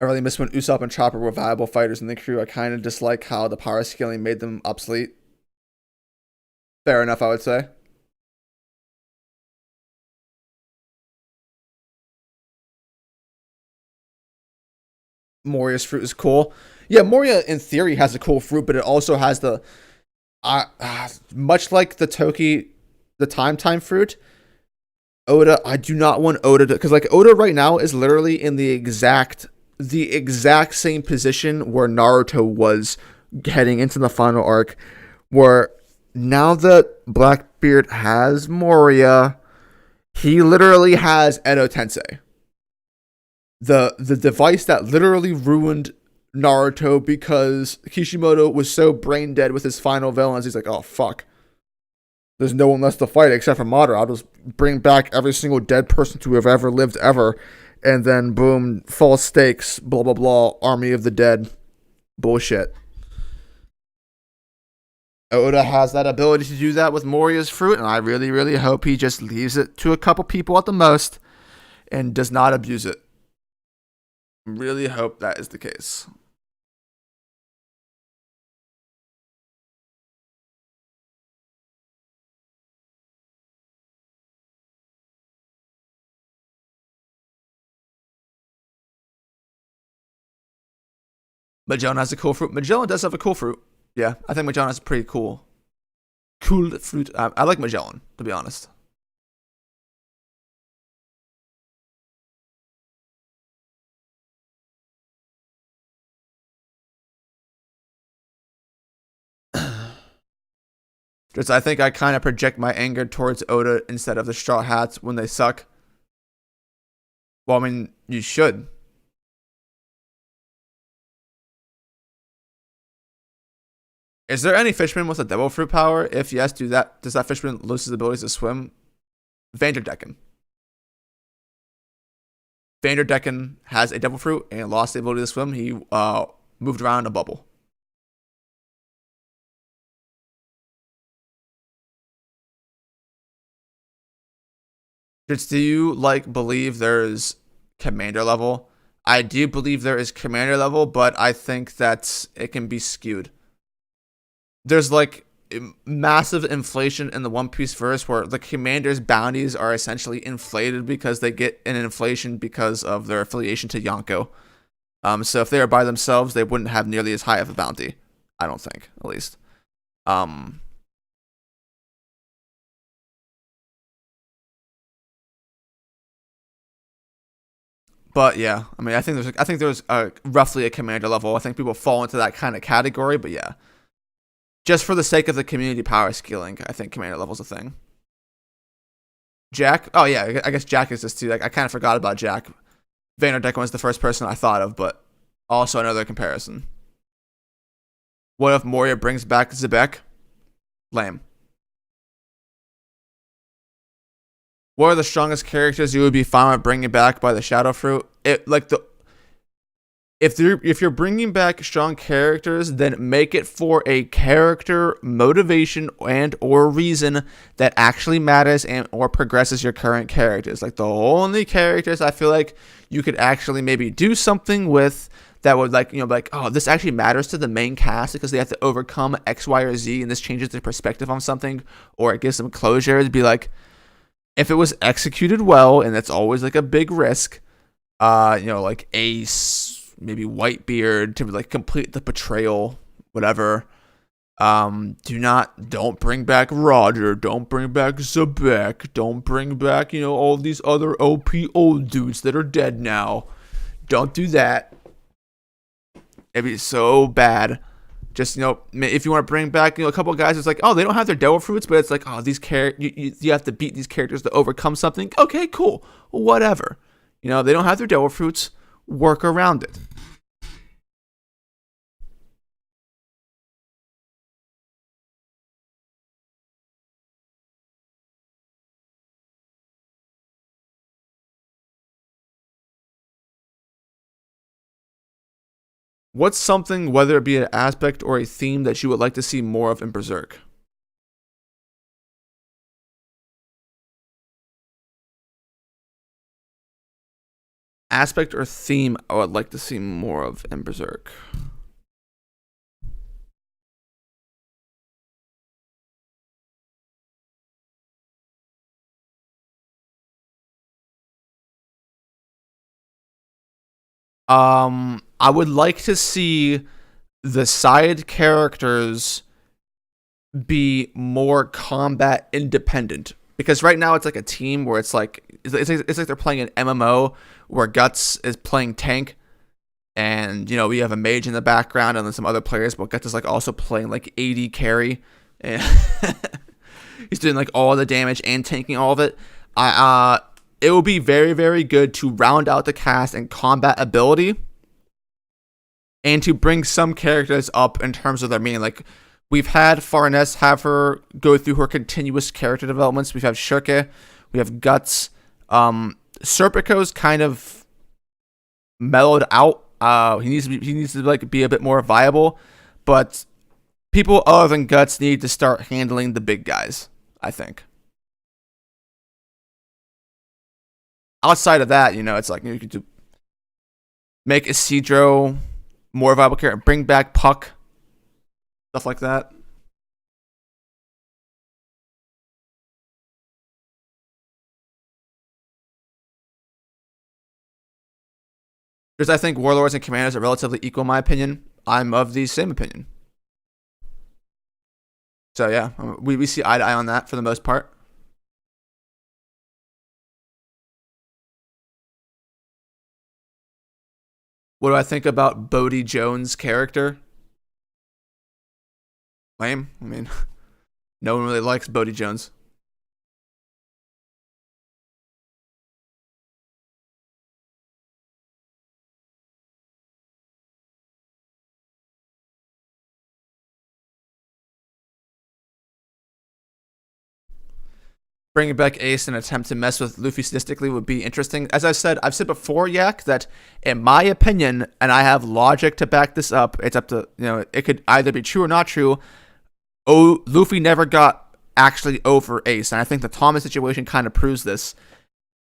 I really miss when Usopp and Chopper were viable fighters in the crew. I kind of dislike how the power scaling made them obsolete. Fair enough, I would say. Moria's fruit is cool. Yeah, Moria in theory has a cool fruit, but it also has the much like the Toki, the time fruit. Oda, I do not want Oda to, because like Oda right now is literally in the exact same position where Naruto was heading into the final arc, where now that Blackbeard has Moria, he literally has Edo Tensei, the device that literally ruined Naruto because Kishimoto was so brain dead with his final villains. He's like, oh fuck, there's no one left to fight except for Madara. I'll just bring back every single dead person to have ever lived ever, and then boom, false stakes, blah blah blah, army of the dead, bullshit. Oda has that ability to do that with Moria's fruit, and I really, really hope he just leaves it to a couple people at the most and does not abuse it. Really hope that is the case. Magellan has a cool fruit. Magellan does have a cool fruit. Yeah, I think Magellan has a pretty cool fruit. I like Magellan, to be honest. Just I think I kind of project my anger towards Oda instead of the Straw Hats when they suck. Well, I mean, you should. Is there any fishman with a devil fruit power? If yes, does that fishman lose his abilities to swim? Vanderdecken. Vanderdecken has a devil fruit and lost the ability to swim. He moved around in a bubble. Just do you like believe there's commander level? I do believe there is commander level, but I think that it can be skewed. There's like massive inflation in the One Piece verse where the commander's bounties are essentially inflated because they get an inflation because of their affiliation to Yonko. So if they were by themselves, they wouldn't have nearly as high of a bounty. I don't think, at least. Um, but yeah, I mean, I think there's roughly a commander level. I think people fall into that kind of category, but yeah, just for the sake of the community power scaling, I think commander level's a thing. Jack, oh yeah, I guess Jack is this too. Like I kind of forgot about Jack. Vanderdecken was the first person I thought of, but also another comparison. What if Moria brings back Zebek? Lame. What are the strongest characters you would be fine with bringing back by the Shadow Fruit? It like if you're bringing back strong characters, then make it for a character motivation and or reason that actually matters and or progresses your current characters. Like the only characters I feel like you could actually maybe do something with that would like like, oh, this actually matters to the main cast because they have to overcome X, Y, or Z, and this changes their perspective on something, or it gives them closure. It'd be like if it was executed well, and that's always like a big risk. Like Ace, maybe Whitebeard to like complete the betrayal, whatever. Don't bring back Roger, don't bring back Zabek, don't bring back, all these other OP old dudes that are dead now. Don't do that. It'd be so bad. Just, if you want to bring back, a couple of guys, it's like, oh, they don't have their devil fruits, but it's like, oh, these you have to beat these characters to overcome something. Okay, cool. Whatever. They don't have their devil fruits. Work around it. What's something, whether it be an aspect or a theme, that you would like to see more of in Berserk? Aspect or theme I would like to see more of in Berserk. I would like to see the side characters be more combat independent, because right now it's like a team where it's like they're playing an MMO where Guts is playing tank, and we have a mage in the background and then some other players, but Guts is like also playing like AD carry, and he's doing like all the damage and tanking all of it. It will be very, very good to round out the cast and combat ability, and to bring some characters up in terms of their meaning. Like, we've had Farnes have her go through her continuous character developments. We've had Shirke, we have Guts. Serpico's kind of mellowed out. He needs to like be a bit more viable, but people other than Guts need to start handling the big guys, I think. Outside of that, it's like you could make Isidro more viable character, bring back Puck, stuff like that. Because I think Warlords and Commanders are relatively equal, in my opinion. I'm of the same opinion. So yeah, we see eye to eye on that for the most part. What do I think about Bodie Jones' character? Lame. I mean, no one really likes Bodie Jones. Bringing back Ace in an attempt to mess with Luffy statistically would be interesting. As I've said before, Yak, that in my opinion, and I have logic to back this up, it's up to, it could either be true or not true. Oh, Luffy never got actually over Ace, and I think the Thomas situation kind of proves this.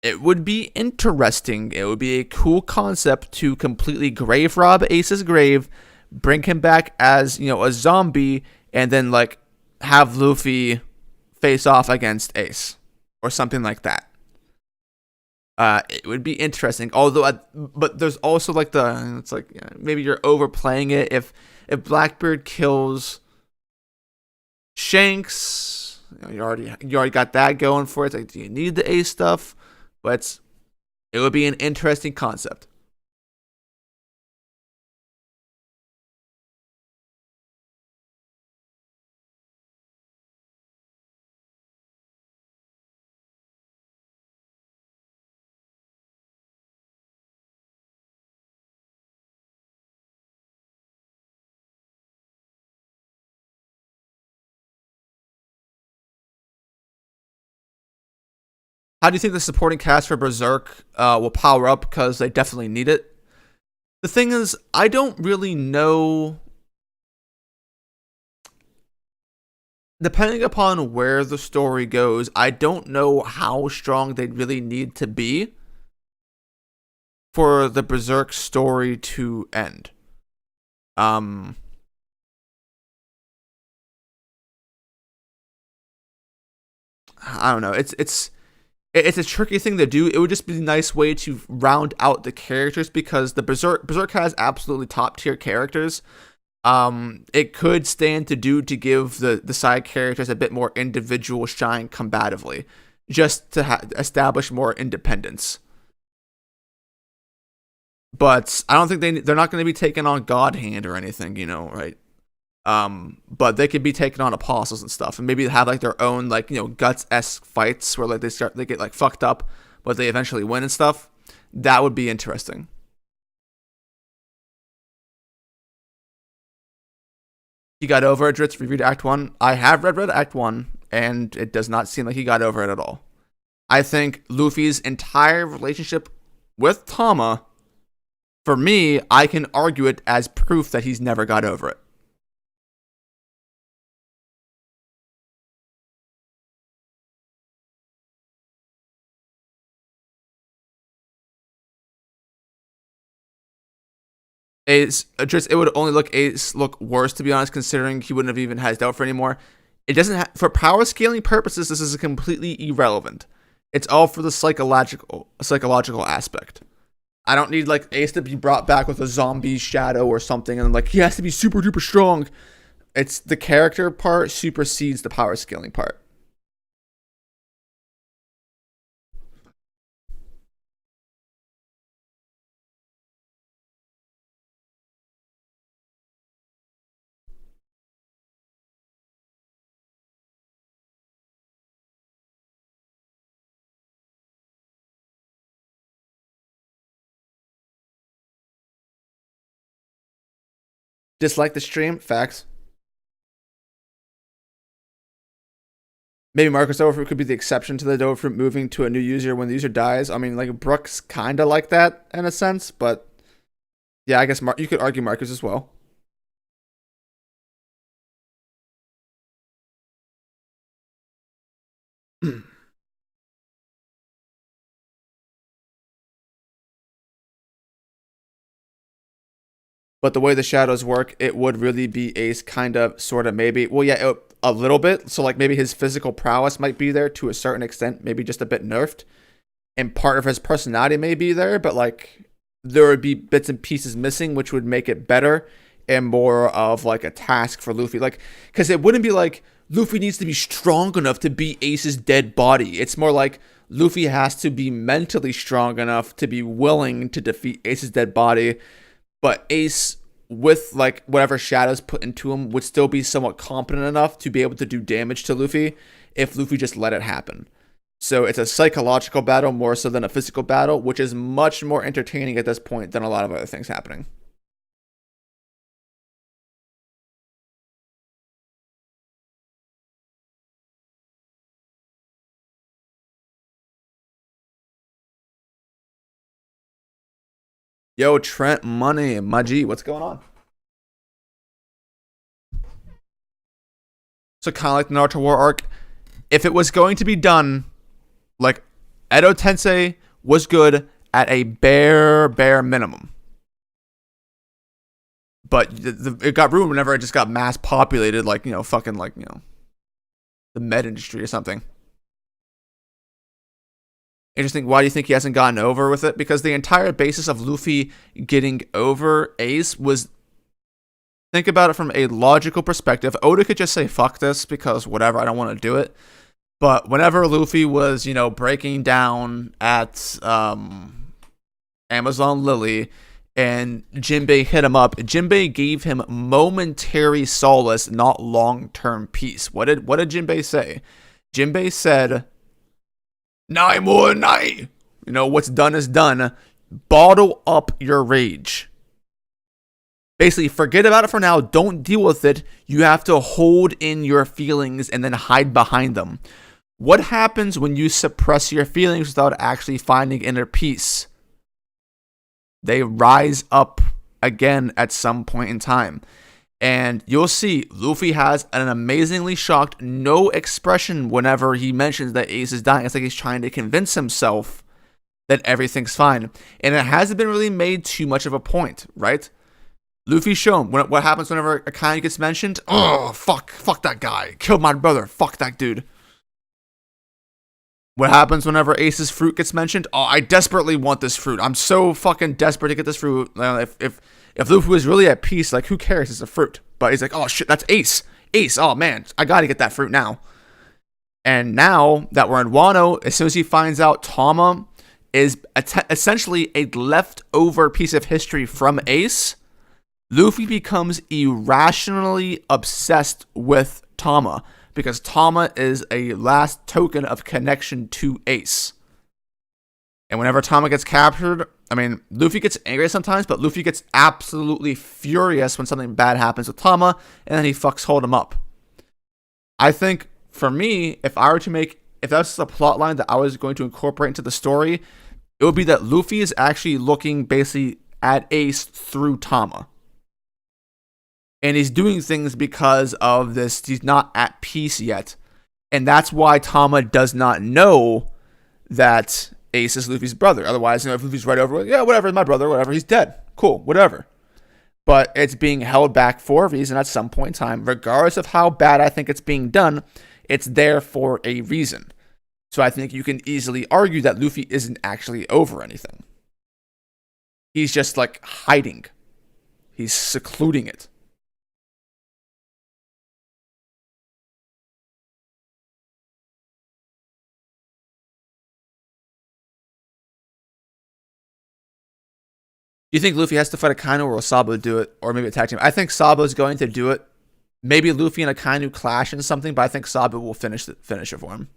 It would be interesting. It would be a cool concept to completely grave rob Ace's grave, bring him back as, a zombie, and then like have Luffy face off against Ace or something like that. It would be interesting. But there's also like it's like, maybe you're overplaying it. If Blackbeard kills Shanks, you already got that going for it. It's like, do you need the Ace stuff? But it would be an interesting concept. How do you think the supporting cast for Berserk will power up, because they definitely need it? The thing is, I don't really know. Depending upon where the story goes, I don't know how strong they'd really need to be for the Berserk story to end. Um, I don't know. It's a tricky thing to do. It would just be a nice way to round out the characters because the Berserk has absolutely top tier characters. It could stand to do to give the side characters a bit more individual shine combatively, just to establish more independence. But I don't think they're not going to be taking on God Hand or anything, right? But they could be taking on apostles and stuff, and maybe have like their own like guts-esque fights where like they get like fucked up, but they eventually win and stuff. That would be interesting. He got over it. Dritz reviewed Act 1. I have read Act 1, and it does not seem like he got over it at all. I think Luffy's entire relationship with Tama, for me, I can argue it as proof that he's never got over it. It would only look worse, to be honest, considering he wouldn't have even had his Doubtful anymore. It doesn't for power scaling purposes. This is completely irrelevant. It's all for the psychological aspect. I don't need like Ace to be brought back with a zombie shadow or something, and like he has to be super duper strong. It's the character part supersedes the power scaling part. Dislike the stream? Facts. Maybe Marcus Overfruit could be the exception to the Overfruit moving to a new user when the user dies. I mean, like Brooks kind of like that in a sense, but yeah, I guess you could argue Marcus as well. But the way the shadows work, it would really be Ace kind of, sort of, maybe. Well, yeah, a little bit. So, like, maybe his physical prowess might be there to a certain extent, maybe just a bit nerfed. And part of his personality may be there, but, like, there would be bits and pieces missing, which would make it better and more of, like, a task for Luffy. Like, because it wouldn't be like Luffy needs to be strong enough to beat Ace's dead body. It's more like Luffy has to be mentally strong enough to be willing to defeat Ace's dead body, but Ace, with like whatever shadows put into him, would still be somewhat competent enough to be able to do damage to Luffy if Luffy just let it happen. So it's a psychological battle more so than a physical battle, which is much more entertaining at this point than a lot of other things happening. Yo, Trent Money, my G, what's going on? So kind of like the Naruto War arc, if it was going to be done, like Edo Tensei was good at a bare minimum. But it got ruined whenever it just got mass populated, like, fucking like, the med industry or something. Interesting. Why do you think he hasn't gotten over with it? Because the entire basis of Luffy getting over Ace was, think about it from a logical perspective. Oda could just say, fuck this, because whatever, I don't want to do it. But whenever Luffy was, breaking down at Amazon Lily and Jinbei hit him up, Jinbei gave him momentary solace, not long-term peace. What did Jinbei say? Jinbei said, "Nai more nai." What's done is done. Bottle up your rage. Basically, forget about it for now. Don't deal with it. You have to hold in your feelings and then hide behind them. What happens when you suppress your feelings without actually finding inner peace? They rise up again at some point in time. And you'll see Luffy has an amazingly shocked, no expression whenever he mentions that Ace is dying. It's like he's trying to convince himself that everything's fine. And it hasn't been really made too much of a point, right? Luffy's shown what happens whenever a Akainu gets mentioned. Oh, fuck that guy. Killed my brother. Fuck that dude. What happens whenever Ace's fruit gets mentioned? Oh, I desperately want this fruit. I'm so fucking desperate to get this fruit. If Luffy was really at peace, like, who cares? It's a fruit. But he's like, oh shit, that's Ace. Ace, oh man, I gotta get that fruit now. And now that we're in Wano, as soon as he finds out Tama is essentially a leftover piece of history from Ace, Luffy becomes irrationally obsessed with Tama, because Tama is a last token of connection to Ace. And whenever Tama gets captured, I mean, Luffy gets angry sometimes, but Luffy gets absolutely furious when something bad happens with Tama, and then he fucks hold him up. I think, for me, if that's a plot line that I was going to incorporate into the story, it would be that Luffy is actually looking basically at Ace through Tama. And he's doing things because of this. He's not at peace yet. And that's why Tama does not know that Ace is Luffy's brother. Otherwise, if Luffy's right over, yeah, whatever, my brother, whatever, he's dead. Cool, whatever. But it's being held back for a reason at some point in time. Regardless of how bad I think it's being done, it's there for a reason. So I think you can easily argue that Luffy isn't actually over anything. He's just like hiding. He's secluding it. Do you think Luffy has to fight Akainu, or will Sabo do it? Or maybe attack him? I think Sabo is going to do it. Maybe Luffy and Akainu clash in something, but I think Sabo will finish it for him.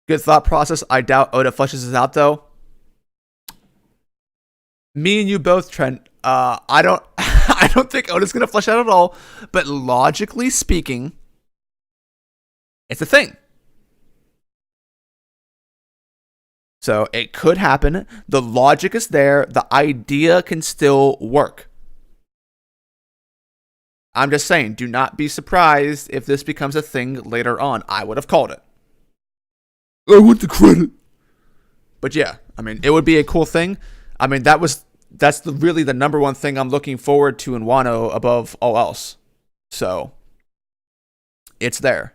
Good thought process. I doubt Oda fleshes this out, though. Me and you both, Trent. I don't I don't think Oda's gonna flesh out at all. But logically speaking, it's a thing. So it could happen. The logic is there. The idea can still work. I'm just saying, do not be surprised if this becomes a thing later on. I would have called it. I want the credit. But yeah, I mean, it would be a cool thing. I mean, that's really the number one thing I'm looking forward to in Wano above all else. So, it's there.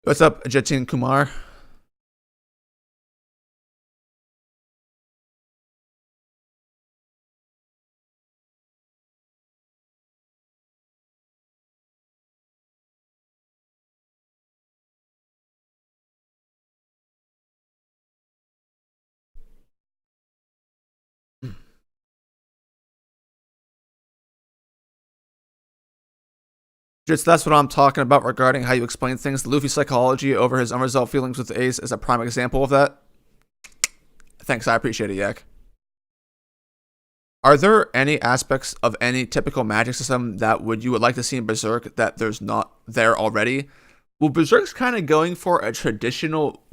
What's up, Jatin Kumar? Just that's what I'm talking about regarding how you explain things. Luffy's psychology over his unresolved feelings with Ace is a prime example of that. Thanks, I appreciate it, Yak. Are there any aspects of any typical magic system that you would like to see in Berserk that there's not there already? Well, Berserk's kind of going for a traditional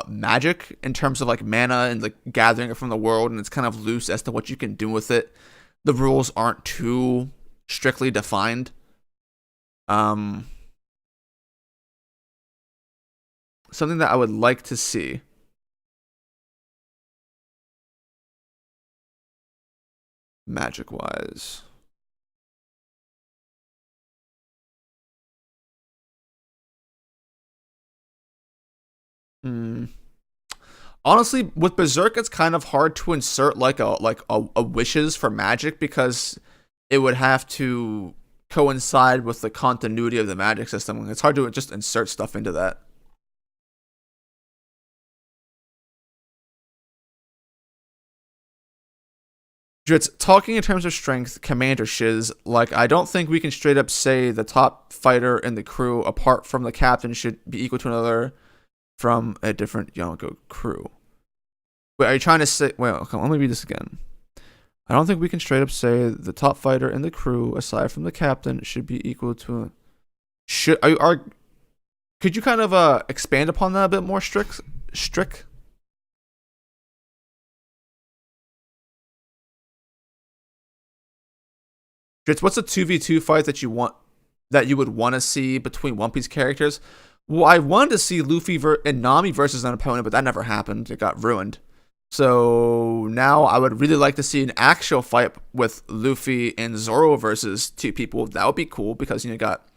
magic in terms of like mana and like gathering it from the world, and it's kind of loose as to what you can do with it. The rules aren't too strictly defined. Um, Something that I would like to see. Magic wise. Hmm. Honestly, with Berserk, it's kind of hard to insert like a wishes for magic, because it would have to coincide with the continuity of the magic system. It's hard to just insert stuff into that. It's talking in terms of strength, commander shiz. Like, I don't think we can straight up say the top fighter in the crew, apart from the captain, should be equal to another from a different Yonko crew. Wait, are you trying to say? Wait, okay, let me read this again. I don't think we can straight up say the top fighter in the crew, aside from the captain, should be equal to. Should are could you kind of expand upon that a bit more, strict? Strict. What's a 2v2 fight that you would want to see between One Piece characters? Well, I wanted to see Luffy and Nami versus an opponent, but that never happened. It got ruined. So now I would really like to see an actual fight with Luffy and Zoro versus two people. That would be cool because you got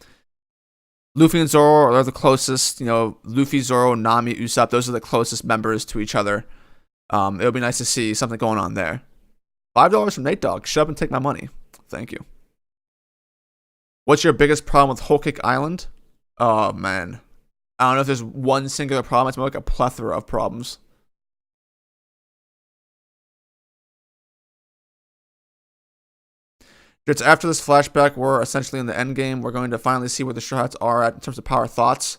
Luffy and Zoro are the closest. Luffy, Zoro, Nami, Usopp. Those are the closest members to each other. It would be nice to see something going on there. $5 from Nate Dogg. Shut up and take my money. Thank you. What's your biggest problem with Whole Cake Island? Oh man, I don't know if there's one singular problem. It's more like a plethora of problems. It's after this flashback, we're essentially in the end game. We're going to finally see where the Straw Hats are at in terms of power thoughts.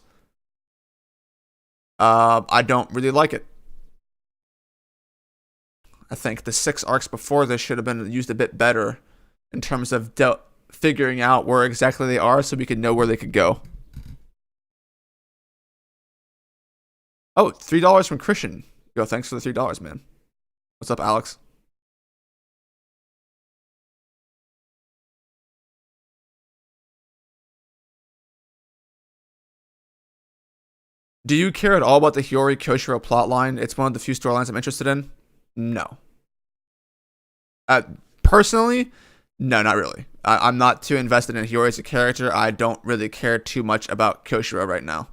I don't really like it. I think the 6 arcs before this should have been used a bit better in terms of figuring out where exactly they are so we could know where they could go. Oh, $3 from Christian. Yo, thanks for the $3, man. What's up, Alex? Do you care at all about the Hiyori Kyoshiro plotline? It's one of the few storylines I'm interested in. No. Personally, no, not really. I'm not too invested in Hiyori as a character. I don't really care too much about Kyoshiro right now.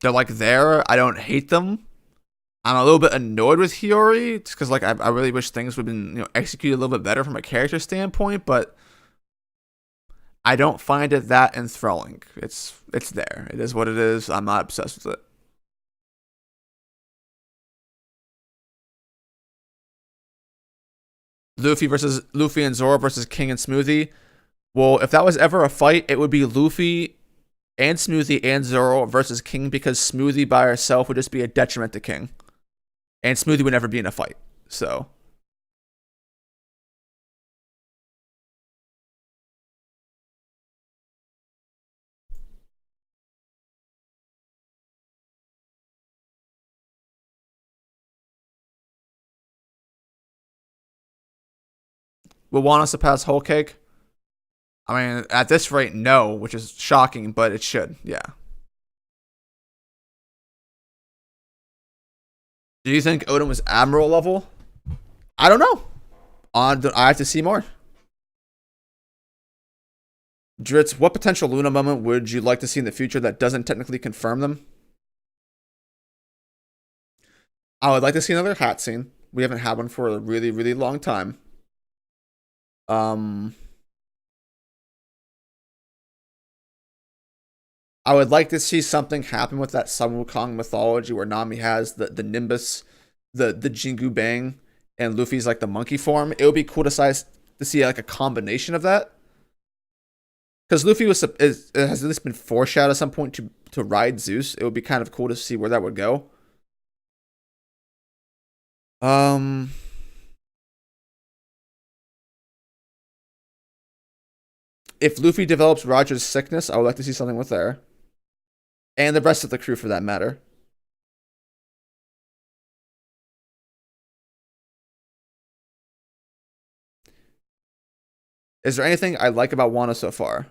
They're like there. I don't hate them. I'm a little bit annoyed with Hiyori just because I really wish things would have been executed a little bit better from a character standpoint, but I don't find it that enthralling. It's there. It is what it is. I'm not obsessed with it. Luffy and Zoro versus King and Smoothie. Well, if that was ever a fight, it would be Luffy and Smoothie and Zoro versus King because Smoothie by herself would just be a detriment to King. And Smoothie would never be in a fight. So. Will want us to pass Whole Cake? I mean, at this rate, no, which is shocking, but it should, yeah. Do you think Odin was Admiral level? I don't know. I have to see more. Dritz, what potential Luna moment would you like to see in the future that doesn't technically confirm them? I would like to see another hat scene. We haven't had one for a really, really long time. I would like to see something happen with that Sun Wukong mythology where Nami has the Nimbus, the Jingu Bang, and Luffy's like the monkey form. It would be cool to see like a combination of that. Because Luffy has at least been foreshadowed at some point to ride Zeus. It would be kind of cool to see where that would go. If Luffy develops Roger's sickness, I would like to see something with there. And the rest of the crew for that matter. Is there anything I like about Wano so far?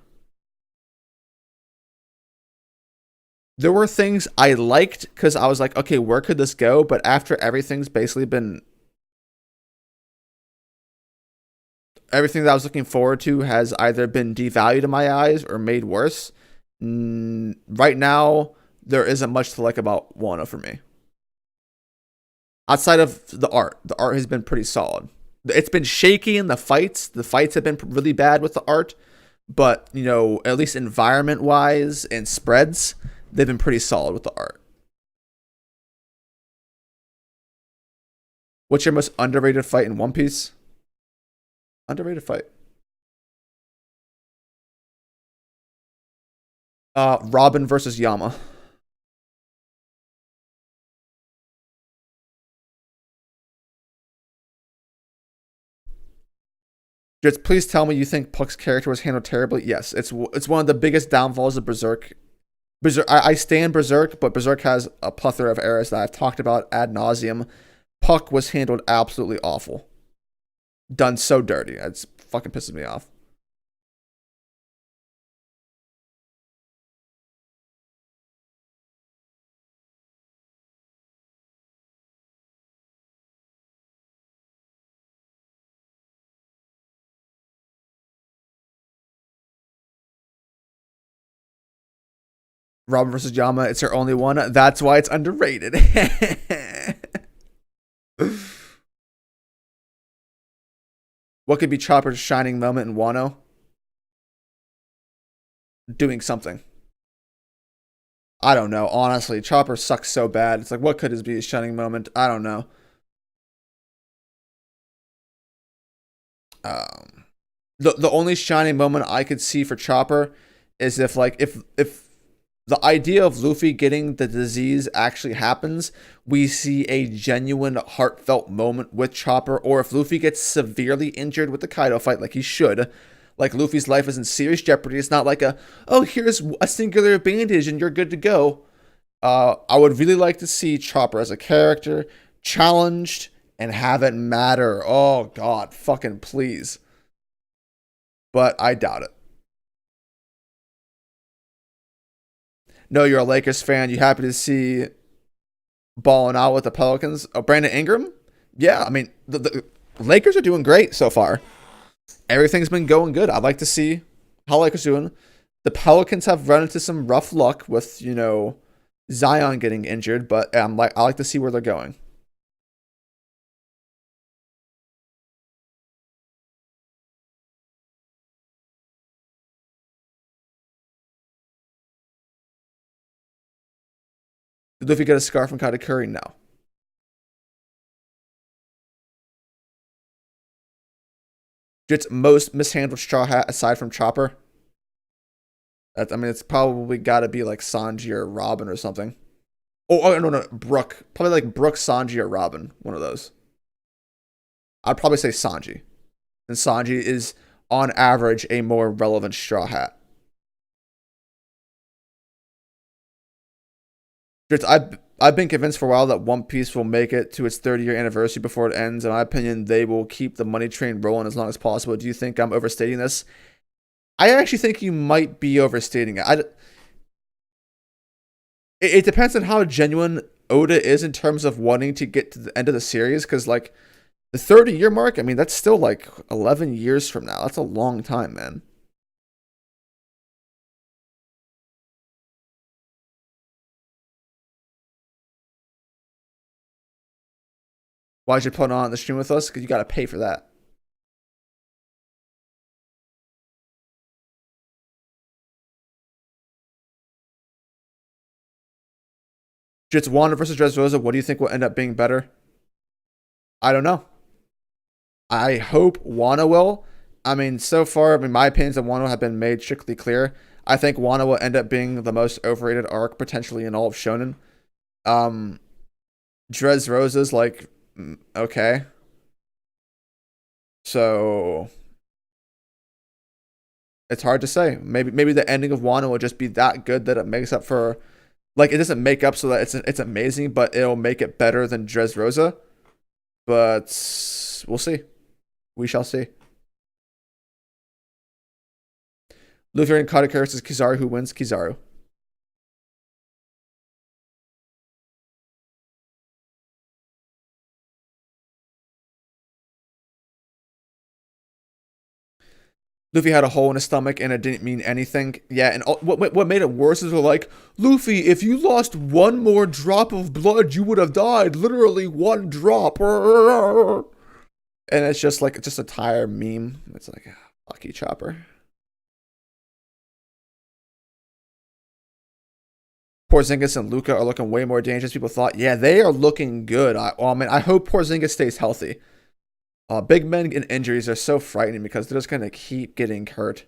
There were things I liked because I was like, okay, where could this go? But after everything's basically been everything that I was looking forward to has either been devalued in my eyes or made worse. Right now, there isn't much to like about Wano for me. Outside of the art has been pretty solid. It's been shaky in the fights. The fights have been really bad with the art, but at least environment wise and spreads, they've been pretty solid with the art. What's your most underrated fight in One Piece? Underrated fight. Robin versus Yama. Just please tell me you think Puck's character was handled terribly. Yes, it's one of the biggest downfalls of Berserk. Berserk, I stand Berserk, but Berserk has a plethora of errors that I've talked about ad nauseum. Puck was handled absolutely awful. Done so dirty. It's fucking pisses me off. Robin versus Yama, it's her only one. That's why it's underrated. What could be Chopper's shining moment in Wano? Doing something. I don't know. Honestly, Chopper sucks so bad. It's like, what could be his shining moment? I don't know. The only shining moment I could see for Chopper is if the idea of Luffy getting the disease actually happens, we see a genuine heartfelt moment with Chopper, or if Luffy gets severely injured with the Kaido fight like he should, like Luffy's life is in serious jeopardy. It's not like oh, here's a singular bandage and you're good to go. I would really like to see Chopper as a character challenged and have it matter. Oh God, fucking please. But I doubt it. No, you're a Lakers fan. You happy to see balling out with the Pelicans? Oh, Brandon Ingram? Yeah, I mean, the Lakers are doing great so far. Everything's been going good. I'd like to see how Lakers doing. The Pelicans have run into some rough luck with, Zion getting injured, but I like to see where they're going. Did Luffy get a scarf from Katakuri? No. It's most mishandled Straw Hat aside from Chopper. It's probably got to be like Sanji or Robin or something. Oh, no, Brook. Probably like Brook, Sanji, or Robin. One of those. I'd probably say Sanji. And Sanji is, on average, a more relevant Straw Hat. I've been convinced for a while that One Piece will make it to its 30-year anniversary before it ends. In my opinion, they will keep the money train rolling as long as possible. Do you think I'm overstating this? I actually think you might be overstating it. It depends on how genuine Oda is in terms of wanting to get to the end of the series, because like the 30-year mark, I mean, that's still like 11 years from now. That's a long time, man. Why'd you put on the stream with us? Because you got to pay for that. Just Wanda versus Dressrosa. What do you think will end up being better? I don't know. I hope Wano will. I mean, so far, my opinions on Wano have been made strictly clear. I think Wano will end up being the most overrated arc potentially in all of Shonen. Um, Dressrosa's like okay. So it's hard to say. Maybe the ending of Wano will just be that good that it makes up for, like, it doesn't make up so that it's amazing, but it'll make it better than Dressrosa. But we'll see. We shall see. Luffy and Katakuri versus Kizaru. Who wins? Kizaru. Luffy had a hole in his stomach and it didn't mean anything. Yeah, and what made it worse is they're like, Luffy, if you lost one more drop of blood, you would have died. Literally one drop. And it's just like, it's just a tire meme. It's like, lucky Chopper. Porzingis and Luka are looking way more dangerous. People thought, yeah, they are looking good. I hope Porzingis stays healthy. Big men and injuries are so frightening because they're just gonna keep getting hurt.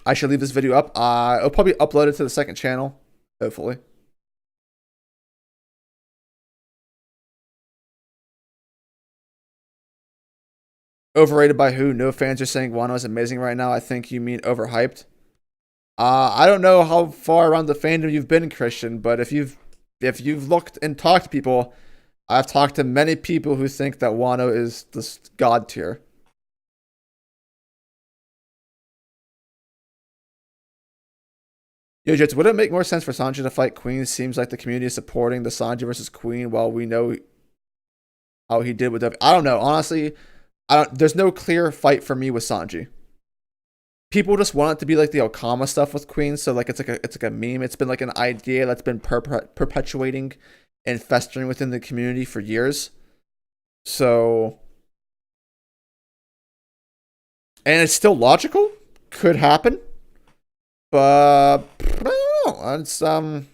I should leave this video up. I'll probably upload it to the second channel, hopefully. Overrated by who? No fans are saying Wano is amazing right now. I think you mean overhyped. I don't know how far around the fandom you've been, Christian, but if you've looked and talked to people, I've talked to many people who think that Wano is this god tier. Yo, Jets, would it make more sense for Sanji to fight Queen? Seems like the community is supporting the Sanji versus Queen while we know how he did with W. I don't know. Honestly, there's no clear fight for me with Sanji. People just want it to be like the Okama stuff with Queen, so like it's like a meme. It's been like an idea that's been perpetuating and festering within the community for years. So, and it's still logical, could happen, but I don't know. It's there's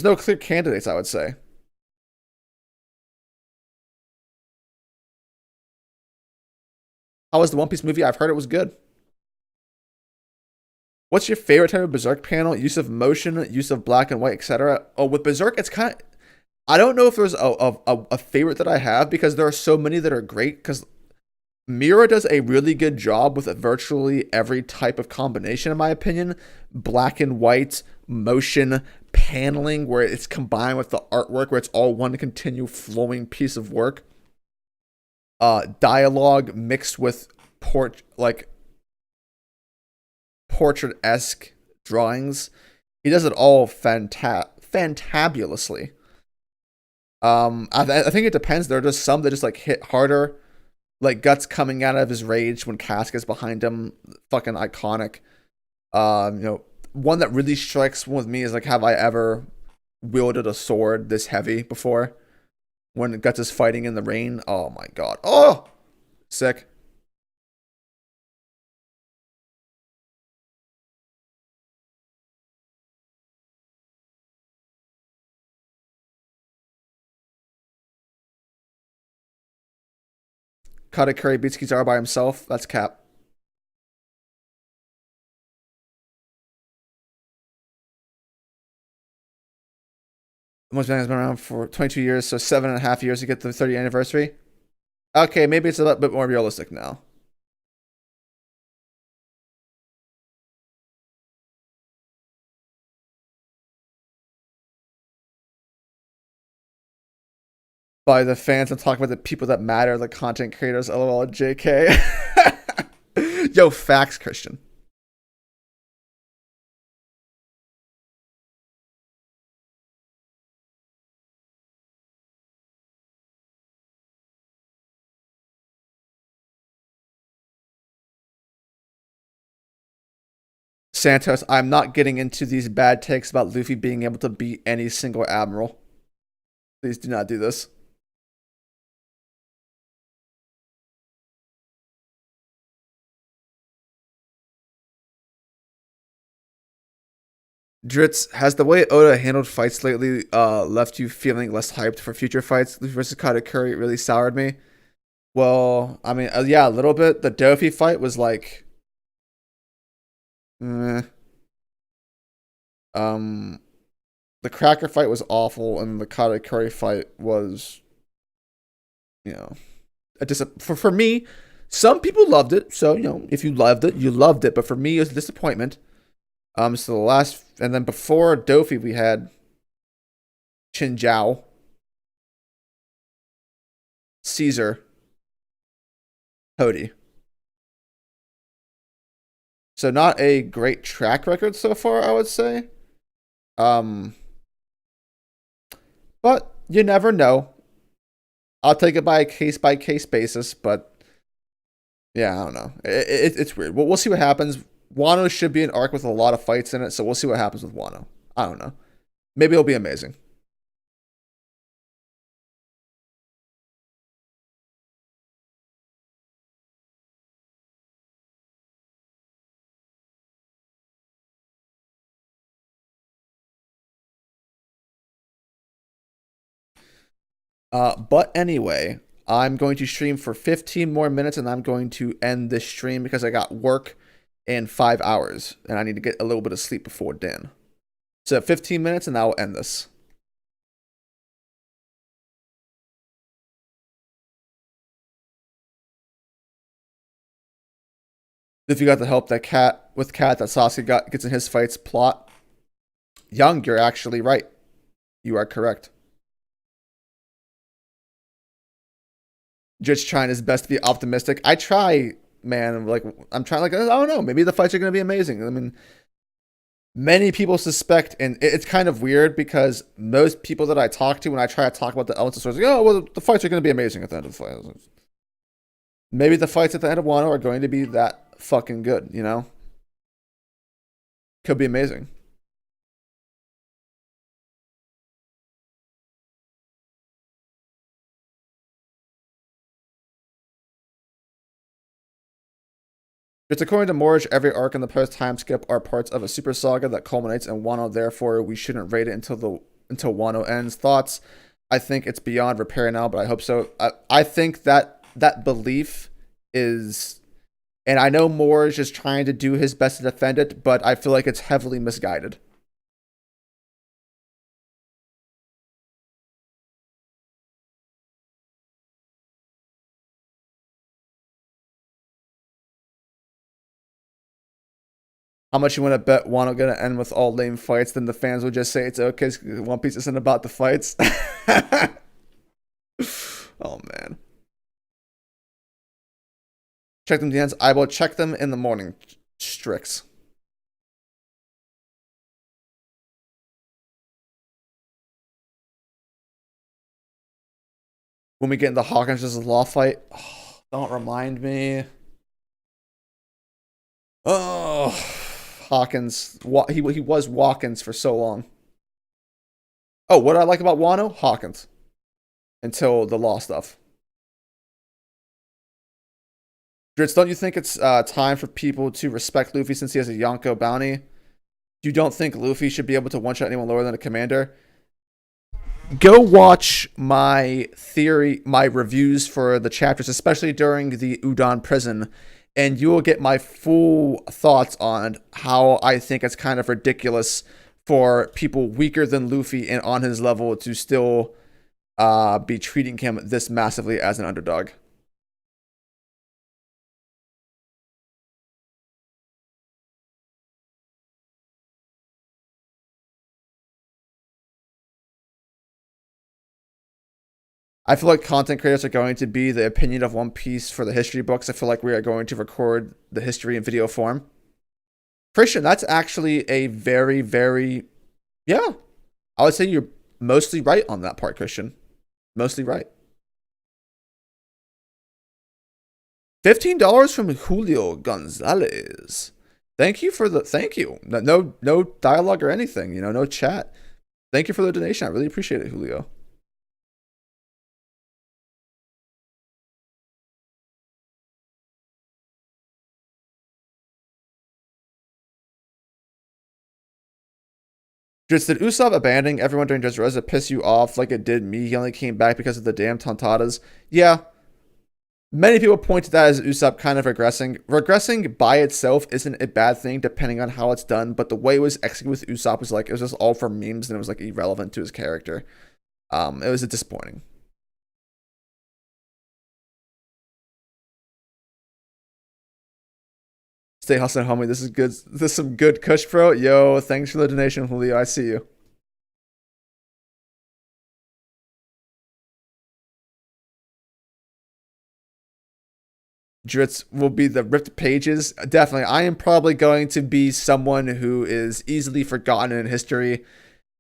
no clear candidates, I would say. How was the One Piece movie? I've heard it was good. What's your favorite type of Berserk panel? Use of motion, use of black and white, etc. Oh, with Berserk, it's kind of. I don't know if there's a favorite that I have because there are so many that are great. Because Mira does a really good job with virtually every type of combination, in my opinion. Black and white, motion, paneling, where it's combined with the artwork, where it's all one continual flowing piece of work. Dialogue mixed with portrait-esque drawings. He does it all fantabulously. I think it depends. There are just some that just like hit harder, like Guts coming out of his rage when Cask is behind him, fucking iconic. One that really strikes with me is like, have I ever wielded a sword this heavy before? When Guts is fighting in the rain. Oh my god. Oh! Sick. Katakuri beats Kizaru by himself. That's cap. Most man has been around for 22 years, so 7.5 years to get the 30th anniversary. Okay, maybe it's a little bit more realistic now. By the fans, I'm talking about the people that matter, the content creators. LOL, JK. Yo, facts, Christian. Santos, I'm not getting into these bad takes about Luffy being able to beat any single admiral. Please do not do this. Dritz, has the way Oda handled fights lately left you feeling less hyped for future fights? Luffy versus Katakuri really soured me. Well, I mean, yeah, a little bit. The Dofi fight was like, eh. The Cracker fight was awful, and the Katakuri fight was, for me. Some people loved it, so if you loved it, you loved it. But for me, it was a disappointment. So the last, and then before Dofi, we had Chinjiao, Caesar, Hody. So not a great track record so far, I would say. But you never know. I'll take it by a case basis, but yeah, I don't know. It's weird. We'll see what happens. Wano should be an arc with a lot of fights in it, so we'll see what happens with Wano. I don't know. Maybe it'll be amazing. But anyway, I'm going to stream for 15 more minutes and I'm going to end this stream because I got work in 5 hours and I need to get a little bit of sleep before then. So 15 minutes and I'll end this. If you got the help that Cat that Sasuke gets in his fights plot, Young, you're actually right. You are correct. Just trying his best to be optimistic. I try, man. Like I'm trying. Like I don't know. Maybe the fights are gonna be amazing. I mean, many people suspect, and it's kind of weird because most people that I talk to when I try to talk about the elements of stories, like, oh, well, the fights are gonna be amazing at the end of the fight. Maybe the fights at the end of Wano are going to be that fucking good. You know, could be amazing. It's according to Morge, every arc in the post time skip are parts of a super saga that culminates in Wano. Therefore, we shouldn't rate it until Wano ends. Thoughts? I think it's beyond repair now, but I hope so. I think that belief is, and I know Morge is trying to do his best to defend it, but I feel like it's heavily misguided. How much you want to bet Wano gonna end with all lame fights? Then the fans will just say it's okay. One Piece isn't about the fights. Oh man. Check them DMs. I will check them in the morning. Strix. When we get into Hawkins' law fight, oh, don't remind me. Oh, Hawkins. He was Watkins for so long. Oh, what I like about Wano? Hawkins. Until the law stuff. Dritz, don't you think it's time for people to respect Luffy since he has a Yonko bounty? You don't think Luffy should be able to one-shot anyone lower than a commander? Go watch my reviews for the chapters, especially during the Udon prison, and you will get my full thoughts on how I think it's kind of ridiculous for people weaker than Luffy and on his level to still be treating him this massively as an underdog. I feel like content creators are going to be the opinion of One Piece for the history books. I feel like we are going to record the history in video form. Christian, that's actually a very, very, yeah. I would say you're mostly right on that part, Christian. Mostly right. $15 from Julio Gonzalez. Thank you for the thank you. No dialogue or anything, you know, no chat. Thank you for the donation. I really appreciate it, Julio. Just did Usopp abandoning everyone during Dressrosa piss you off like it did me? He only came back because of the damn Tontadas. Yeah. Many people point to that as Usopp kind of regressing. Regressing by itself isn't a bad thing depending on how it's done, but the way it was executed with Usopp was like, it was just all for memes and it was like irrelevant to his character. It was disappointing. Stay hustling, homie. This is good. This is some good kush, bro. Yo, thanks for the donation, Julio. I see you. Dritz will be the ripped pages. Definitely. I am probably going to be someone who is easily forgotten in history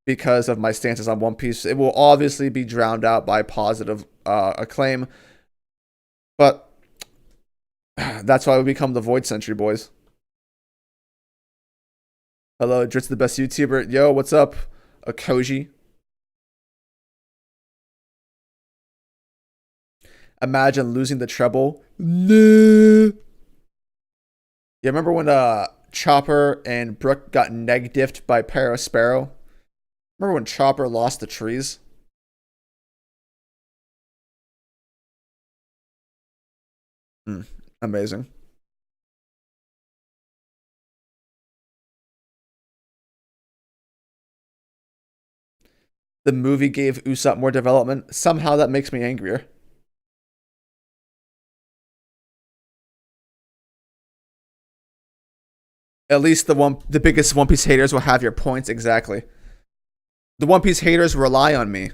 because of my stances on One Piece. It will obviously be drowned out by positive acclaim. But that's why we become the Void Century boys. Hello, Drit's the best YouTuber. Yo, what's up? A Koji. Imagine losing the treble. No. Yeah, remember when Chopper and Brook got neg diffed by Para Sparrow? Remember when Chopper lost the trees? Mm, amazing. The movie gave Usopp more development. Somehow that makes me angrier. At least the biggest One Piece haters will have your points exactly. The One Piece haters rely on me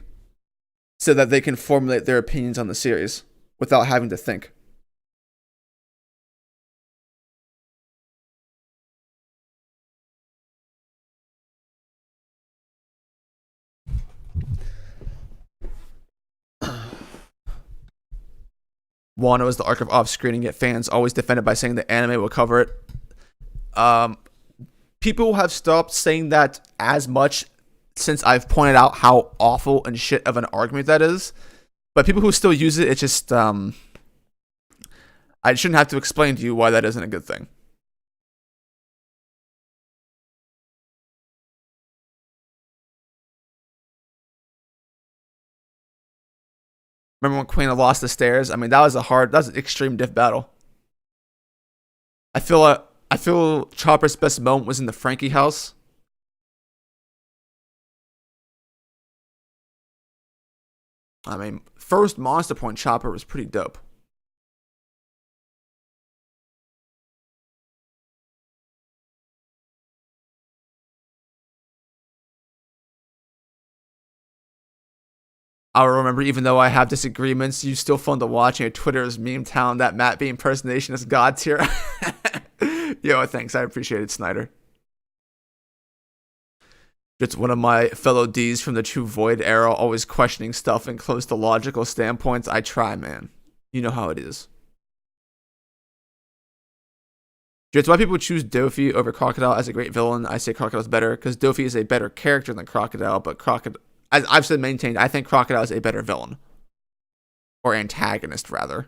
so that they can formulate their opinions on the series without having to think. Wano is the arc of off-screen, yet fans always defend it by saying the anime will cover it. Um, People have stopped saying that as much since I've pointed out how awful and shit of an argument that is. But people who still use it, it's just I shouldn't have to explain to you why that isn't a good thing. Remember when Queen lost the stairs? I mean, that was an extreme diff battle. I feel I feel Chopper's best moment was in the Frankie house. I mean, first Monster Point Chopper was pretty dope. I'll remember, even though I have disagreements, you still fun to watch. Your Twitter is meme town. That Matt B impersonation is god tier. Yo, thanks. I appreciate it, Snyder. Just one of my fellow D's from the True Void era, always questioning stuff and close to logical standpoints. I try, man. You know how it is. It's why people choose Dofi over Crocodile as a great villain. I say Crocodile's better because Dofi is a better character than Crocodile, but Crocodile, as I've said, maintained, I think Crocodile is a better villain or antagonist rather.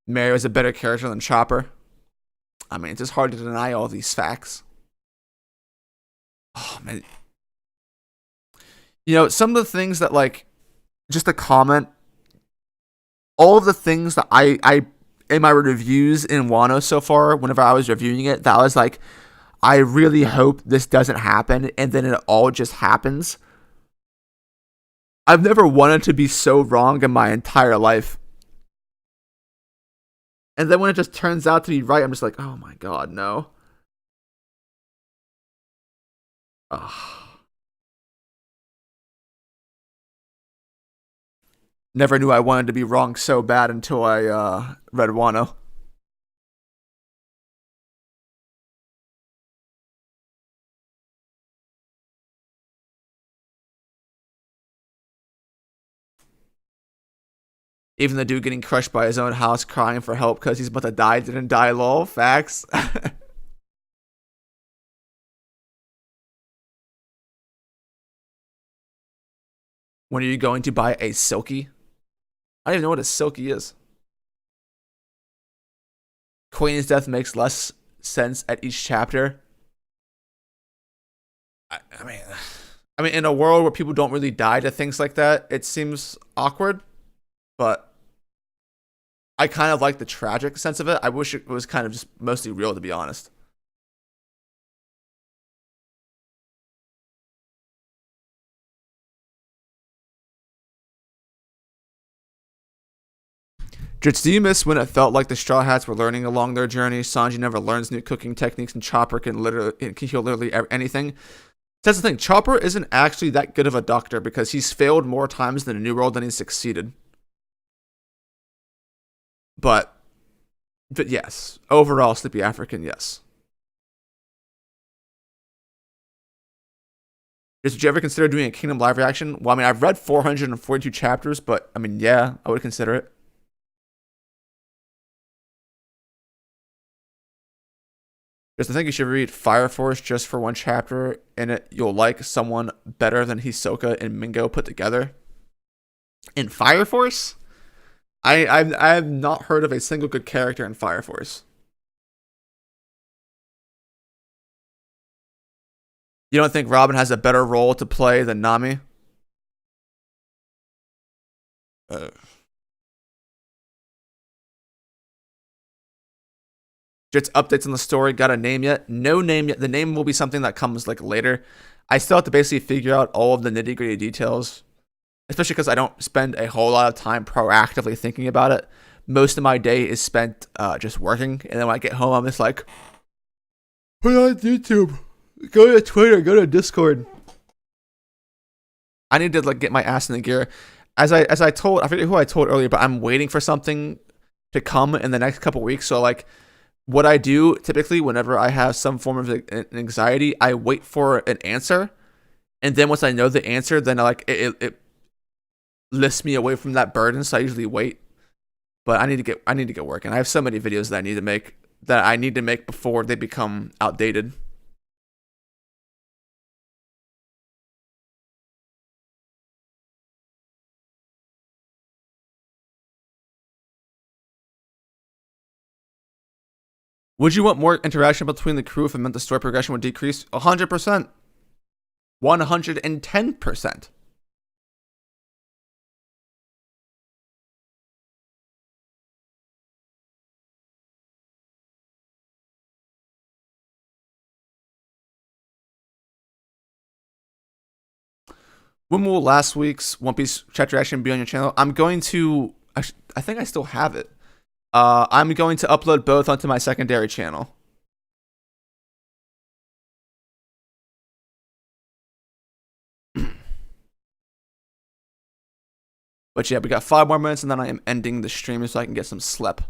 Mario is a better character than Chopper. I mean, it's just hard to deny all these facts. Oh man, some of the things that like, just a comment. All of the things that I in my reviews in Wano so far, whenever I was reviewing it, that was like, I really hope this doesn't happen, and then it all just happens. I've never wanted to be so wrong in my entire life. And then when it just turns out to be right, I'm just like, oh my god, no. Ugh. Never knew I wanted to be wrong so bad until I read Wano. Even the dude getting crushed by his own house, crying for help because he's about to die, didn't die, lol. Facts. When are you going to buy a Silky? I don't even know what a Silky is. Queen's death makes less sense at each chapter. I mean, in a world where people don't really die to things like that, it seems awkward. But I kind of like the tragic sense of it. I wish it was kind of just mostly real, to be honest. Jits, do you miss when it felt like the Straw Hats were learning along their journey? Sanji never learns new cooking techniques, and Chopper can heal literally anything. That's the thing. Chopper isn't actually that good of a doctor because he's failed more times than a New World than he's succeeded. But, yes, overall, Sleepy African, yes. Would you ever consider doing a Kingdom live reaction? Well, I mean, I've read 442 chapters, but I mean, yeah, I would consider it. Just I think you should read Fire Force just for one chapter. In it, you'll like someone better than Hisoka and Mingo put together. In Fire Force, I have not heard of a single good character in Fire Force. You don't think Robin has a better role to play than Nami? Uh, just updates on the story. Got a name yet? No name yet. The name will be something that comes like later. I still have to basically figure out all of the nitty gritty details, especially because I don't spend a whole lot of time proactively thinking about it. Most of my day is spent just working, and then when I get home, I'm just like, put on YouTube, go to Twitter, go to Discord. I need to like get my ass in the gear. As I told, I forget who I told earlier, but I'm waiting for something to come in the next couple weeks. So like, what I do typically whenever I have some form of anxiety, I wait for an answer, and then once I know the answer, then it lifts me away from that burden. So I usually wait, but I need to get working. I have so many videos that I need to make before they become outdated. Would you want more interaction between the crew if it meant the story progression would decrease? 100%. 110%. When will last week's One Piece chat reaction be on your channel? I'm going to. I think I still have it. I'm going to upload both onto my secondary channel. But yeah, we got 5 more minutes, and then I am ending the stream so I can get some sleep.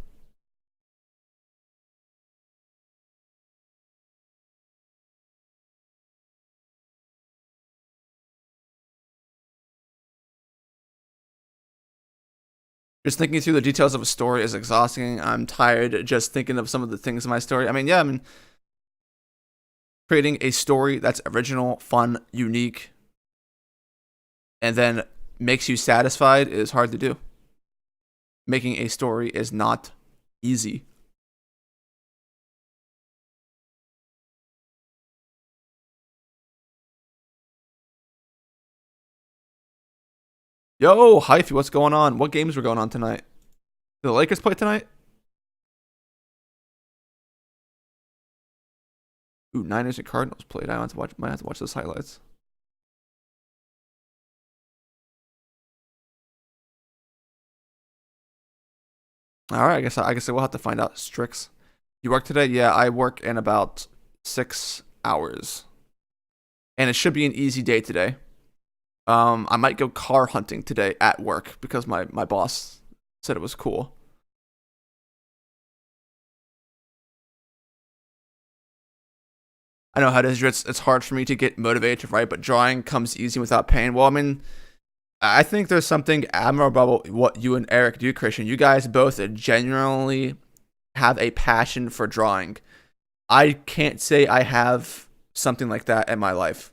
Just thinking through the details of a story is exhausting. I'm tired just thinking of some of the things in my story. I mean, creating a story that's original, fun, unique, and then makes you satisfied is hard to do. Making a story is not easy. Yo, Hyphy, what's going on? What games were going on tonight? Did the Lakers play tonight? Ooh, Niners and Cardinals played. Might have to watch those highlights. All right, I guess we'll have to find out. Strix, you work today? Yeah, I work in about 6 hours, and it should be an easy day today. I might go car hunting today at work because my boss said it was cool. I know how it is. It's hard for me to get motivated to write, but drawing comes easy without pain. Well, I mean, I think there's something admirable about what you and Eric do, Christian. You guys both genuinely have a passion for drawing. I can't say I have something like that in my life.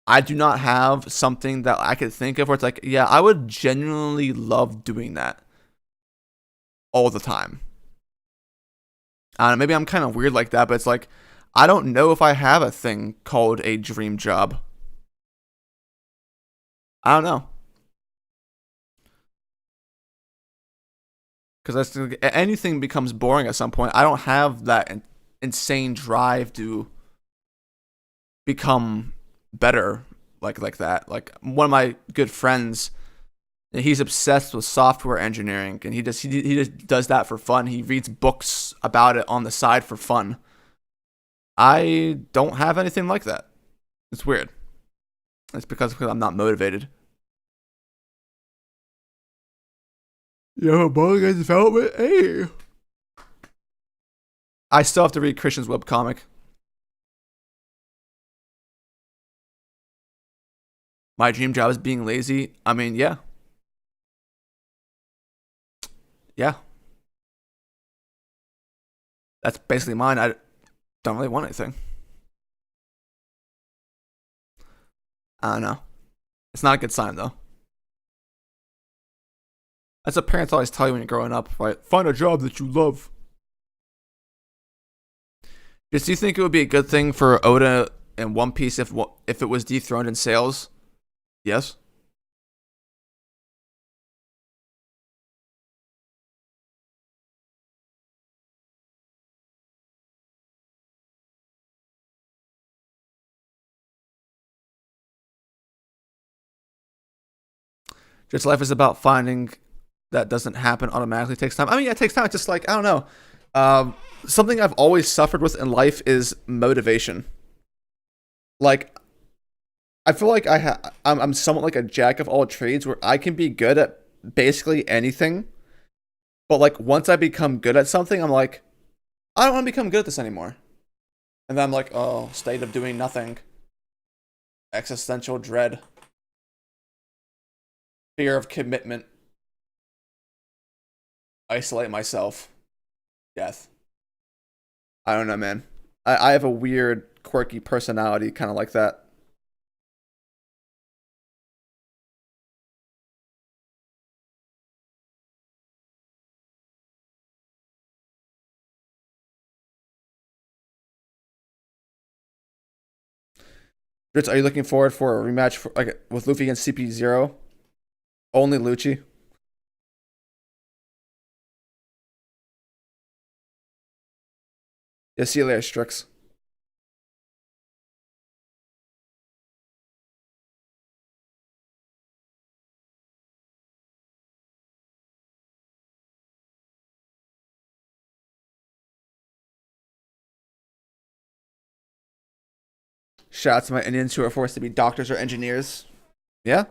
I do not have something that I could think of where it's like, yeah, I would genuinely love doing that all the time. I don't know, maybe I'm kind of weird like that, but it's like, I don't know if I have a thing called a dream job. I don't know. Because anything becomes boring at some point. I don't have that insane drive to become better like that. Like one of my good friends, he's obsessed with software engineering, and he just does that for fun. He reads books about it on the side for fun. I don't have anything like that. It's weird. It's because I'm not motivated. Yo, bug development. Hey. I still have to read Christian's webcomic. My dream job is being lazy. I mean, yeah, yeah, that's basically mine. I don't really want anything. I don't know. It's not a good sign though. That's what parents always tell you when you're growing up, right? Find a job that you love. Do you think it would be a good thing for Oda and One Piece if it was dethroned in sales? Yes. Just life is about finding that doesn't happen automatically. It takes time. I mean, yeah, it takes time. It's just like I don't know. Something I've always suffered with in life is motivation. Like I feel like I'm somewhat like a jack of all trades where I can be good at basically anything, but like once I become good at something, I'm like I don't want to become good at this anymore. And then I'm like, oh, state of doing nothing, existential dread, fear of commitment, isolate myself, death. I don't know, man. I have a weird, quirky personality, kind of like that. Dritz, are you looking forward for a rematch like with Luffy against CP0? Only Lucci. Yeah, see you later, Strix. Shout out to my Indians who are forced to be doctors or engineers. Yeah.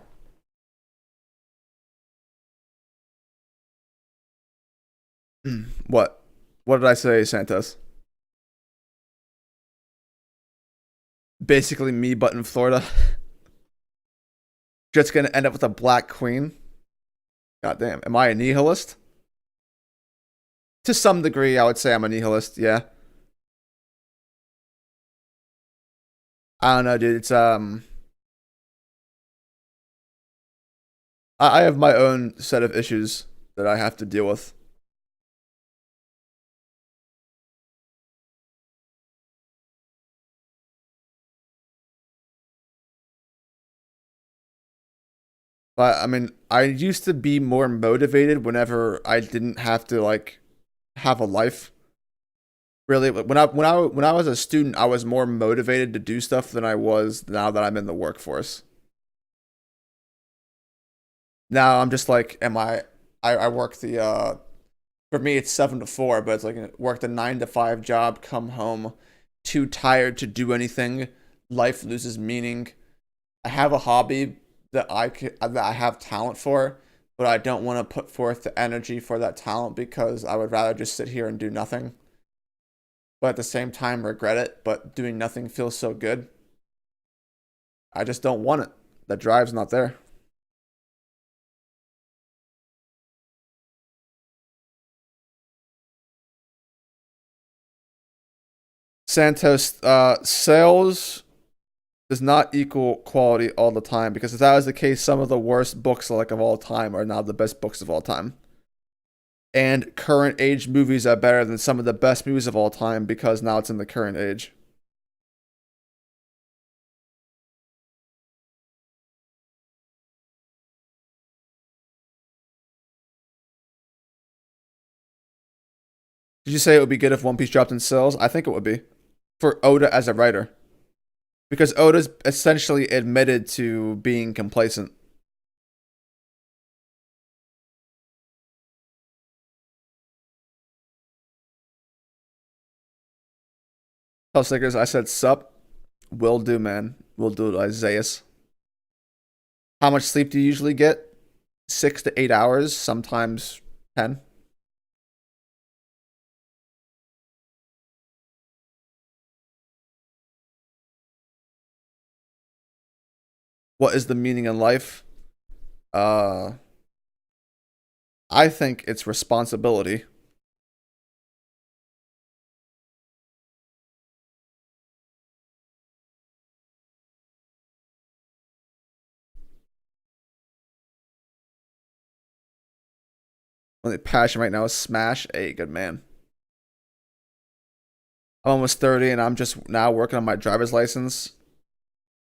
What? What did I say, Santos? Basically, me, but in Florida. Just gonna end up with a black queen. God damn. Am I a nihilist? To some degree, I would say I'm a nihilist. Yeah. I don't know, dude. It's I have my own set of issues that I have to deal with. But I mean, I used to be more motivated whenever I didn't have to like have a life. Really, when I was a student, I was more motivated to do stuff than I was now that I'm in the workforce. Now I'm just like, am I work the for me it's 7 to 4, but it's like work the 9 to 5 job, come home, too tired to do anything. Life loses meaning. I have a hobby that I have talent for, but I don't want to put forth the energy for that talent because I would rather just sit here and do nothing. But at the same time, regret it. But doing nothing feels so good. I just don't want it. The drive's not there. Santos, sales does not equal quality all the time because if that was the case, some of the worst books like of all time are now the best books of all time. And current age movies are better than some of the best movies of all time because now it's in the current age. Did you say it would be good if One Piece dropped in sales? I think it would be for Oda as a writer because Oda's essentially admitted to being complacent. Tell stickers, I said sup. Will do, man. Will do, Isaiah. How much sleep do you usually get? 6 to 8 hours, sometimes 10. What is the meaning in life? Uh, I think it's responsibility. Only passion right now is Smash. Hey, good man. I'm almost 30 and I'm just now working on my driver's license.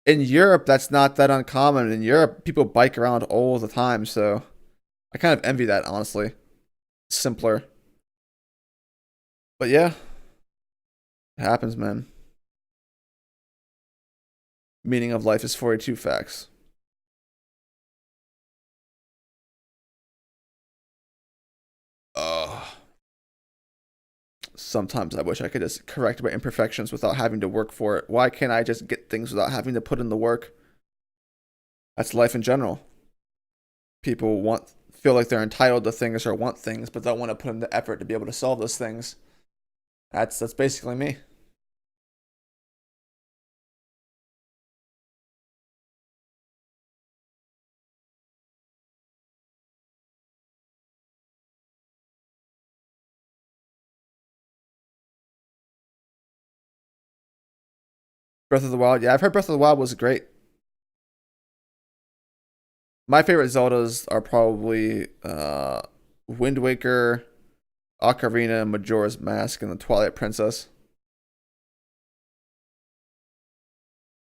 In Europe, that's not that uncommon. In Europe, people bike around all the time, so I kind of envy that, honestly. Simpler. But yeah, it happens, man. Meaning of life is 42 facts. Ugh. Sometimes I wish I could just correct my imperfections without having to work for it. Why can't I just get things without having to put in the work? That's life in general. People feel like they're entitled to things or want things, but don't want to put in the effort to be able to solve those things. That's basically me. Breath of the Wild. Yeah, I've heard Breath of the Wild was great. My favorite Zeldas are probably Wind Waker, Ocarina, Majora's Mask, and the Twilight Princess.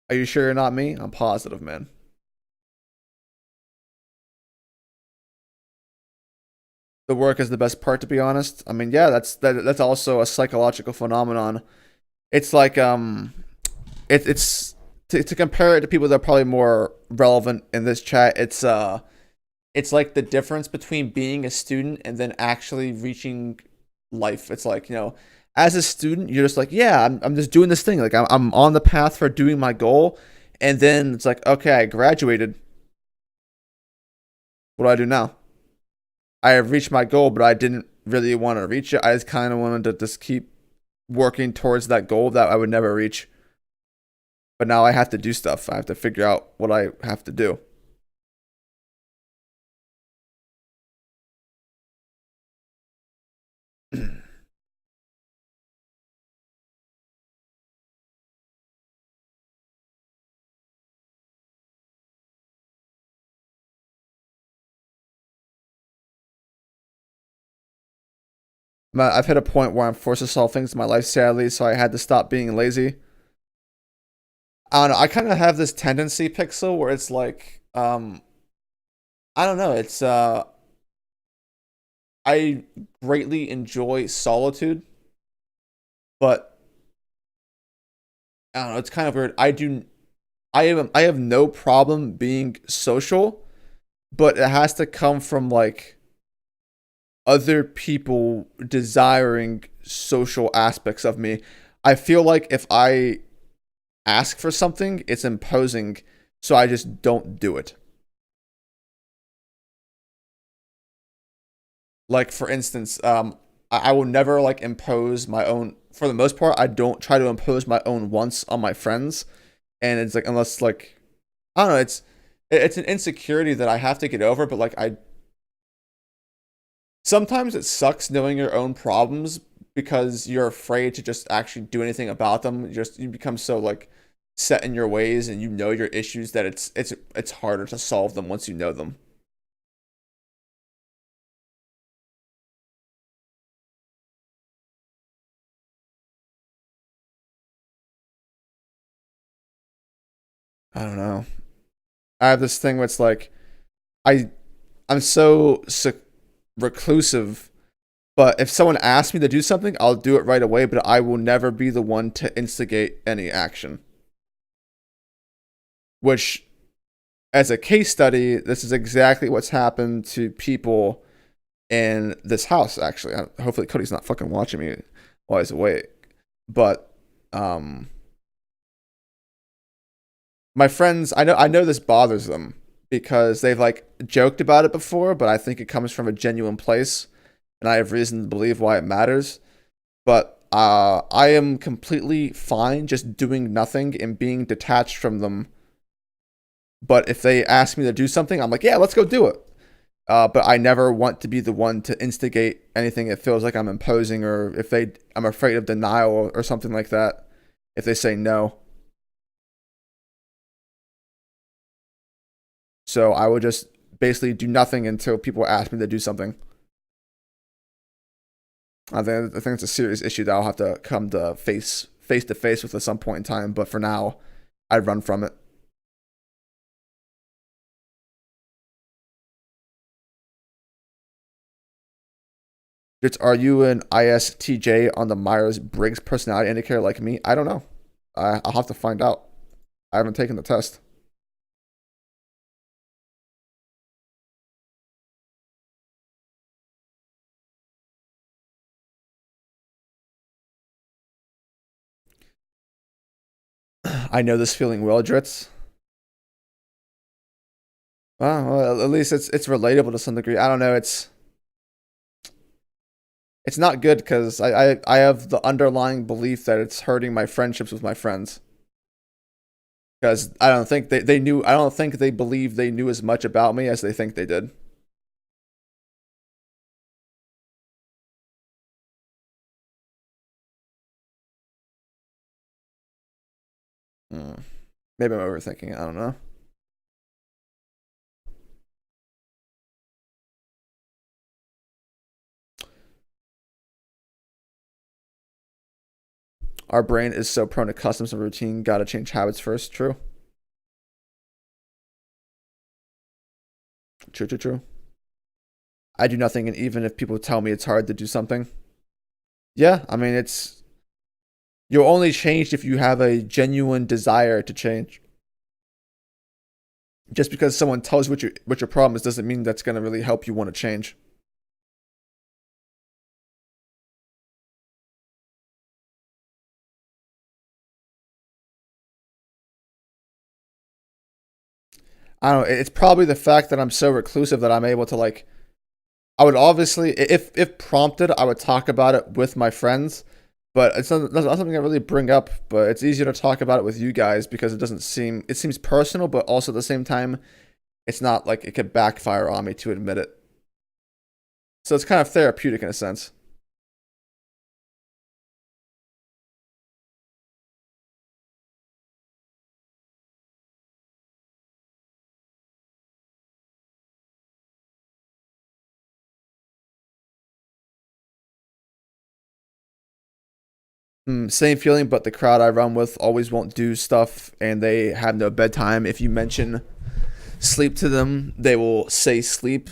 Are you sure you're not me? I'm positive, man. The work is the best part, to be honest. I mean, yeah, that's also a psychological phenomenon. It's like it's to compare it to people that are probably more relevant in this chat. It's like the difference between being a student and then actually reaching life. It's like, as a student, you're just like, yeah, I'm just doing this thing. Like I'm on the path for doing my goal. And then it's like, okay, I graduated. What do I do now? I have reached my goal, but I didn't really want to reach it. I just kind of wanted to just keep working towards that goal that I would never reach. But now I have to do stuff. I have to figure out what I have to do. I've hit a point where I'm forced to solve things in my life, sadly, so I had to stop being lazy. I don't know. I kind of have this tendency, Pixel, where it's like, I don't know. I greatly enjoy solitude, but I don't know. It's kind of weird. I have no problem being social, but it has to come from like other people desiring social aspects of me. I feel like if I ask for something, it's imposing, so I just don't do it. Like for instance, I will never like impose my own. For the most part, I don't try to impose my own wants on my friends, and it's like unless like I don't know, it's an insecurity that I have to get over. But like I sometimes it sucks knowing your own problems because you're afraid to just actually do anything about them. You become so like set in your ways and you know your issues that it's harder to solve them once you know them. I don't know. I have this thing where it's like I I'm so reclusive, but if someone asks me to do something, I'll do it right away, but I will never be the one to instigate any action. Which as a case study, this is exactly what's happened to people in this house actually. Hopefully Cody's not fucking watching me while he's awake. But um my friends, I know this bothers them because they've like joked about it before, but I think it comes from a genuine place and I have reason to believe why it matters. But I am completely fine just doing nothing and being detached from them But if they ask me to do something, I'm like, yeah, let's go do it. But I never want to be the one to instigate anything that feels like I'm imposing, or if I'm afraid of denial or something like that. If they say no, so I would just basically do nothing until people ask me to do something. I think it's a serious issue that I'll have to come to face to face with at some point in time. But for now, I'd run from it. Are you an ISTJ on the Myers-Briggs personality indicator like me? I don't know. I'll have to find out. I haven't taken the test. I know this feeling well, Dritz. Well, at least it's relatable to some degree. I don't know. It's not good because I have the underlying belief that it's hurting my friendships with my friends. Because I don't think they knew. I don't think they believe they knew as much about me as they think they did. Hmm. Maybe I'm overthinking it. I don't know. Our brain is so prone to customs and routine. Gotta change habits first. True. True, true, true. I do nothing, and even if people tell me it's hard to do something, yeah, I mean, you're only changed if you have a genuine desire to change. Just because someone tells you what your problem is doesn't mean that's gonna really help you want to change. I don't know. It's probably the fact that I'm so reclusive that I'm able to like. I would obviously, if prompted, I would talk about it with my friends, but it's not something I really bring up. But it's easier to talk about it with you guys because it seems personal, but also at the same time, it's not like it could backfire on me to admit it. So it's kind of therapeutic in a sense. Same feeling, but the crowd I run with always won't do stuff, and they have no bedtime. If you mention sleep to them, they will say sleep.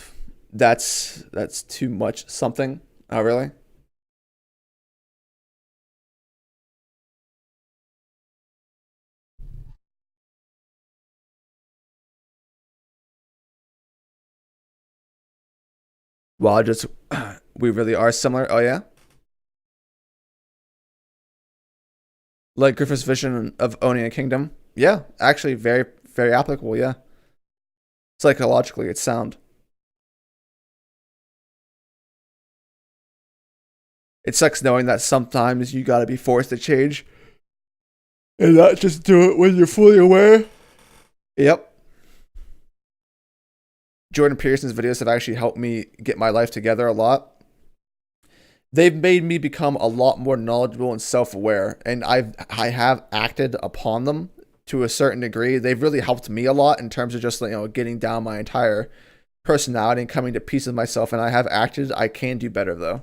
That's too much something. Oh, really? Well, I just we really are similar. Oh yeah, like Griffith's vision of owning a kingdom. Yeah, actually, very applicable. Yeah, psychologically, it's sound. It sucks knowing that sometimes you gotta be forced to change and not just do it when you're fully aware. Yep. Jordan Peterson's videos have actually helped me get my life together a lot. They've made me become a lot more knowledgeable and self-aware, and I have acted upon them to a certain degree. They've really helped me a lot in terms of just getting down my entire personality and coming to peace with myself. And I have acted. I can do better though.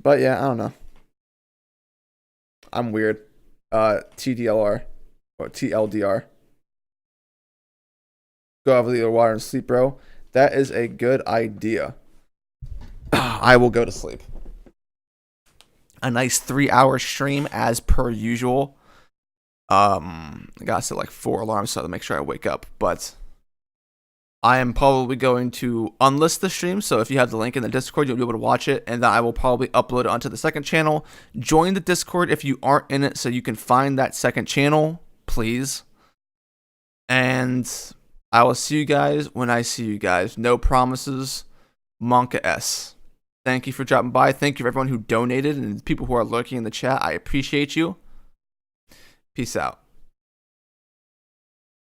But yeah, I don't know. I'm weird. TDLR or TLDR. Go have a little water and sleep, bro. That is a good idea. I will go to sleep. A nice 3 hour stream as per usual. I gotta set like 4 alarms so to make sure I wake up. But I am probably going to unlist the stream, so if you have the link in the Discord, you'll be able to watch it, and then I will probably upload it onto the second channel. Join the Discord if you aren't in it so you can find that second channel, please. And I will see you guys when I see you guys. No promises. Monka S. Thank you for dropping by. Thank you for everyone who donated and people who are lurking in the chat. I appreciate you. Peace out.